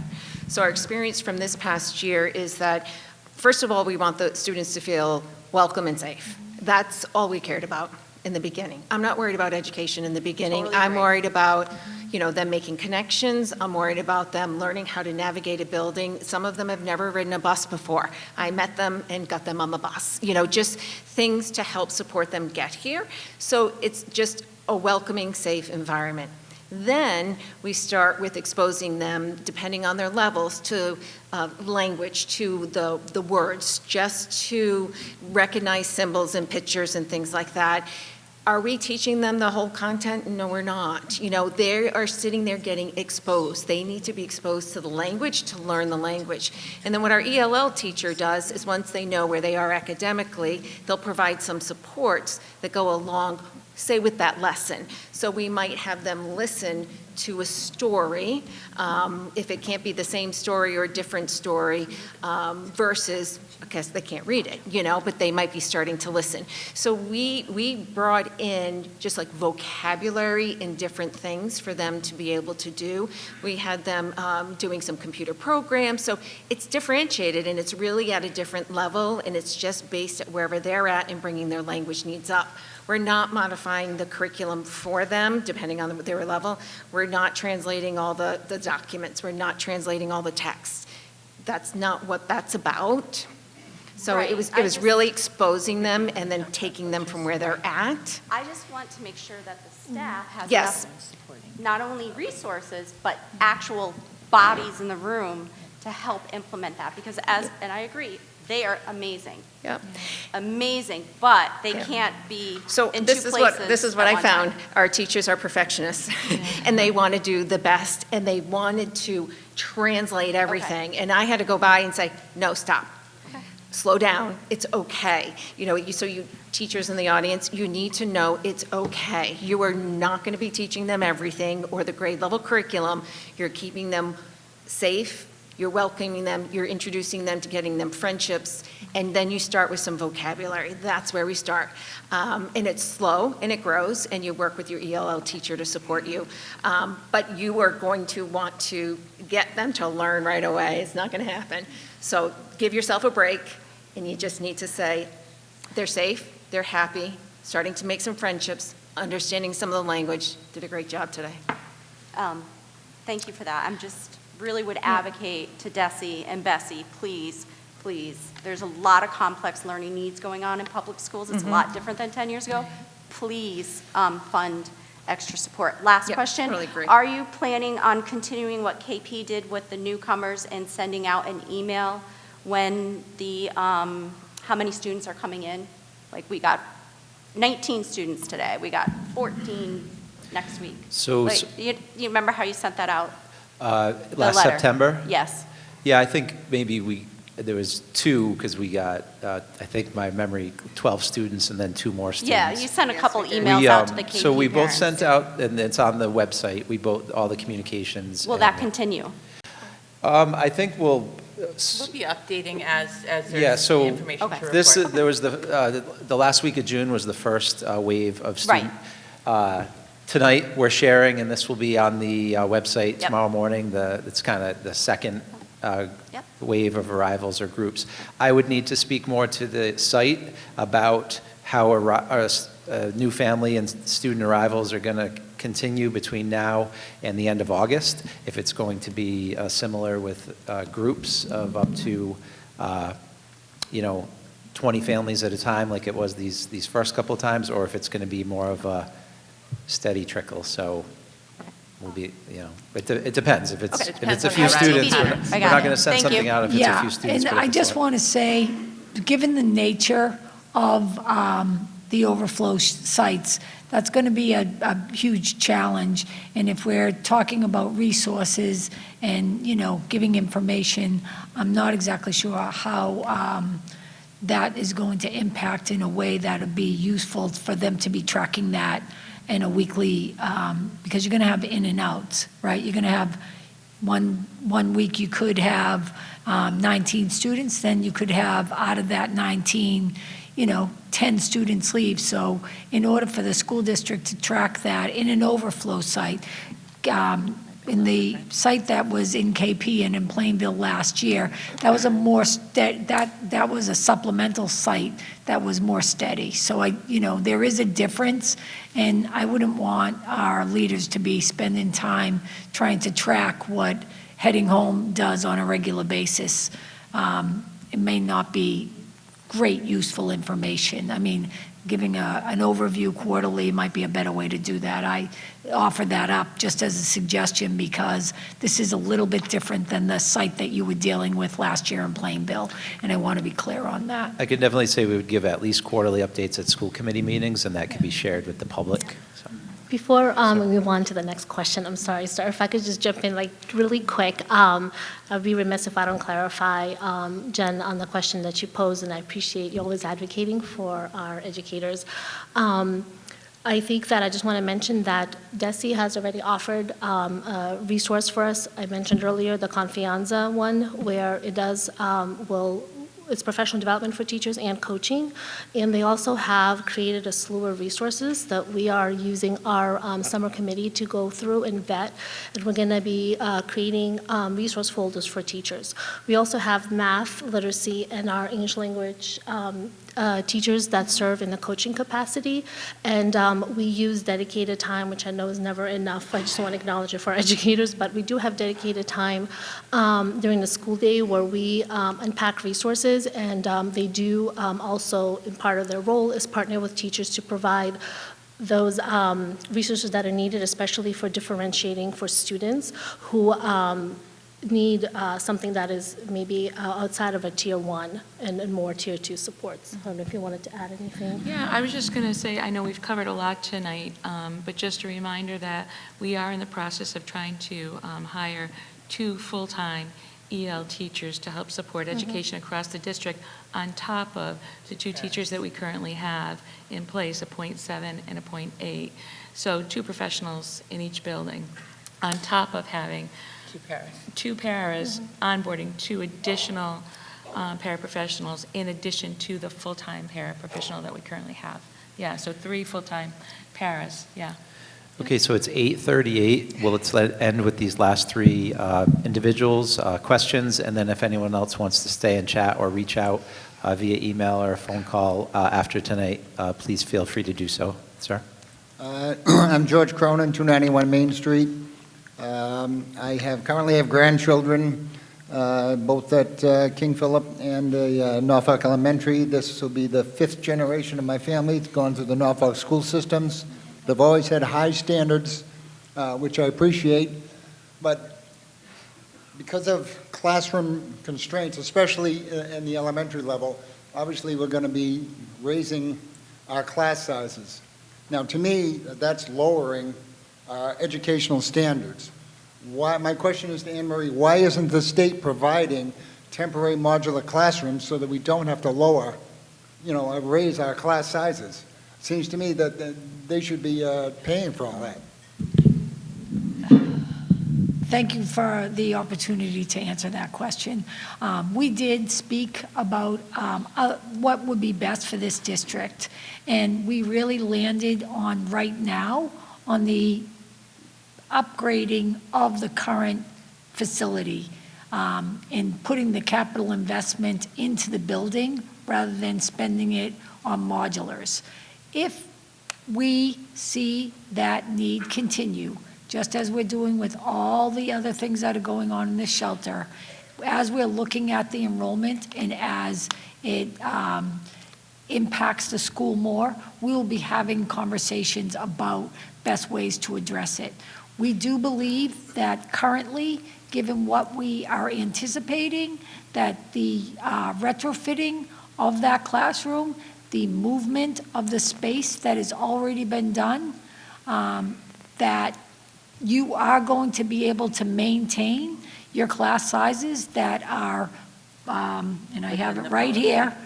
So our experience from this past year is that, first of all, we want the students to feel welcome and safe. That's all we cared about in the beginning. I'm not worried about education in the beginning. Totally I'm agree. worried about, them making connections. I'm worried about them learning how to navigate a building. Some of them have never ridden a bus before. I met them and got them on the bus. Just things to help support them get here. So it's just a welcoming, safe environment. Then we start with exposing them, depending on their levels, to language, to the words, just to recognize symbols and pictures and things like that. Are we teaching them the whole content? No, we're not. They are sitting there getting exposed. They need to be exposed to the language to learn the language. And then what our ELL teacher does is once they know where they are academically, they'll provide some supports that go along, say, with that lesson. So we might have them listen to a story, if it can't be the same story or a different story, versus, because they can't read it, but they might be starting to listen. So we brought in just like vocabulary and different things for them to be able to do. We had them doing some computer programs, so it's differentiated and it's really at a different level, and it's just based at wherever they're at and bringing their language needs up. We're not modifying the curriculum for them, depending on their level. We're not translating all the documents. We're not translating all the text. That's not what that's about. So Right. it was really exposing them and then taking them from where they're at. I just want to make sure that the staff has Yes. enough, not only resources, but actual bodies in the room to help implement that. Because and I agree, they are amazing. Yep. Amazing, but they Yeah. can't be So in this two is places what at I one found. time. Our teachers are perfectionists, and they want to do the best, and they wanted to translate everything. And I had to go by and say, no, stop. Okay. Slow down. It's okay. So you teachers in the audience, you need to know it's okay. You are not going to be teaching them everything or the grade level curriculum. You're keeping them safe. You're welcoming them, you're introducing them to getting them friendships, and then you start with some vocabulary. That's where we start. And it's slow, and it grows, and you work with your ELL teacher to support you. But you are going to want to get them to learn right away. It's not going to happen. So give yourself a break, and you just need to say, they're safe, they're happy, starting to make some friendships, understanding some of the language. Did a great job today. Thank you for that. I'm just really would advocate to Desi and Bessie, please, please. There's a lot of complex learning needs going on in public schools. It's a lot different than 10 years ago. Please fund extra support. Last Yep, question. totally agree. Are you planning on continuing what KP did with the newcomers and sending out an email when the, how many students are coming in? Like we got 19 students today. We got 14 next week. So- you remember how you sent that out? Last letter. September? Yes. Yeah, I think maybe there was 2, because we got, I think my memory, 12 students and then 2 more students. Yeah, you sent a couple emails out to the KP So we both parents. sent out, and it's on the website, all the communications. Will that continue? I think we'll. We'll be updating as Yeah, there's so information to report. there was the last week of June was the first wave of student. Tonight, we're sharing, and this will be on the website tomorrow morning, it's kind of the second wave of arrivals or groups. I would need to speak more to the site about how new family and student arrivals are going to continue between now and the end of August, if it's going to be similar with groups of up to 20 families at a time like it was these first couple of times, or if it's going to be more of a steady trickle. So we'll be, it depends. If it's a few students, we're not going to send something out if it's a few students. And but if I it's just more. want to say, given the nature of the overflow sites, that's going to be a huge challenge. And if we're talking about resources and, giving information, I'm not exactly sure how that is going to impact in a way that would be useful for them to be tracking that in a weekly, because you're going to have in and outs, right? You're going to have one week you could have 19 students, then you could have out of that 19, 10 students leave. So in order for the school district to track that in an overflow site, in the site that was in KP and in Plainville last year, that was that was a supplemental site that was more steady. So there is a difference, and I wouldn't want our leaders to be spending time trying to track what Heading Home does on a regular basis. It may not be great, useful information. I mean, giving an overview quarterly might be a better way to do that. I offer that up just as a suggestion because this is a little bit different than the site that you were dealing with last year in Plainville, and I want to be clear on that. I could definitely say we would give at least quarterly updates at school committee meetings, and that could be shared with the public. So. Before we move on to the next question, I'm sorry, sir, if I could just jump in really quick. I'd be remiss if I don't clarify, Jen, on the question that you posed, and I appreciate you always advocating for our educators. I think that I just want to mention that DESE has already offered a resource for us. I mentioned earlier the Confianza one, where it does it's professional development for teachers and coaching. And they also have created a slew of resources that we are using our summer committee to go through and vet. And we're going to be creating resource folders for teachers. We also have math, literacy, and our English language teachers that serve in the coaching capacity. And we use dedicated time, which I know is never enough. I just want to acknowledge it for our educators, but we do have dedicated time during the school day where we unpack resources, and they do also, in part of their role, is partner with teachers to provide those resources that are needed, especially for differentiating for students who need something that is maybe outside of a tier 1 and more tier 2 supports. I don't know if you wanted to add anything. Yeah, I was just going to say, I know we've covered a lot tonight, but just a reminder that we are in the process of trying to hire 2 full-time EL teachers to help support education across the district on top of the 2 teachers that we currently have in place, a .7 and a .8. So 2 professionals in each building on top of having 2 paras onboarding 2 additional paraprofessionals in addition to the full-time paraprofessional that we currently have. Yeah, so 3 full-time paras, yeah. Okay, so it's 8:38. Well, let's end with these last 3 individuals' questions, and then if anyone else wants to stay and chat or reach out via email or a phone call after tonight, please feel free to do so. Sir? I'm George Cronin, 291 Main Street. I currently have grandchildren, both at King Philip and Norfolk Elementary. This will be the 5th generation of my family. It's gone through the Norfolk school systems. They've always had high standards, which I appreciate, but because of classroom constraints, especially in the elementary level, obviously we're going to be raising our class sizes. Now, to me, that's lowering our educational standards. My question is to Anne Marie, why isn't the state providing temporary modular classrooms so that we don't have to raise our class sizes? Seems to me that they should be paying for all that. Thank you for the opportunity to answer that question. We did speak about what would be best for this district, and we really landed on right now on the upgrading of the current facility and putting the capital investment into the building rather than spending it on modulars. If we see that need continue, just as we're doing with all the other things that are going on in this shelter, as we're looking at the enrollment and as it impacts the school more, we will be having conversations about best ways to address it. We do believe that currently, given what we are anticipating, that the retrofitting of that classroom, the movement of the space that has already been done, that you are going to be able to maintain your class sizes that are, and I have it right here,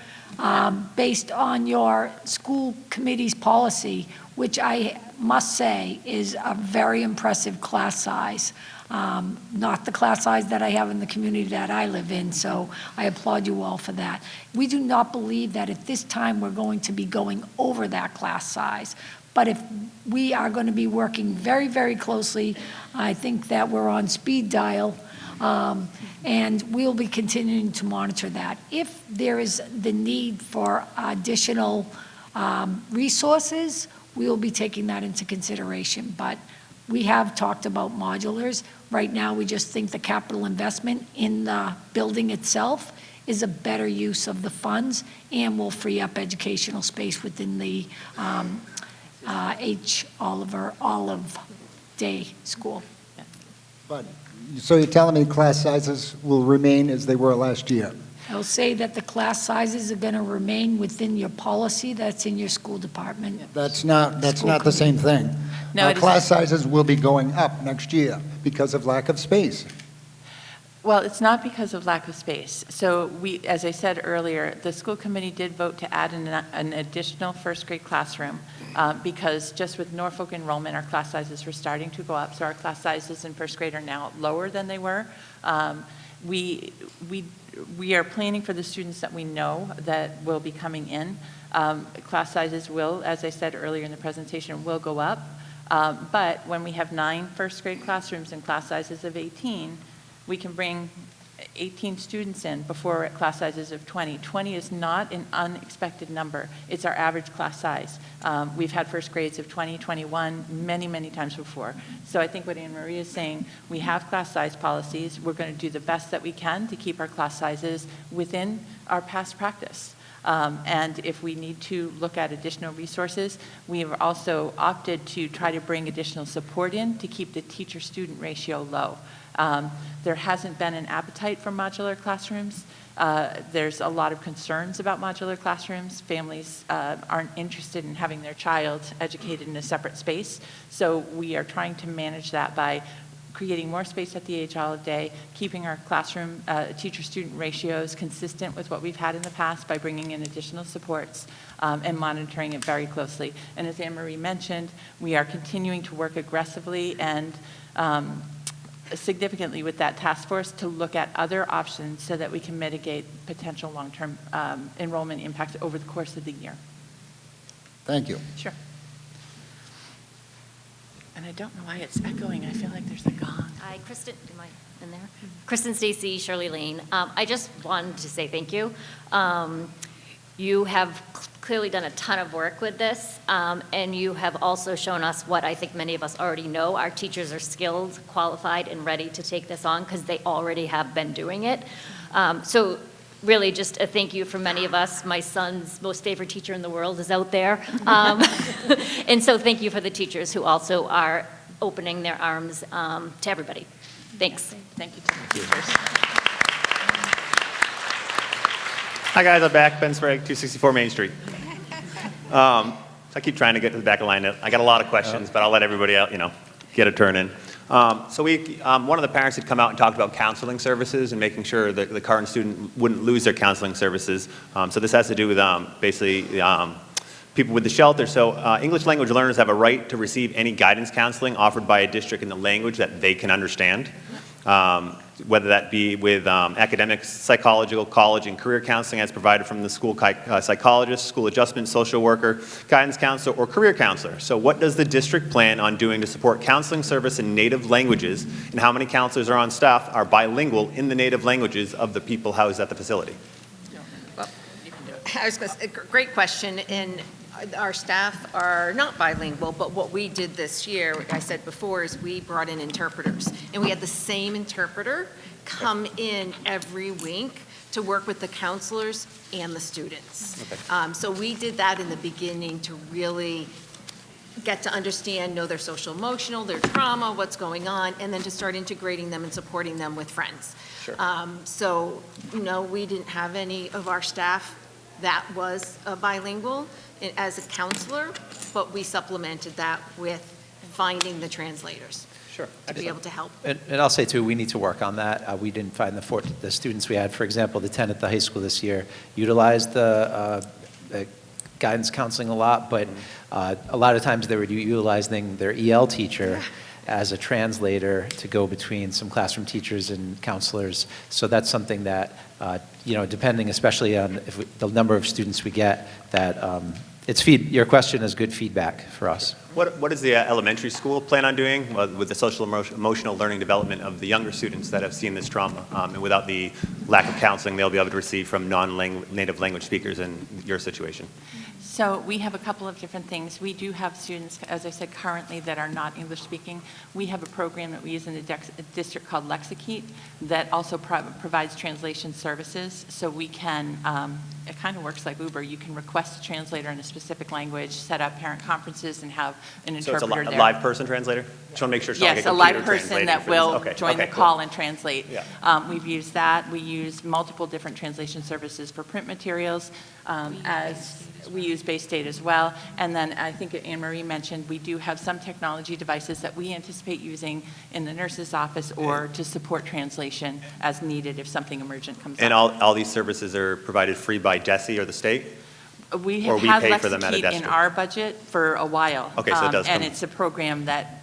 based on your school committee's policy, which I must say is a very impressive class size. Not the class size that I have in the community that I live in, so I applaud you all for that. We do not believe that at this time we're going to be going over that class size. But if we are going to be working very, very closely, I think that we're on speed dial, and we'll be continuing to monitor that. If there is the need for additional resources, we will be taking that into consideration. But we have talked about modulars. Right now, we just think the capital investment in the building itself is a better use of the funds and will free up educational space within the H. Olive Day School. But, so you're telling me class sizes will remain as they were last year? I'll say that the class sizes are going to remain within your policy that's in your school department. That's not the same thing. No, Our it class sizes will be going up next year because of lack of space. Well, it's not because of lack of space. So we, as I said earlier, the school committee did vote to add an additional first grade classroom because just with Norfolk enrollment, our class sizes were starting to go up. So our class sizes in first grade are now lower than they were. We are planning for the students that we know that will be coming in. Class sizes will, as I said earlier in the presentation, will go up. But when we have 9 first grade classrooms and class sizes of 18, we can bring 18 students in before class sizes of 20. 20 is not an unexpected number. It's our average class size. We've had first grades of 20, 21 many, many times before. So I think what Anne Marie is saying, we have class size policies. We're going to do the best that we can to keep our class sizes within our past practice. And if we need to look at additional resources, we have also opted to try to bring additional support in to keep the teacher-student ratio low. There hasn't been an appetite for modular classrooms. There's a lot of concerns about modular classrooms. Families aren't interested in having their child educated in a separate space. So we are trying to manage that by creating more space at the H. Olive Day, keeping our classroom teacher-student ratios consistent with what we've had in the past by bringing in additional supports and monitoring it very closely. And as Anne Marie mentioned, we are continuing to work aggressively and significantly with that task force to look at other options so that we can mitigate potential long-term enrollment impacts over the course of the year. Thank you. Sure. And I don't know why it's echoing. I feel like there's a gong. Hi, Kristen. Am I in there? Kristen Stacy, Shirley Lane. I just wanted to say thank you. You have clearly done a ton of work with this, and you have also shown us what I think many of us already know. Our teachers are skilled, qualified, and ready to take this on because they already have been doing it. So really just a thank you from many of us. My son's most favorite teacher in the world is out there. And so thank you for the teachers who also are opening their arms to everybody. Thanks. Thank you to the teachers. Hi guys, I'm back. Ben Sprague, 264 Main Street. I keep trying to get to the back of the line. I got a lot of questions, but I'll let everybody out, get a turn in. So one of the parents had come out and talked about counseling services and making sure that the current student wouldn't lose their counseling services. So this has to do with basically people with the shelter. So English language learners have a right to receive any guidance counseling offered by a district in the language that they can understand. Whether that be with academic, psychological, college, and career counseling as provided from the school psychologist, school adjustment, social worker, guidance counselor, or career counselor. So what does the district plan on doing to support counseling service in native languages, and how many counselors are on staff are bilingual in the native languages of the people housed at the facility? Well, I was going to say, great question, and our staff are not bilingual, but what we did this year, like I said before, is we brought in interpreters. And we had the same interpreter come in every week to work with the counselors and the students. Okay. So we did that in the beginning to really get to understand, know their social emotional, their trauma, what's going on, and then to start integrating them and supporting them with friends. Sure. So, we didn't have any of our staff that was bilingual as a counselor, but we supplemented that with finding the translators. Sure. to be able to help. And I'll say too, we need to work on that. We didn't find the students we had, for example, the 10 at the high school this year, utilized the guidance counseling a lot, but a lot of times they were utilizing their EL teacher as a translator to go between some classroom teachers and counselors. So that's something that, depending especially on the number of students we get, that your question is good feedback for us. What does the elementary school plan on doing with the social emotional learning development of the younger students that have seen this trauma? And without the lack of counseling they'll be able to receive from non-native language speakers in your situation? So we have a couple of different things. We do have students, as I said, currently that are not English speaking. We have a program that we use in the district called Lexicate that also provides translation services. So we can, it kind of works like Uber. You can request a translator in a specific language, set up parent conferences, and have an interpreter there. So it's a live person translator? Just want to make sure it's not Yes, like a live person that will join the call cool. and translate. Yeah. We've used that. We use multiple different translation services for print materials, as we use Bay State as well. And then I think Anne Marie mentioned we do have some technology devices that we anticipate using in the nurse's office or to support translation as needed if something emergent comes And up. all these services are provided free by DESE or the state? We Or have we had pay for them at a Lexicate in district? our budget for a while. Okay, so it does And come- it's a program that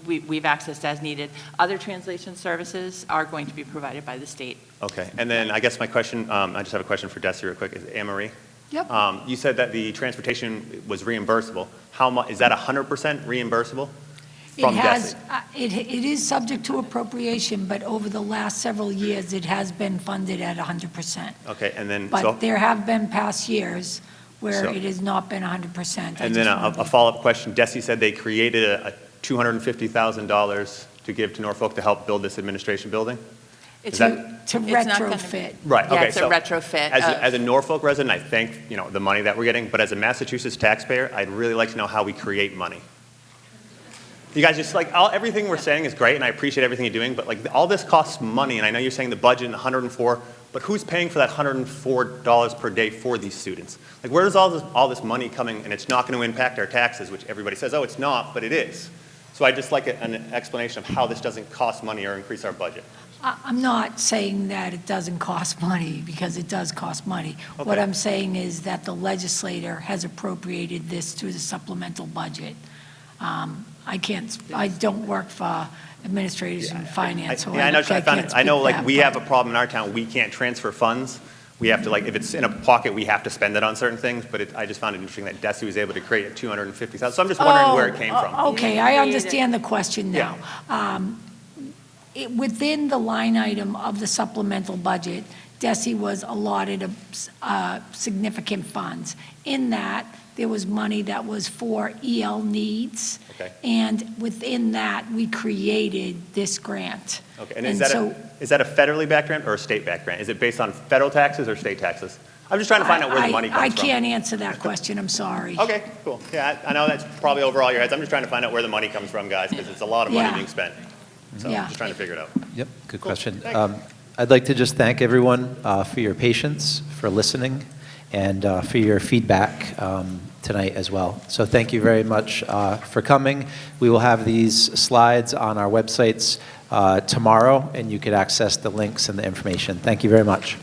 we've accessed as needed. Other translation services are going to be provided by the state. Okay, and then I guess my question, I just have a question for DESE real quick. Is Anne Marie? Yep. You said that the transportation was reimbursable. How much, is that 100% reimbursable from DESE? It is subject to appropriation, but over the last several years, it has been funded at 100%. Okay, and then, But there have been past years where So- it has not been 100%. and then a follow-up question. DESE said they created a $250,000 to give to Norfolk to help build this administration building? It's Is that- To It's not gonna- retrofit. Right, Yeah, okay, it's a so retrofit As of- a Norfolk resident, I thank, the money that we're getting, but as a Massachusetts taxpayer, I'd really like to know how we create money. You guys just everything we're saying is great, and I appreciate everything you're doing, but all this costs money, and I know you're saying the budget and 104, but who's paying for that $104 per day for these students? Where does all this money coming, and it's not going to impact our taxes, which everybody says, oh, it's not, but it is. So I'd just like an explanation of how this doesn't cost money or increase our budget. I'm not saying that it doesn't cost money, because it does cost money. What Okay. I'm saying is that the legislator has appropriated this through the supplemental budget. I don't work for administrators and finance, so Yeah, I know. can't I know. speak that, We but- have a problem in our town. We can't transfer funds. We have to if it's in a pocket, we have to spend it on certain things. But I just found it interesting that DESE was able to create a $250,000. So I'm just wondering where it came from. Okay, I understand the question now. Within the line item of the supplemental budget, DESE was allotted significant funds. In that, there was money that was for EL needs. Okay. And within that, we created this grant. Okay. And is that a federally backed grant or a state backed grant? Is it based on federal taxes or state taxes? I'm just trying to find out where the money comes I from. can't answer that question, I'm sorry. Okay, cool. Yeah, I know that's probably over all your heads. I'm just trying to find out where the money comes from, guys, because it's a lot of money Yeah. being spent. So Yeah. just trying to figure it out. Yep, good Cool. question. Thanks. I'd like to just thank everyone for your patience, for listening, and for your feedback tonight as well. So thank you very much for coming. We will have these slides on our websites tomorrow, and you could access the links and the information. Thank you very much.